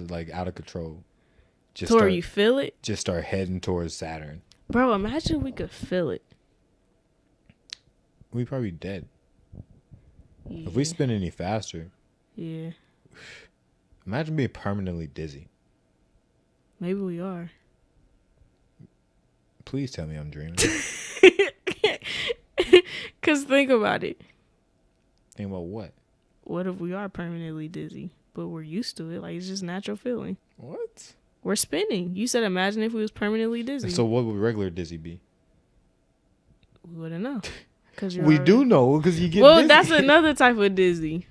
of control. Just to where you feel it. Just start heading towards Saturn. Bro, imagine we could feel it. We probably dead. Yeah. If we spin any faster. Yeah. Imagine being permanently dizzy. Maybe we are. Please tell me I'm dreaming. Because think about it. Think about what? What if we are permanently dizzy, but we're used to it? Like, it's just natural feeling. What? We're spinning. You said imagine if we was permanently dizzy. So what would regular dizzy be? We wouldn't know. We do know because you get dizzy. That's another type of dizzy.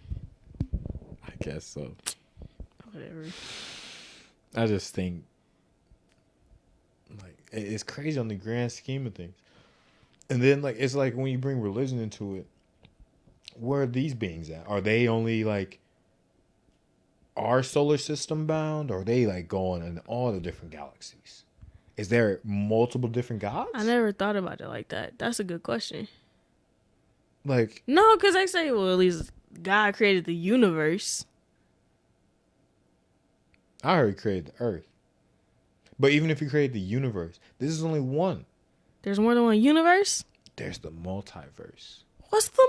I guess so. Whatever. I just think like it's crazy on the grand scheme of things. And then like it's like when you bring religion into it, where are these beings at? Are they only like our solar system bound, or are they like going in all the different galaxies? Is there multiple different gods? I never thought about it like that. That's a good question. Like no, because they say, well, at least God created the universe. I already created the earth. But even if you create the universe, this is only one. There's more than one universe? There's the multiverse. What's the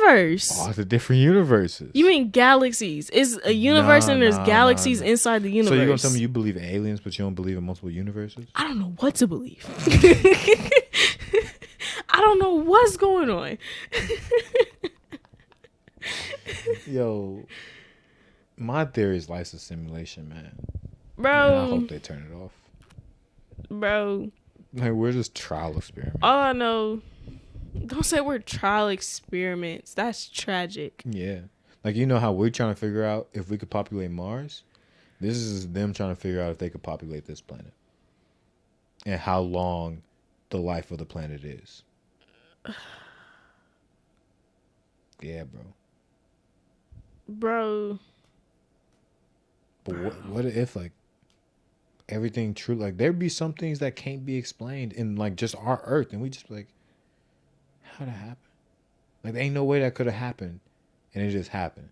multiverse? Oh, the different universes. You mean galaxies? It's a universe and there's galaxies inside the universe. So you're going to tell me you believe in aliens, but you don't believe in multiple universes? I don't know what to believe. I don't know what's going on. Yo, my theory is life's a simulation, man. Bro. And I hope they turn it off. Bro. Like, we're just trial experiments. All I know, don't say we're trial experiments. That's tragic. Yeah. Like, you know how we're trying to figure out if we could populate Mars? This is them trying to figure out if they could populate this planet. And how long the life of the planet is. Yeah, bro. Bro. But what if like everything true? Like there'd be some things that can't be explained in like just our Earth, and we just be like, how'd that happen? Like there ain't no way that could have happened, and it just happened.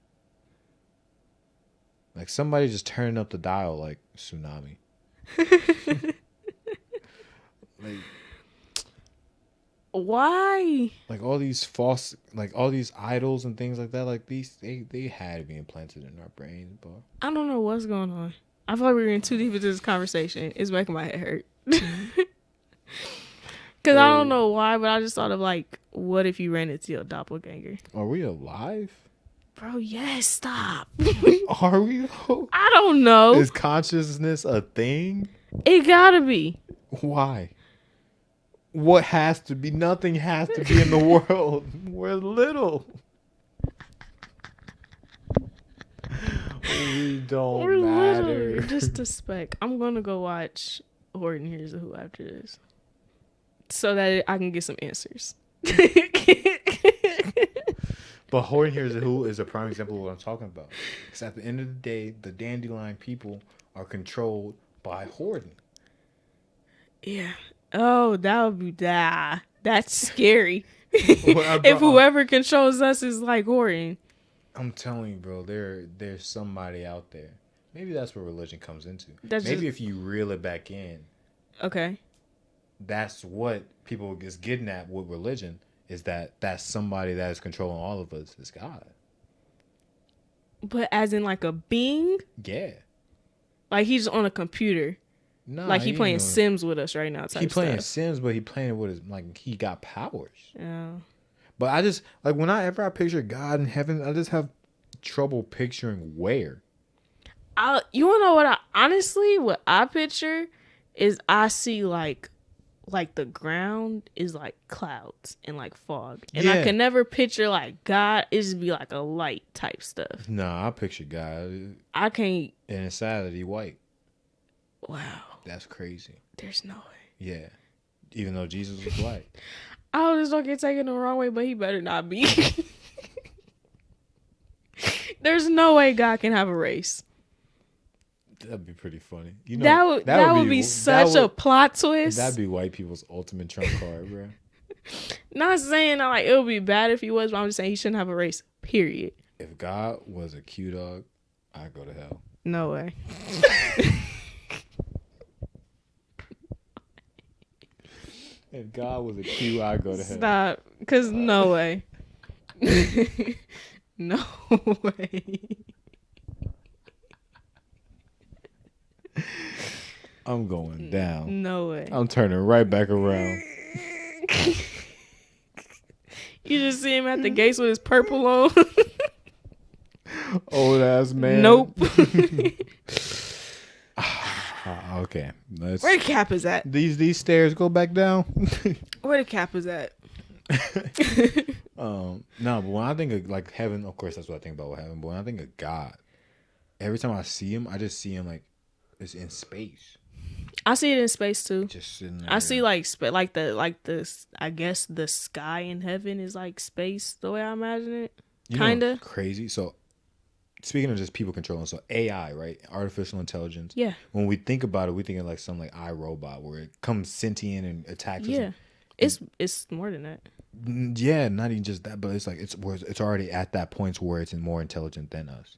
Like somebody just turning up the dial like tsunami. Like Why? like all these false, like all these idols and things like that, like these they had to be implanted in our brains, bro. I don't know what's going on. I feel like we're getting too deep into this conversation. It's making my head hurt. Because I don't know why, but I just thought of like, what if you ran into your doppelganger? Are we alive? Bro, yes, stop. Are we? I don't know. Is consciousness a thing? It gotta be. Why? What has to be? Nothing has to be in the world. We're little. We don't We're matter. literally just a speck. I'm gonna go watch Horton Hears a Who after this, so that I can get some answers. But Horton Hears a Who is a prime example of what I'm talking about. Because at the end of the day, the Dandelion people are controlled by Horton. Yeah. Oh, that would be that's scary. If whoever controls us is like Horton. I'm telling you, bro, there's somebody out there. Maybe that's where religion comes into. Maybe if you reel it back in. Okay. That's what people is getting at with religion, is that's somebody that is controlling all of us is God. But as in like a being? Yeah. Like he's on a computer. No, like he playing Sims with us right now. He playing Sims, but he playing it with his, like he got powers. Yeah. But I just like whenever I picture God in heaven, I just have trouble picturing where. You wanna know what what I picture is I see like the ground is like clouds and like fog, and I can never picture like God. It just be like a light type stuff. Nah, I picture God. I can't. And inside that he white. Wow, that's crazy. There's no way. Yeah, even though Jesus was white. I just don't get taken the wrong way, but he better not be. There's no way God can have a race. That'd be pretty funny. You know, that would be such a plot twist. That'd be white people's ultimate trump card, bro. Not saying like it would be bad if he was, but I'm just saying he shouldn't have a race. Period. If God was a Q dog, I'd go to hell. No way. If God was a Q, I'd go to hell. Stop, because no way. No way. I'm going down. No way. I'm turning right back around. You just see him at the gates with his purple on. Old ass man. Nope. Okay. Where the cap is at? These stairs go back down. Where the cap is at? No, but when I think of like heaven, of course that's what I think about with heaven. But when I think of God, every time I see him, I just see him like it's in space. I see it in space too. Just sitting there. I see like this. I guess the sky in heaven is like space, the way I imagine it. Kinda crazy. So speaking of just people controlling, so AI, right? Artificial intelligence. Yeah. When we think about it, we think of like some like iRobot where it comes sentient and attacks us. Yeah. It's more than that. Yeah, not even just that, but it's like it's already at that point where it's more intelligent than us.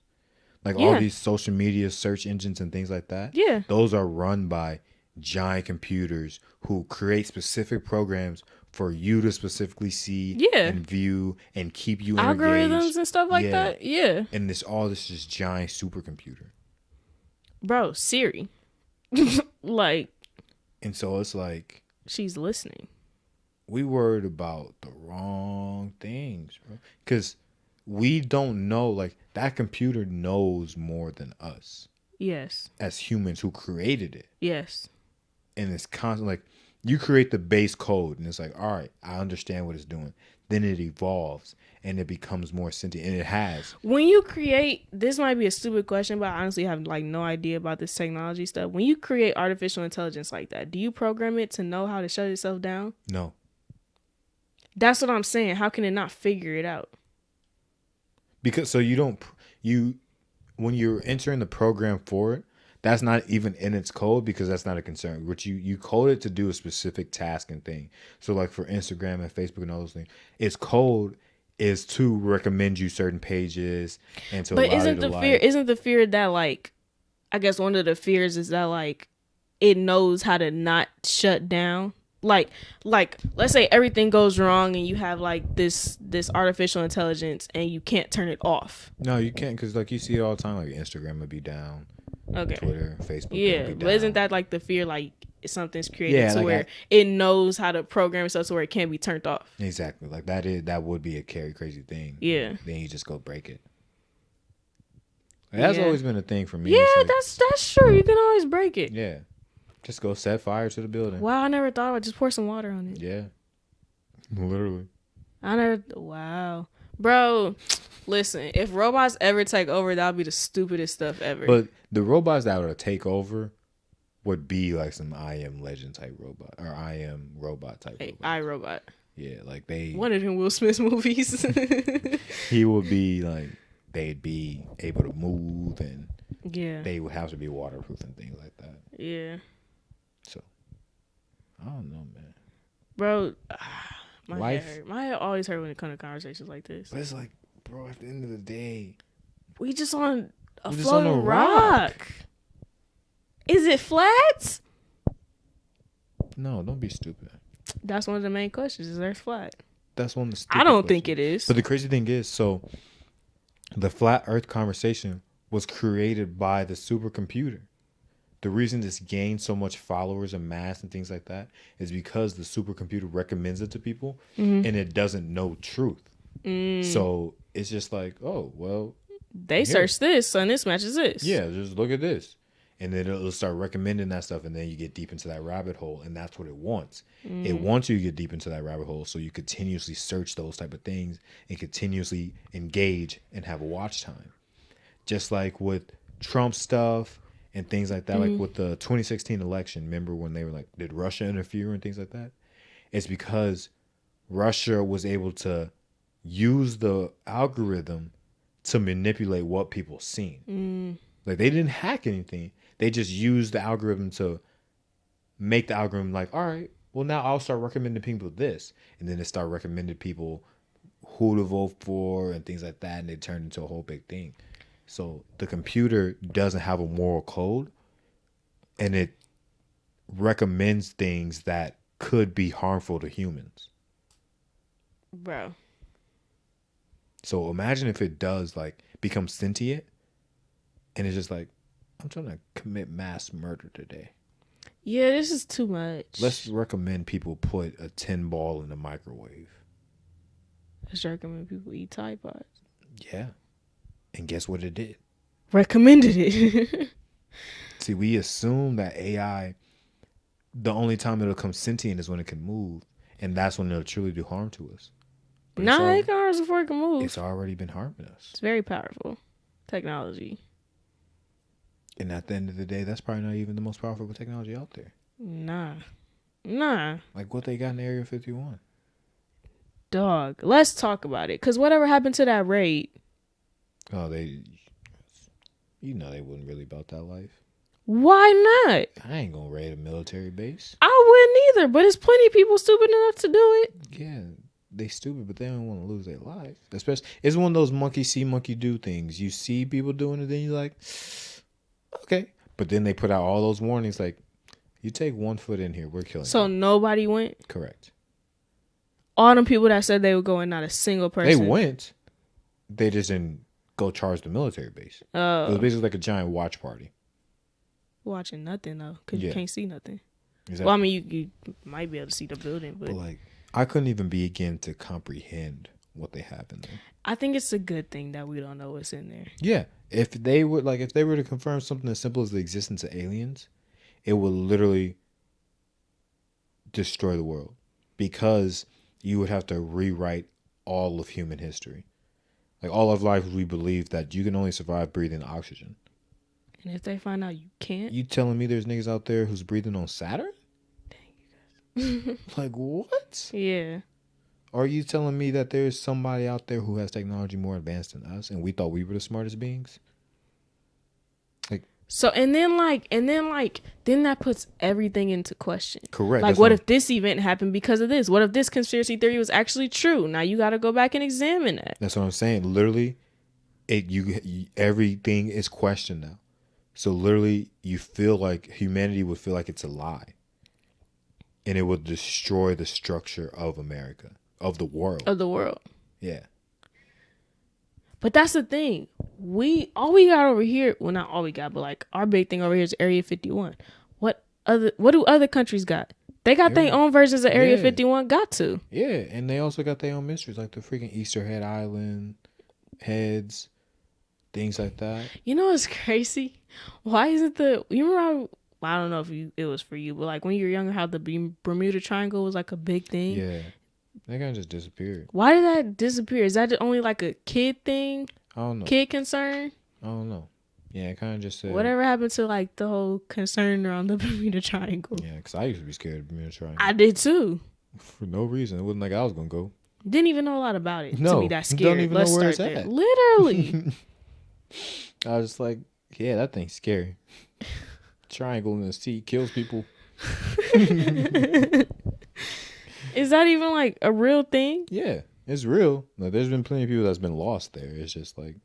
Like all these social media search engines and things like that. Yeah. Those are run by giant computers who create specific programs for you to specifically see and view and keep you engaged. Algorithms and stuff like that. Yeah. And this is giant supercomputer. Bro, Siri. Like. And so it's like. She's listening. We worried about the wrong things, bro. Because we don't know, like, that computer knows more than us. Yes. As humans who created it. Yes. And it's constant, like, you create the base code, and it's like, all right, I understand what it's doing. Then it evolves, and it becomes more sentient, and it has. When you create, this might be a stupid question, but I honestly have, like, no idea about this technology stuff. When you create artificial intelligence like that, do you program it to know how to shut itself down? No. That's what I'm saying. How can it not figure it out? Because so you when you're entering the program for it, that's not even in its code because that's not a concern. Which you code it to do a specific task and thing. So like for Instagram and Facebook and all those things, its code is to recommend you certain pages and to But allow you to like. isn't the fear that like, I guess one of the fears is that like it knows how to not shut down. Like let's say everything goes wrong and you have like this artificial intelligence and you can't turn it off. No, you can't because like you see it all the time. Like Instagram would be down, Okay. Twitter, Facebook. Yeah, would be but down. isn't that like the fear like something's created Yeah, to like where it knows how to program itself to where it can't be turned off? Exactly. Like that would be a crazy thing. Yeah. Then you just go break it. Like, that's always been a thing for me. Yeah, like, that's true. You can always break it. Yeah. Just go set fire to the building. Wow, I never thought about just pour some water on it. Yeah. Literally. Wow. Bro, listen, if robots ever take over, that would be the stupidest stuff ever. But the robots that would take over would be like some I Am Legend type robot or I Am Robot type robot. iRobot. Yeah, like they. One of them Will Smith movies. He would be like, they'd be able to move and yeah, they would have to be waterproof and things like that. Yeah. So, I don't know, man. Bro, my Life. head hurt. My head always hurt when it comes to conversations like this. But it's like, bro, at the end of the day, We just on a just on floating a rock. Is it flat? No, don't be stupid. That's one of the main questions. Is Earth flat? That's one of the stupid I don't questions. think it is. But the crazy thing is, so the flat Earth conversation was created by the supercomputer. The reason this gained so much followers and mass and things like that is because the supercomputer recommends it to people and it doesn't know truth. So it's just like, oh, well. They search this, and this matches this. Yeah, just look at this. And then it'll start recommending that stuff, and then you get deep into that rabbit hole, and that's what it wants. It wants you to get deep into that rabbit hole so you continuously search those type of things and continuously engage and have a watch time. Just like with Trump stuff and things like that, like with the 2016 election, remember when they were like, did Russia interfere and things like that? It's because Russia was able to use the algorithm to manipulate what people seen. Like they didn't hack anything. They just used the algorithm to make the algorithm like, all right, well now I'll start recommending people this. And then it start recommending people who to vote for and things like that. And it turned into a whole big thing. So the computer doesn't have a moral code and it recommends things that could be harmful to humans. Bro. So imagine if it does like become sentient and it's just like, I'm trying to commit mass murder today. Yeah, this is too much. Let's recommend people put a 10 ball in the microwave. Let's recommend people eat Tide Pods. Yeah. And guess what it did? Recommended it. See, we assume that AI, the only time it'll come sentient is when it can move. And that's when it'll truly do harm to us. But Nah, it can harm us before it can move. It's already been harming us. It's very powerful. Technology. And at the end of the day, that's probably not even the most powerful technology out there. Nah. Like what they got in Area 51. Dog. Let's talk about it. Because whatever happened to that raid? Oh, they wasn't really about that life. Why not? I ain't gonna raid a military base. I wouldn't either, but there's plenty of people stupid enough to do it. Yeah, they stupid, but they don't want to lose their life. Especially, it's one of those monkey see, monkey do things. You see people doing it, then you're like, okay. But then they put out all those warnings like, you take 1 foot in here, we're killing you. So nobody went? Correct. All them people that said they would go and not a single person. They went. They just didn't go charge the military base. It was basically like a giant watch party. Watching nothing though, because you can't see nothing. Exactly. Well, I mean, you might be able to see the building, but like, I couldn't even begin to comprehend what they have in there. I think it's a good thing that we don't know what's in there. Yeah, if they were to confirm something as simple as the existence of aliens, it would literally destroy the world because you would have to rewrite all of human history. Like all of life, we believe that you can only survive breathing oxygen. And if they find out you can't, you telling me there's niggas out there who's breathing on Saturn? Dang you guys. Like what? Yeah. Are you telling me that there's somebody out there who has technology more advanced than us, and we thought we were the smartest beings? Like, So then that puts everything into question. correct. Like, what if this event happened because of this? What if this conspiracy theory was actually true? Now you got to go back and examine that. That's what I'm saying. Literally, everything is questioned now. So literally, you feel like humanity would feel like it's a lie, and it would destroy the structure of America, of the world. Yeah. But that's the thing. All we got over here, well, not all we got, but like our big thing over here is Area 51. What do other countries got? They got their own versions of Area 51. Got to. Yeah, and they also got their own mysteries, like the freaking Easter Head Island heads, things like that. You know what's crazy? Why isn't you remember? I don't know if it was for you, but like when you were younger, how the Bermuda Triangle was like a big thing. Yeah, that guy just disappeared. Why did that disappear? Is that only like a kid thing? I don't know. Kid concern? I don't know. Yeah, it kind of just said. Whatever happened to like the whole concern around the Bermuda Triangle? Yeah, because I used to be scared of the Bermuda Triangle. I did too. For no reason. It wasn't like I was going to go. Didn't even know a lot about it to be that scared. Don't even Let's know where start it's there. at. Literally. I was just like, yeah, that thing's scary. Triangle in the sea kills people. Is that even like a real thing? Yeah, it's real. Like, there's been plenty of people that's been lost there. It's just like,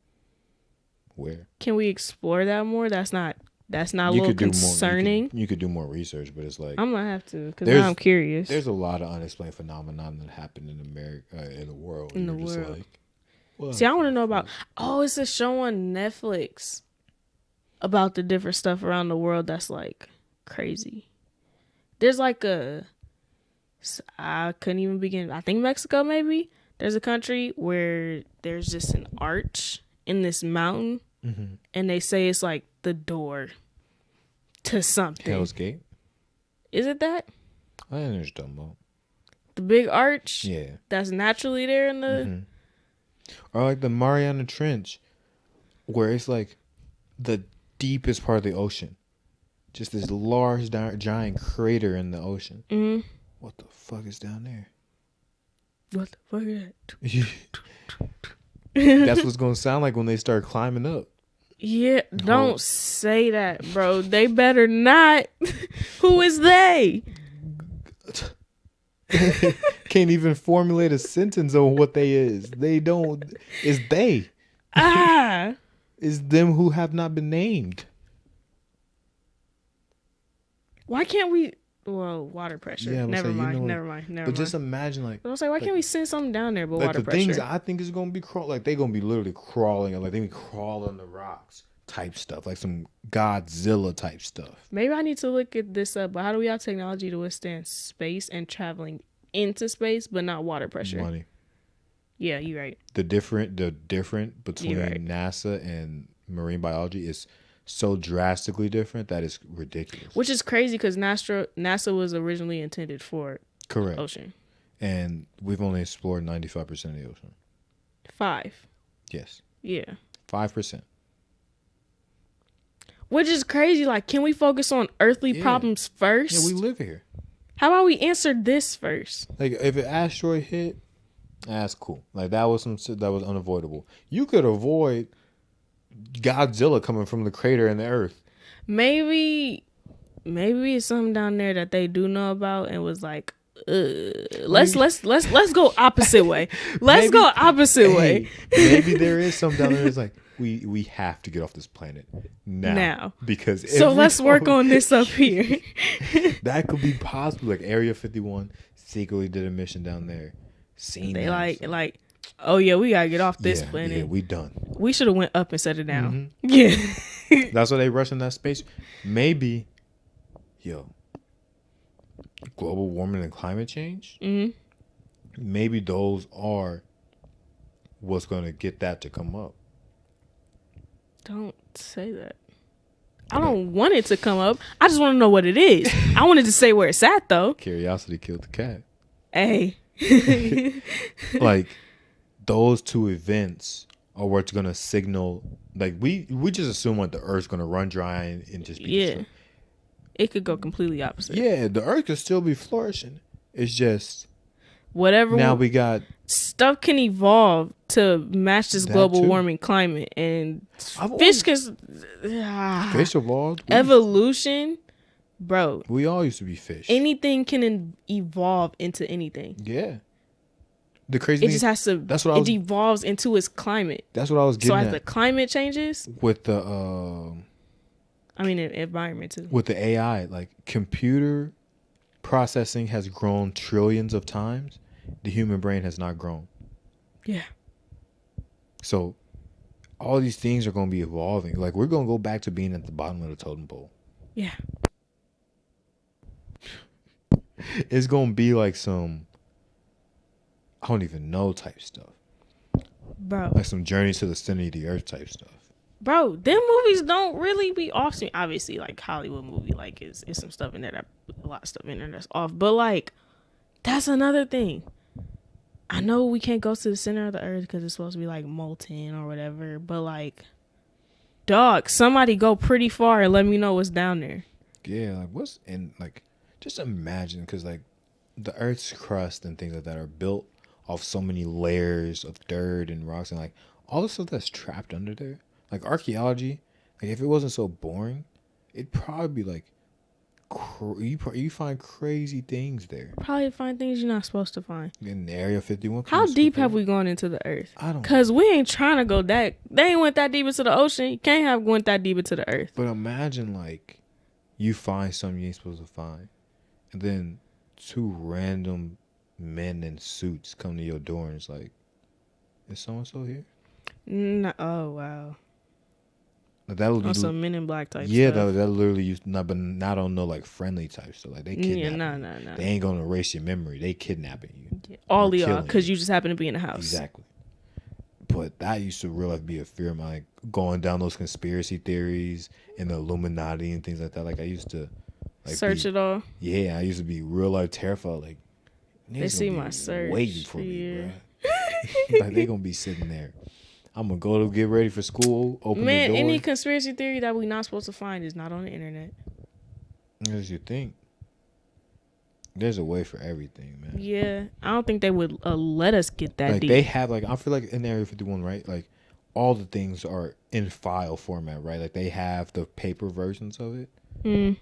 where? Can we explore that more? That's not a little concerning. You could do more research, but it's like I'm gonna have to because now I'm curious. There's a lot of unexplained phenomenon that happen in America, in the world. In the world. Like, what? See, I want to know about. Oh, it's a show on Netflix about the different stuff around the world that's like crazy. There's like I couldn't even begin. I think Mexico maybe. There's a country where there's just an arch in this mountain, and they say it's like the door to something. Hell's Gate? Is it that? I didn't know what you're talking about. The big arch? Yeah. That's naturally there in the... Or like the Mariana Trench, where it's like the deepest part of the ocean. Just this large, giant crater in the ocean. Mm-hmm. What the fuck is down there? What the fuck is that? That's what's going to sound like when they start climbing up. Yeah, don't say that, bro. They better not. Who is they? Can't even formulate a sentence on what they is. They don't. It's they. It's them who have not been named. Why can't we? Well, water pressure. Yeah, never mind. But just imagine, like, I was like, why can't we send something down there? But like water the pressure. things I think is gonna be like they gonna be literally crawling, like they be crawling the rocks type stuff, like some Godzilla type stuff. Maybe I need to look at this up. But how do we have technology to withstand space and traveling into space, but not water pressure? Money. Yeah, you're right. The different between NASA and marine biology is so drastically different that it's ridiculous. Which is crazy because NASA was originally intended for correct ocean, and we've only explored 95% of the ocean. 5. Yes. Yeah. 5%. Which is crazy. Like, can we focus on earthly problems first? Yeah, we live here. How about we answer this first? Like, if an asteroid hit, that's cool. Like, that was unavoidable. You could avoid Godzilla coming from the crater in the earth. Maybe it's something down there that they do know about and was like, let's go opposite way. Go opposite way. Maybe there is something down there that's like, we have to get off this planet now. Because let's work on this up here. That could be possible. Like Area 51 secretly did a mission down there. They like, oh yeah, we gotta get off this planet. Yeah, we done. We should have went up and set it down. Yeah. That's why they rushing that space. Maybe, global warming and climate change. Maybe those are what's gonna get that to come up. Don't say that. I don't want it to come up. I just want to know what it is. I wanted to say where it's at though. Curiosity killed the cat. Hey. Like, those two events are what's gonna signal. Like, we just assume like the Earth's gonna run dry and just be destroyed. It could go completely opposite. Yeah, the Earth could still be flourishing. It's just whatever Now we got stuff can evolve to match this that global too. warming climate, and I've fish always- can Fish evolved. evolution, bro. We all used to be fish. Anything can evolve into anything. Yeah. The crazy It thing. just has to. That's what I was. It evolves into its climate. That's what I was So getting as at the climate changes, with the the environment too. with the AI. Like computer processing has grown trillions of times. The human brain has not grown. Yeah. So all these things are going to be evolving. Like we're going to go back to being at the bottom of the totem pole. Yeah. It's going to be like some, I don't even know type stuff. Bro. Like some journey to the center of the earth type stuff. Bro, them movies don't really be off. Obviously, like Hollywood movie, like it's some stuff in there that a lot of stuff in there that's off. But like, that's another thing. I know we can't go to the center of the earth because it's supposed to be like molten or whatever. But like, dog, somebody go pretty far and let me know what's down there. Yeah, like what's in like, just imagine because like the earth's crust and things like that are built off so many layers of dirt and rocks and like all the stuff that's trapped under there. Like archaeology, like if it wasn't so boring, it'd probably be like you find crazy things there. Probably find things you're not supposed to find. In Area 51. How deep have we gone into the earth? I don't know. Because we ain't trying to go that. They ain't went that deep into the ocean. You can't have went that deep into the earth. But imagine like you find something you ain't supposed to find, and then two random men in suits come to your door and it's like, is so and so here? No, oh wow. Like, that would be Some Men in Black type yeah, stuff. that literally used not, but not on no like friendly type stuff. Like they kidnapping. Yeah, you. no. They ain't gonna erase your memory. They kidnapping you. Yeah. All Or of y'all, killing because you. you just happen to be in the house. Exactly. But that used to real life be a fear of mine, like going down those conspiracy theories and the Illuminati and things like that. Like I used to like Search it all. Yeah, I used to be real life terrified. Like They see my search. waiting for me, Yeah. bro. Like they gonna be sitting there. I'm gonna go to get ready for school. Open Man, the door. any conspiracy theory that we not supposed to find is not on the internet. As you think. There's a way for everything, man. Yeah, I don't think they would let us get that Like deep. they have like I feel like in Area 51, right? Like all the things are in file format, right? Like they have the paper versions of it. Mm.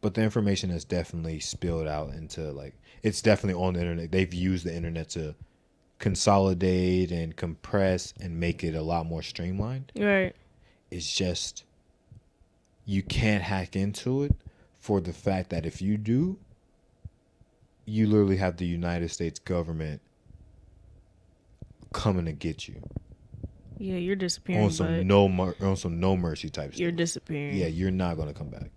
But the information is definitely spilled out into like it's definitely on the internet. They've used the internet to consolidate and compress and make it a lot more streamlined. Right. It's just you can't hack into it for the fact that if you do, you literally have the United States government coming to get you Yeah, you're disappearing. on some no mercy type You're stuff. disappearing. Yeah, you're not gonna come back.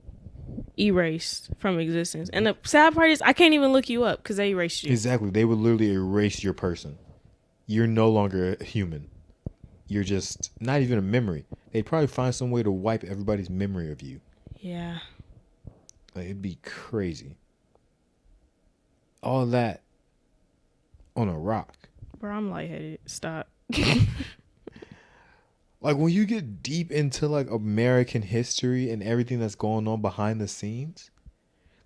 Erased from existence. And the sad part is I can't even look you up because they erased you. Exactly, they would literally erase your person. You're no longer a human. You're just not even a memory. They'd probably find some way to wipe everybody's memory of you. Yeah. Like it'd be crazy. All that on a rock. Bro, I'm lightheaded. Stop. Like when you get deep into like American history and everything that's going on behind the scenes,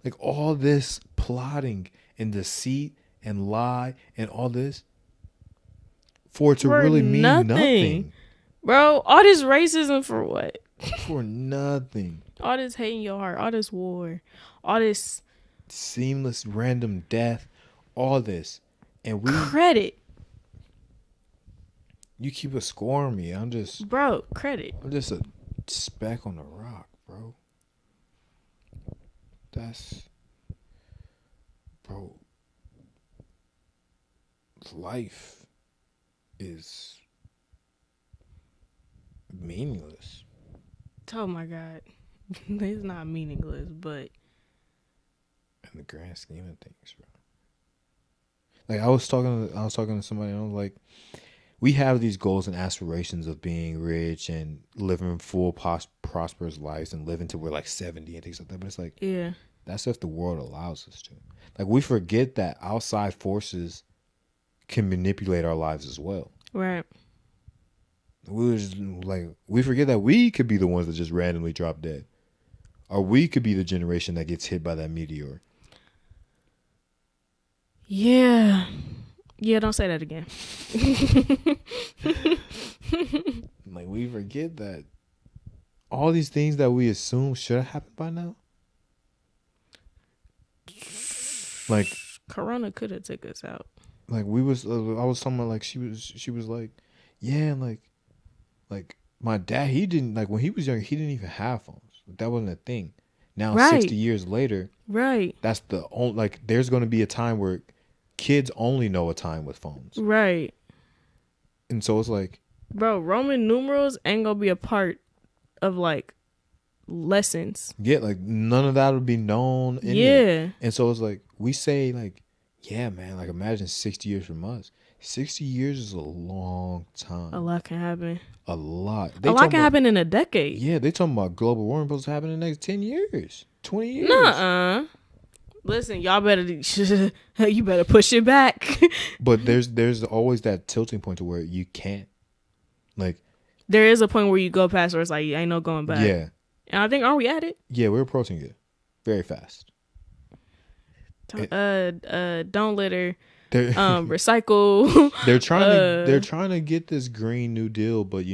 like all this plotting and deceit and lie and all this for it to For really mean nothing. Bro, all this racism for what? For nothing. All this hate in your heart, all this war, all this Seamless random death, all this. And credit. you keep a score on me. I'm just Credit. a speck on the rock, bro. Bro, life is meaningless. Oh my God. It's not meaningless, but In the grand scheme of things, bro. Like I was talking to somebody and I was like, we have these goals and aspirations of being rich and living full prosperous lives and living till we're like 70 and things like that. But it's like, yeah. that's if the world allows us to. Like we forget that outside forces can manipulate our lives as well. Right. We forget that we could be the ones that just randomly drop dead. Or we could be the generation that gets hit by that meteor. Yeah. Yeah, don't say that again. Like, we forget that all these things that we assume should have happened by now. Like, Corona could have took us out. like we was, I was somewhere like she was like, yeah, and like my dad, he didn't, like when he was younger, he didn't even have phones. That wasn't a thing. Now, Right. 60 years later, Right. that's the only, like, there's going to be a time where kids only know a time with phones. Right. And so it's like, bro, Roman numerals ain't gonna be a part of like lessons. yeah, like none of that would be known. Yeah. And so it's like, we say like, yeah, man, like imagine 60 years from us. 60 years is a long time. A lot can happen. A lot. A lot can happen in a decade. Yeah, they talking about global warming supposed to happen in the next 10 years, 20 years. Nuh-uh. Listen, y'all better, you better push it back. But there's always that tilting point to where you can't. Like, there is a point where you go past where it's like, ain't no going back. yeah. And I think, aren't we at it? Yeah, we're approaching it very fast. Don't litter. They're Recycle. they're trying to get this Green New Deal, but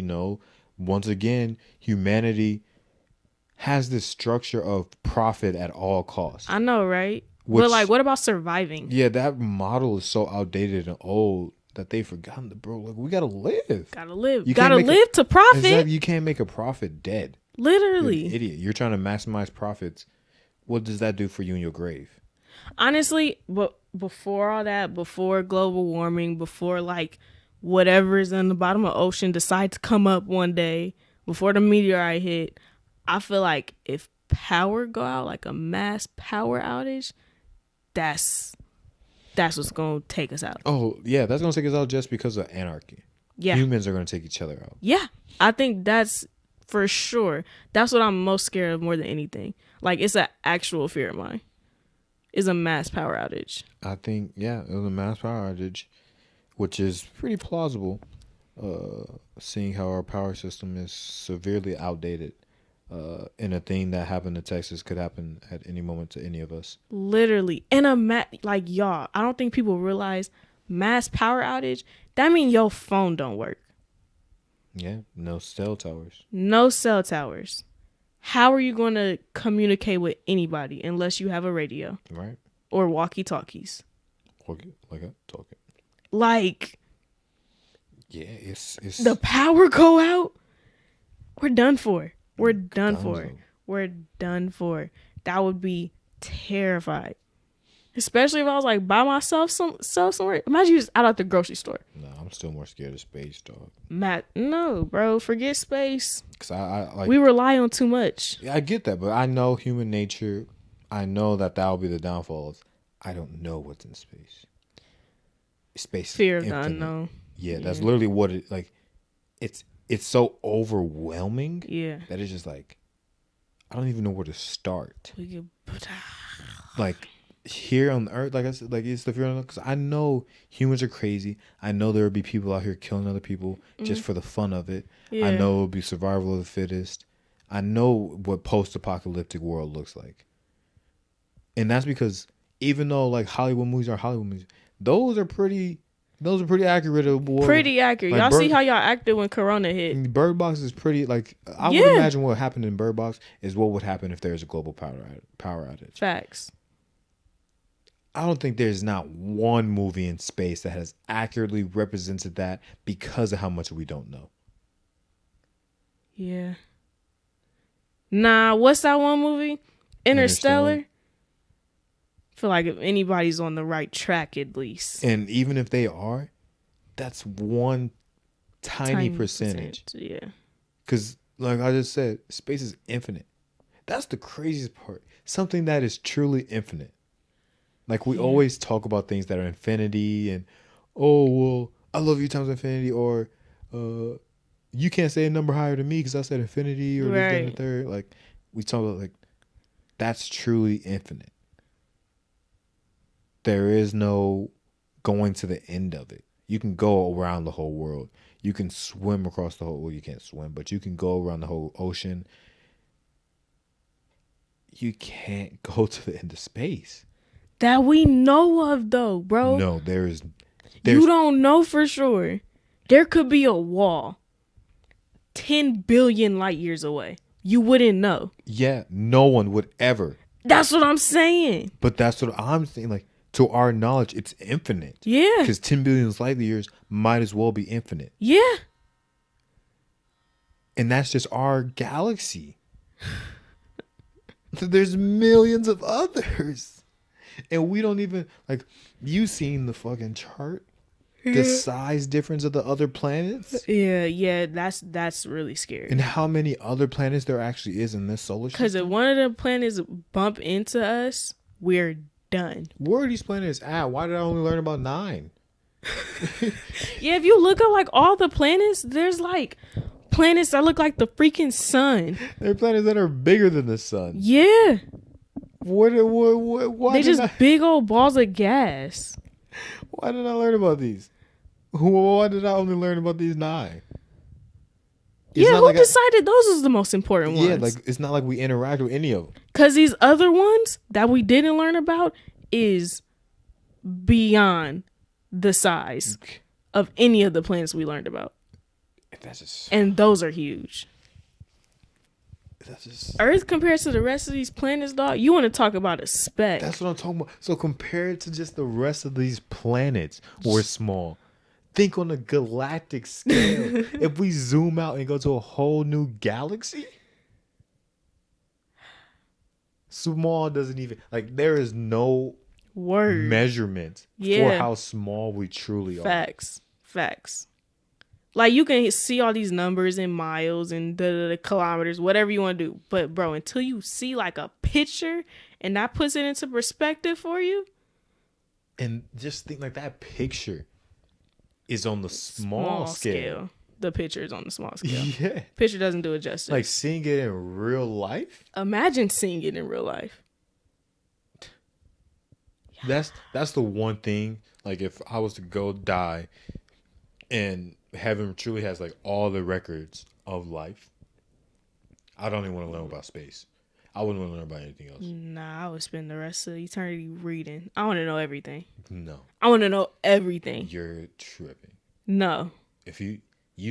once again, humanity has this structure of profit at all costs. I know, right? But like, what about surviving? Yeah, that model is so outdated and old that they've forgotten bro. Like, we gotta live. Gotta live. You gotta live to profit. Exactly, you can't make a profit dead. Literally. You're an idiot. You're trying to maximize profits. What does that do for you in your grave? Honestly, but before all that, before global warming, before like whatever's in the bottom of the ocean decide to come up one day, before the meteorite hit, I feel like if power go out, like a mass power outage, that's what's gonna take us out. Oh yeah, that's gonna take us out just because of anarchy. Yeah, humans are gonna take each other out. Yeah, I think that's for sure. That's what I'm most scared of more than anything. Like, it's an actual fear of mine. Is a mass power outage. I think, yeah, it was a mass power outage, which is pretty plausible, seeing how our power system is severely outdated. And a thing that happened to Texas could happen at any moment to any of us. Literally. And like, y'all, I don't think people realize mass power outage, that means your phone don't work. Yeah, no cell towers. No cell towers. How are you going to communicate with anybody unless you have a radio? Right. Or walkie-talkies. Walkie-talkie. Like, yeah, it's the power go out, we're done for. We're done for. We're done for. That would be terrified. Especially if I was like by myself somewhere. Imagine you just out at the grocery store. No, I'm still more scared of space, dog. No, bro, forget space. Cause I like, we rely on too much. Yeah, I get that, but I know human nature. I know that will be the downfall. I don't know what's in space. Space. Fear of the unknown. Yeah, that's literally what it like. It's so overwhelming. Yeah. That it's just like, I don't even know where to start. Like, here on Earth, like I said, like it's the fear of, because I know humans are crazy. I know there will be people out here killing other people just for the fun of it. Yeah. I know it will be survival of the fittest. I know what post-apocalyptic world looks like. And that's because even though like Hollywood movies are Hollywood movies, those are pretty accurate. Pretty accurate. Like, y'all see how y'all acted when Corona hit. Bird Box is pretty, like, I would imagine what happened in Bird Box is what would happen if there's a global power outage. Facts. I don't think there's not one movie in space that has accurately represented that because of how much we don't know. Yeah. Nah, what's that one movie? Interstellar? I feel like if anybody's on the right track, at least. And even if they are, that's one tiny percentage. Yeah. Because, like I just said, space is infinite. That's the craziest part. Something that is truly infinite. Like, we always talk about things that are infinity and, oh, well, I love you times infinity, or you can't say a number higher than me because I said infinity, or this, that, and the third. Like, we talk about, like, that's truly infinite. There is no going to the end of it. You can go around the whole world. You can swim across the whole, well, you can't swim, but you can go around the whole ocean. You can't go to the end of space. That we know of, though, bro. No, there is. You don't know for sure. There could be a wall 10 billion light years away. You wouldn't know. Yeah, no one would ever. That's what I'm saying. But that's what I'm saying. Like, to our knowledge, it's infinite. Yeah. Because 10 billion light years might as well be infinite. Yeah. And that's just our galaxy. There's millions of others. And we don't even, like, you seen the fucking chart? The size difference of the other planets? Yeah, that's really scary. And how many other planets there actually is in this solar system? Because if one of the planets bump into us, we're done. Where are these planets at? Why did I only learn about 9? Yeah, if you look at like all the planets, there's like planets that look like the freaking sun. There are planets that are bigger than the sun. Yeah. Why They just big old balls of gas. Why did I learn about these? Why did I only learn about these 9? Who decided those was the most important ones? Yeah, like it's not like we interact with any of them. Because these other ones that we didn't learn about is beyond the size of any of the planets we learned about. And those are huge. Earth compared to the rest of these planets, dog, you want to talk about a speck. That's what I'm talking about. So compared to just the rest of these planets, we're small. Think on a galactic scale. If we zoom out and go to a whole new galaxy, small doesn't even, like, there is no measurement for how small we truly are. Facts. Like, you can see all these numbers in miles and the kilometers, whatever you want to do. But, bro, until you see, like, a picture and that puts it into perspective for you. And just think, like, that picture is on the small scale. The picture is on the small scale. Yeah. Picture doesn't do it justice. Like, seeing it in real life? Imagine seeing it in real life. That's the one thing, like, if I was to go die and heaven truly has, like, all the records of life, I don't even want to learn about space. I wouldn't want to learn about anything else. Nah, I would spend the rest of eternity reading. I want to know everything. No. I want to know everything. You're tripping. No. If you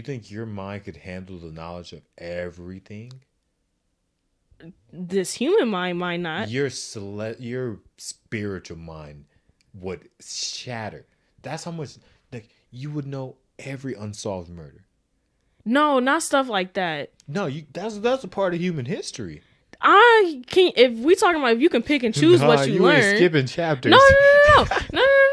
think your mind could handle the knowledge of everything? This human mind might not. Your spiritual mind would shatter. That's how much, like, you would know every unsolved murder. No, not stuff like that. No, that's a part of human history. I can't. If we talking about if you can pick and choose what you learn, ain't skipping chapters. No.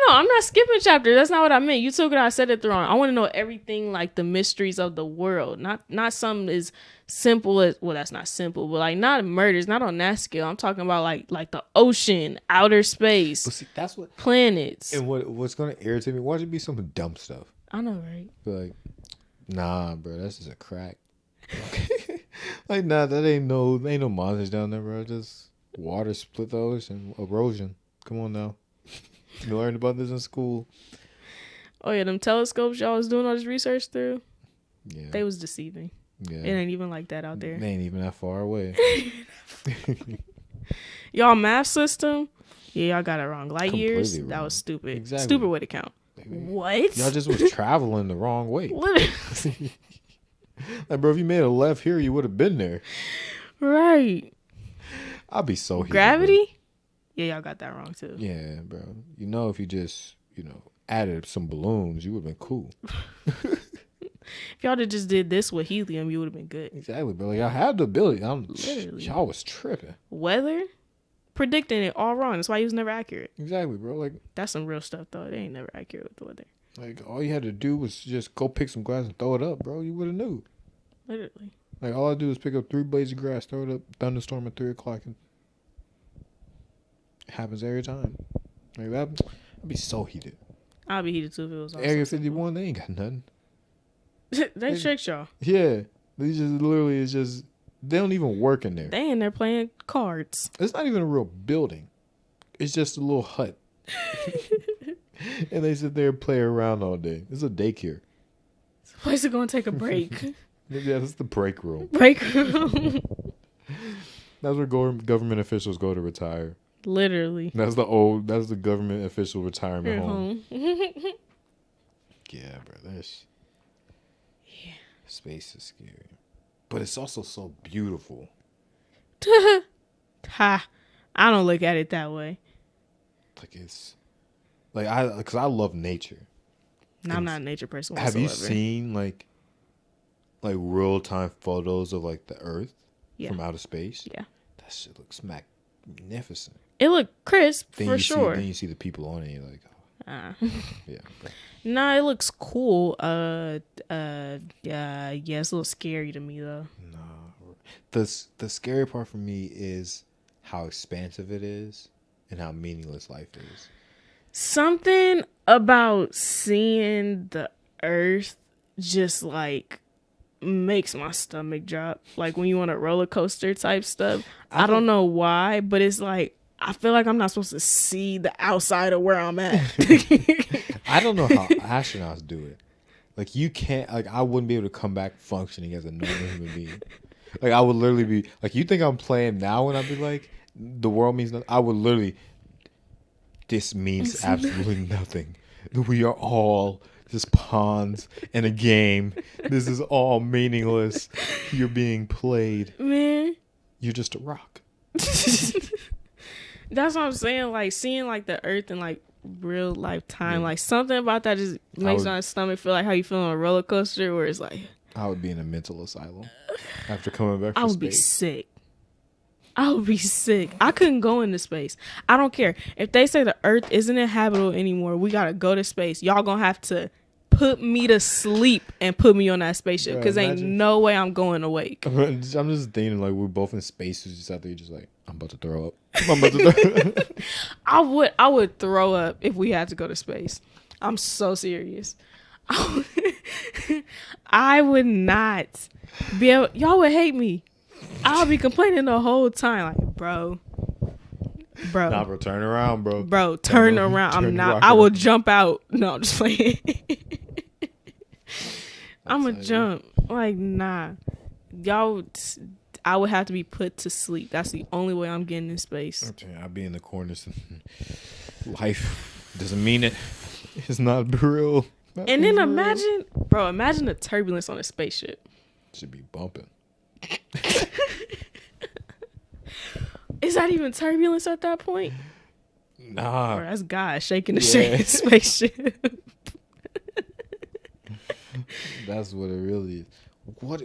I'm not skipping chapters. That's not what I meant. You took it. I said it wrong. I want to know everything, like the mysteries of the world. Not something as simple as, well, that's not simple, but like not murders. Not on that scale. I'm talking about like the ocean, outer space. But see, that's what planets. And what's gonna irritate me? Watch it be some dumb stuff. I know, right? But like, nah, bro, that's just a crack. Like, nah, that ain't no monsters down there, bro. Just water split the ocean, erosion. Come on now. You learned about this in school. Oh yeah, them telescopes y'all was doing all this research through. Yeah, they was deceiving. Yeah, it ain't even like that out there. They ain't even that far away. Y'all math system, yeah, y'all got it wrong. Light Completely years, wrong. That was stupid. Exactly. Stupid way to count. What? Y'all just was traveling the wrong way. Literally. Like, bro, if you made a left here, you would have been there. Right. I'll be so gravity. Heated, yeah, y'all got that wrong too. Yeah, bro. You know, if you just added some balloons, you would have been cool. If y'all just did this with helium, you would have been good. Exactly, bro. Like, y'all had the ability. Y'all was tripping. Weather, predicting it all wrong. That's why he was never accurate. Exactly, bro. Like, that's some real stuff though. They ain't never accurate with the weather. Like, all you had to do was just go pick some grass and throw it up, bro. You would have knew. Literally. Like, all I do is pick up 3 blades of grass, throw it up, thunderstorm at 3 o'clock, and it happens every time. Like, that'd be so heated. I'll be heated too if it was Area 51, they ain't got nothing. they tricked y'all. Yeah. They just literally, it's just, they don't even work in there. They in there playing cards. It's not even a real building. It's just a little hut. And they sit there and play around all day. It's a daycare. It's a place to go and take a break. Yeah, that's the break room. Break room. That's where government officials go to retire. Literally. That's the government official retirement home. Yeah, bro. Space is scary, but it's also so beautiful. Ha! I don't look at it that way. Like it's because I love nature. No, I'm not a nature person Have whatsoever. you seen like real time photos of like the Earth from outer space? Yeah. That shit looks magnificent. It looked crisp Then for you sure. then you see the people on it. You're like, yeah. Bro. Nah, it looks cool. Yeah, it's a little scary to me though. No, the scary part for me is how expansive it is and how meaningless life is. Something about seeing the Earth just like makes my stomach drop. Like when you on a roller coaster type stuff. I don't know why, but it's like I feel like I'm not supposed to see the outside of where I'm at. I don't know how astronauts do it. Like you can't. Like I wouldn't be able to come back functioning as a normal human being. Like I would literally be like, you think I'm playing now when I'd be like, the world means nothing. I would literally. This means absolutely nothing. We are all just pawns in a game. This is all meaningless. You're being played. Man. You're just a rock. That's what I'm saying. Like seeing like the Earth in like real life time, like something about that just makes my stomach feel like how you feel on a roller coaster, where it's like I would be in a mental asylum after coming back. I would be sick. I would be sick. I couldn't go into space. I don't care if they say the Earth isn't inhabitable anymore. We gotta go to space. Y'all gonna have to put me to sleep and put me on that spaceship because ain't no way I'm going awake. I'm just thinking like we're both in space, just out there, just like I'm about to throw up. I'm about to throw up. I would throw up if we had to go to space. I'm so serious. I would not be able. Y'all would hate me. I'll be complaining the whole time, like, bro. Nah, bro, turn around, bro. Bro, turn around. I'm not. I will jump out. No, I'm just playing. I'm gonna jump. Like, nah. Y'all, I would have to be put to sleep. That's the only way I'm getting in space. Okay, I'll be in the corners. Life doesn't mean it. It's not real. And then imagine the turbulence on a spaceship. Should be bumping. Is that even turbulence at that point? Nah. Or that's God shaking the spaceship. That's what it really is. What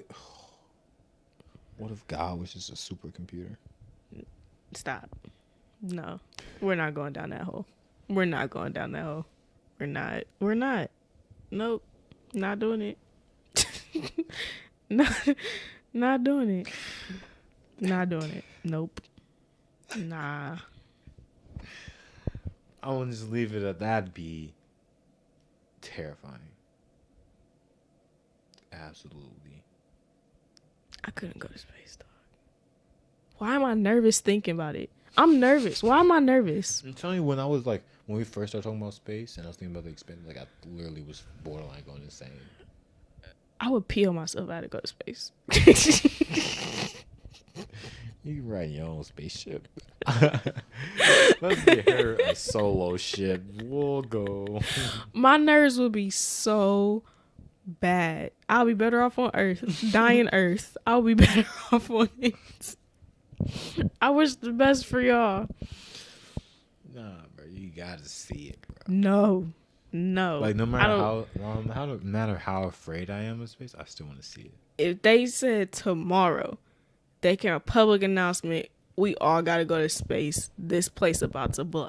if God was just a supercomputer? Stop. No. We're not going down that hole. We're not going down that hole. We're not. Nope. Not doing it. Not doing it. Not doing it. Nope. Nah. I wouldn't just leave it at that'd be terrifying. Absolutely. I couldn't go to space, dog. Why am I nervous thinking about it? I'm nervous. Why am I nervous? I'm telling you, when we first started talking about space and I was thinking about the expense, like I literally was borderline going insane. I would pee on myself if I had to go to space. You can ride your own spaceship. Let's get her a solo ship. We'll go. My nerves would be so bad. I'll be better off on Earth. Dying Earth. I'll be better off on it. I wish the best for y'all. Nah, bro. You gotta see it, bro. No. Like no matter how afraid I am of space, I still want to see it. If they said tomorrow, they can a public announcement, we all gotta go to space. This place about to blow.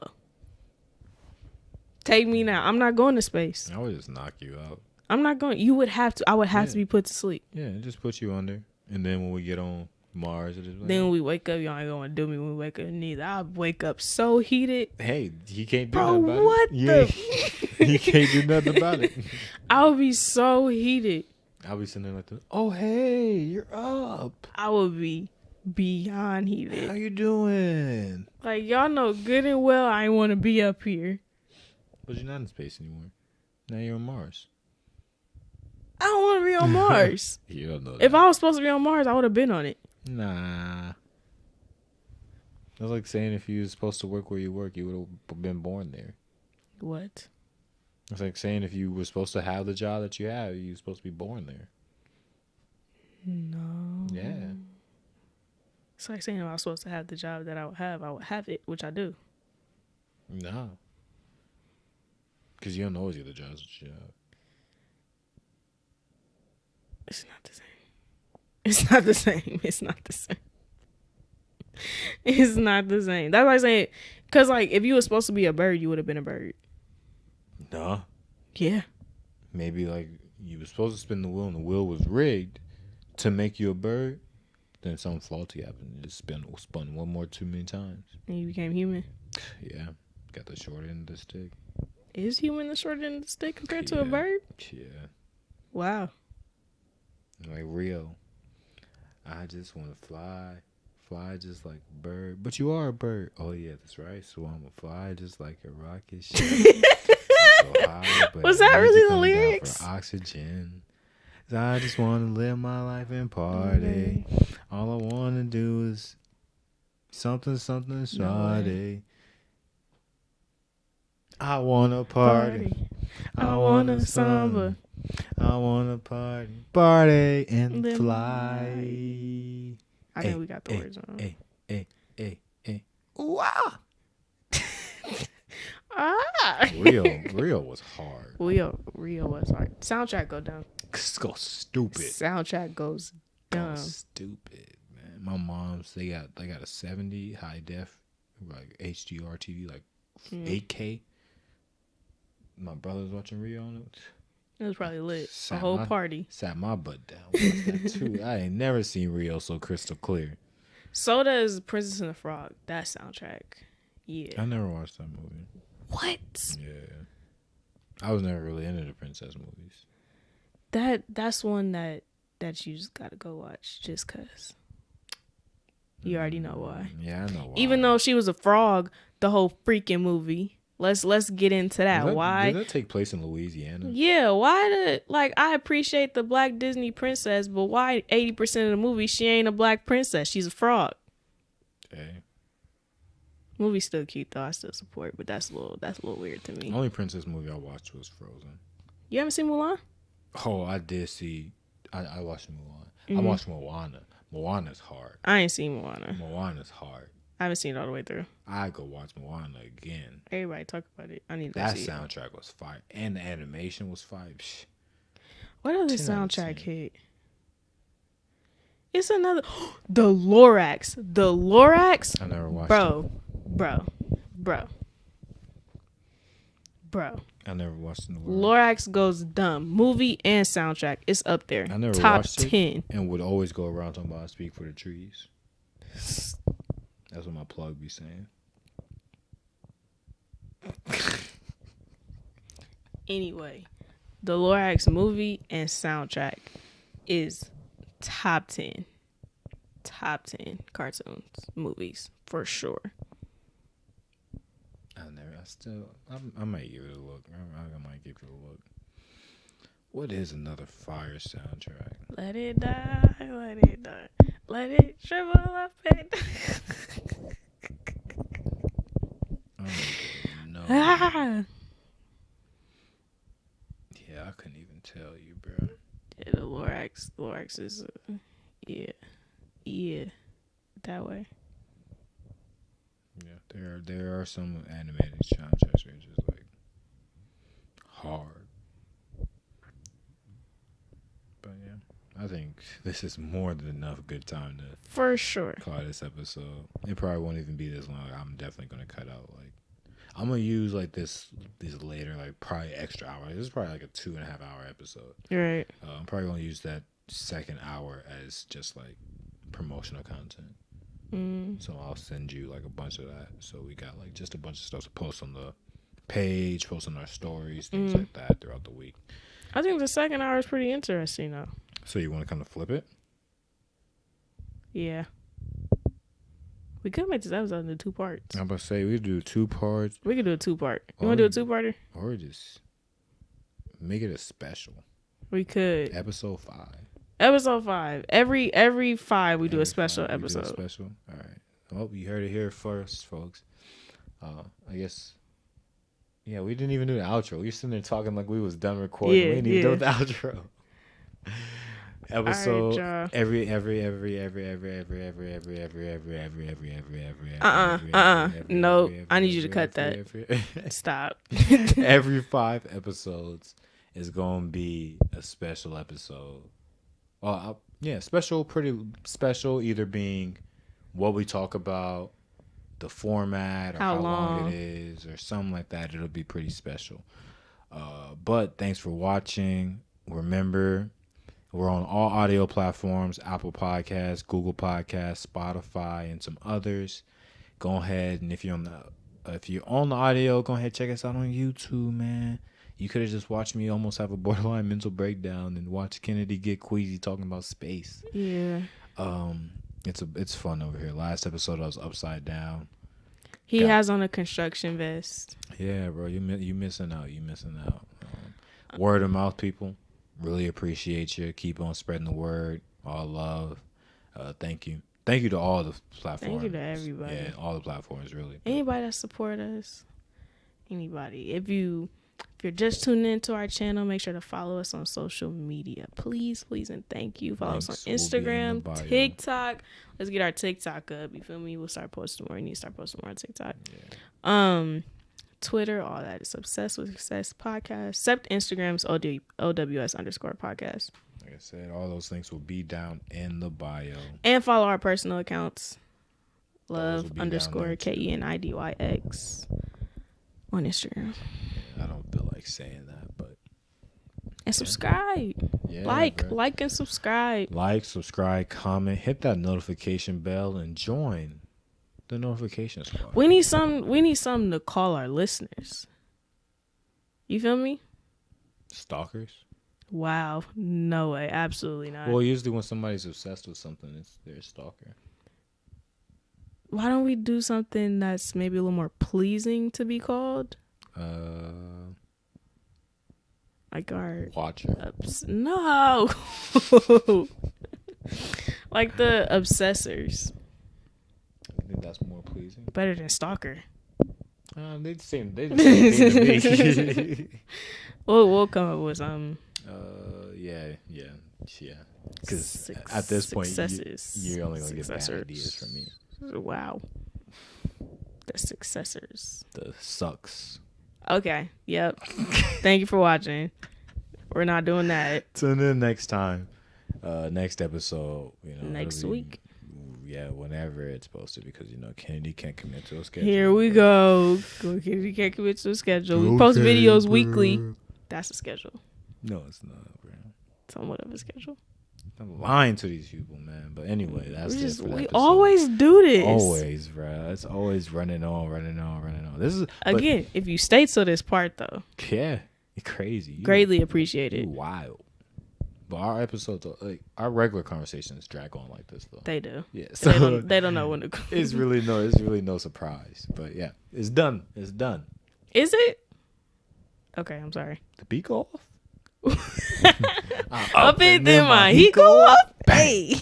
Take me now. I'm not going to space. I would just knock you out. I'm not going. You would have to. I would have to be put to sleep. Yeah, just put you under, and then when we get on Mars, then when we wake up, y'all ain't gonna do me when we wake up neither. I'll wake up so heated. Hey, you can't do nothing about what it. You can't do nothing about it. I'll be so heated. I'll be sitting there like this. Oh, hey, you're up. I will be beyond heated. How you doing? Like, y'all know good and well I ain't want to be up here. But you're not in space anymore. Now you're on Mars. I don't want to be on Mars. You don't know that. If I was supposed to be on Mars, I would have been on it. Nah. That's like saying if you were supposed to work where you work, you would have been born there. What? It's like saying if you were supposed to have the job that you have, you were supposed to be born there. No. Yeah. It's like saying if I was supposed to have the job that I would have it, which I do. No. Because you don't always get the jobs that you have. It's not the same. It's not the same. It's not the same. It's not the same. That's why I say, because like if you were supposed to be a bird, you would have been a bird. No. Yeah. Maybe like you were supposed to spin the wheel and the wheel was rigged to make you a bird. Then something faulty happened. You just spun one more too many times. And you became human. Yeah. Got the short end of the stick. Is human the short end of the stick compared to a bird? Yeah. Wow. Like Rio. I just want to fly. Fly just like a bird. But you are a bird. Oh, yeah, that's right. So I'm going to fly just like a rocket ship. I'm so high, but Was that I need really to the come down lyrics? for oxygen. I just want to live my life and party. All I want to do is something Saturday. I want to party. I want a samba. I want to party and Then fly. I think we got the words on. Hey. Wow. Ah. Rio was hard. Rio was hard. Soundtrack go down. Go stupid. Soundtrack goes dumb. Stupid, man. My mom's they got a 70 high def like HDR TV like 8K. My brother's watching Rio on it. It was probably lit. A whole party. Sat my butt down. Watched that too. I ain't never seen Rio so crystal clear. So does Princess and the Frog. That soundtrack. Yeah. I never watched that movie. What? Yeah. I was never really into the princess movies. That's one that you just gotta go watch just cause. You already know why. Yeah, I know why. Even though she was a frog, the whole freaking movie. Let's get into that. Why? Did that take place in Louisiana? Yeah, why I appreciate the black Disney princess, but why 80% of the movie she ain't a black princess? She's a frog. Okay. Movie's still cute though. I still support, but that's a little weird to me. The only princess movie I watched was Frozen. You haven't seen Mulan? Oh, I did see. I watched Mulan. Mm-hmm. I watched Moana. Moana's hard. I ain't seen Moana. Moana's hard. I haven't seen it all the way through. I go watch Moana again. Everybody talk about it. I need to that see soundtrack was fire, and the animation was fire. Psh. What other soundtrack hit? It's another The Lorax. The Lorax. I never watched Bro. I never watched the Lorax goes dumb. Movie and soundtrack. It's up there. I never Top watched 10. it and would always go around talking about Speak for the Trees. That's what my plug be saying. Anyway, the Lorax movie and soundtrack is top 10. Top 10 cartoons, movies, for sure. I might give it a look. I might give it a look. What is another fire soundtrack? Let it die, let it die. Let it shrivel up and I don't know. ah. Yeah, I couldn't even tell you, bro. Yeah, the Lorax is yeah, that way. Yeah, there are some animated soundtracks that are just like hard. But yeah, I think this is more than enough good time to For sure. call this episode. It probably won't even be this long. I'm definitely gonna cut out I'm gonna use like this later, like probably extra hour. This is probably like a 2.5 hour episode. Right. I'm probably gonna use that second hour as just like promotional content. So I'll send you like a bunch of that. So we got like just a bunch of stuff to post on the page, post on our stories, things like that throughout the week. I think the second hour is pretty interesting though. So you want to kind of flip it? Yeah. We could make this episode into 2 parts. I'm about to say we could do 2 parts. We could do a 2-part. You want to do a 2-parter? Or just make it a special. We could. Episode 5. Episode 5. Every 5 we do a special 5 we episode. do a special. All right. Well, you heard it here first, folks. I guess Yeah, we didn't even do the outro. We were sitting there talking like we was done recording. Yeah, We didn't even yeah. do the outro. Episode y'all. every No, I need you to cut that. Stop. Every 5 episodes is gonna be a special episode. Yeah, special, pretty special. Either being what we talk about, the format, or how long it is, or something like that. It'll be pretty special. But thanks for watching. Remember, we're on all audio platforms: Apple Podcasts, Google Podcasts, Spotify, and some others. Go ahead, and if you're on the audio, go ahead, check us out on YouTube, man. You could have just watched me almost have a borderline mental breakdown and watch Kenidy get queasy talking about space. Yeah. It's fun over here. Last episode I was upside down. He has on a construction vest. Yeah, bro, you missing out. Word of mouth, people. Really appreciate you. Keep on spreading the word. All love. Thank you. Thank you to all the platforms. Thank you to everybody. Yeah, all the platforms, really. Anybody that support us. Anybody. If you're just tuning into our channel, make sure to follow us on social media. Please, and thank you. Follow us on Instagram, TikTok. Let's get our TikTok up. You feel me? We'll start posting more. You need to start posting more on TikTok. Yeah. Twitter, all that is Obsessed with Success Podcast. Except Instagram's OWS_podcast. Like I said, all those links will be down in the bio. And follow our personal accounts. Love_KENIDYX on Instagram. I don't feel like saying that, but. And subscribe. Yeah, like and subscribe. Like, subscribe, comment, hit that notification bell, and join the notification squad. We need something to call our listeners. You feel me? Stalkers? Wow. No way. Absolutely not. Well, usually when somebody's obsessed with something, they're a stalker. Why don't we do something that's maybe a little more pleasing to be called? Like our watcher. No. Like the obsessors. I think that's more pleasing. Better than stalker. They the same thing to me. We'll come up with some. Yeah. Because at this point, you're only gonna get bad ideas from me. Wow. The successors. The sucks. Okay. Yep. Thank you for watching. We're not doing that. Tune in next time. Next episode. Next week. Yeah, whenever it's posted, because Kenidy can't commit to a schedule. Here we go. Kenidy can't commit to a schedule. We post videos weekly. That's a schedule. No, it's not, bro. Somewhat of a schedule. I'm lying to these people, man. But anyway, that's it. We always do this. Always, bro. It's always running on. This is again. If you stay to this part, though, yeah, you're crazy. Greatly appreciated. Wild. But our episodes, our regular conversations, drag on like this, though. They do. Yeah. So they don't know when to. It's really no surprise. But yeah, it's done. Is it? Okay, I'm sorry. The beat go off. Up and then my heat go off. Hey.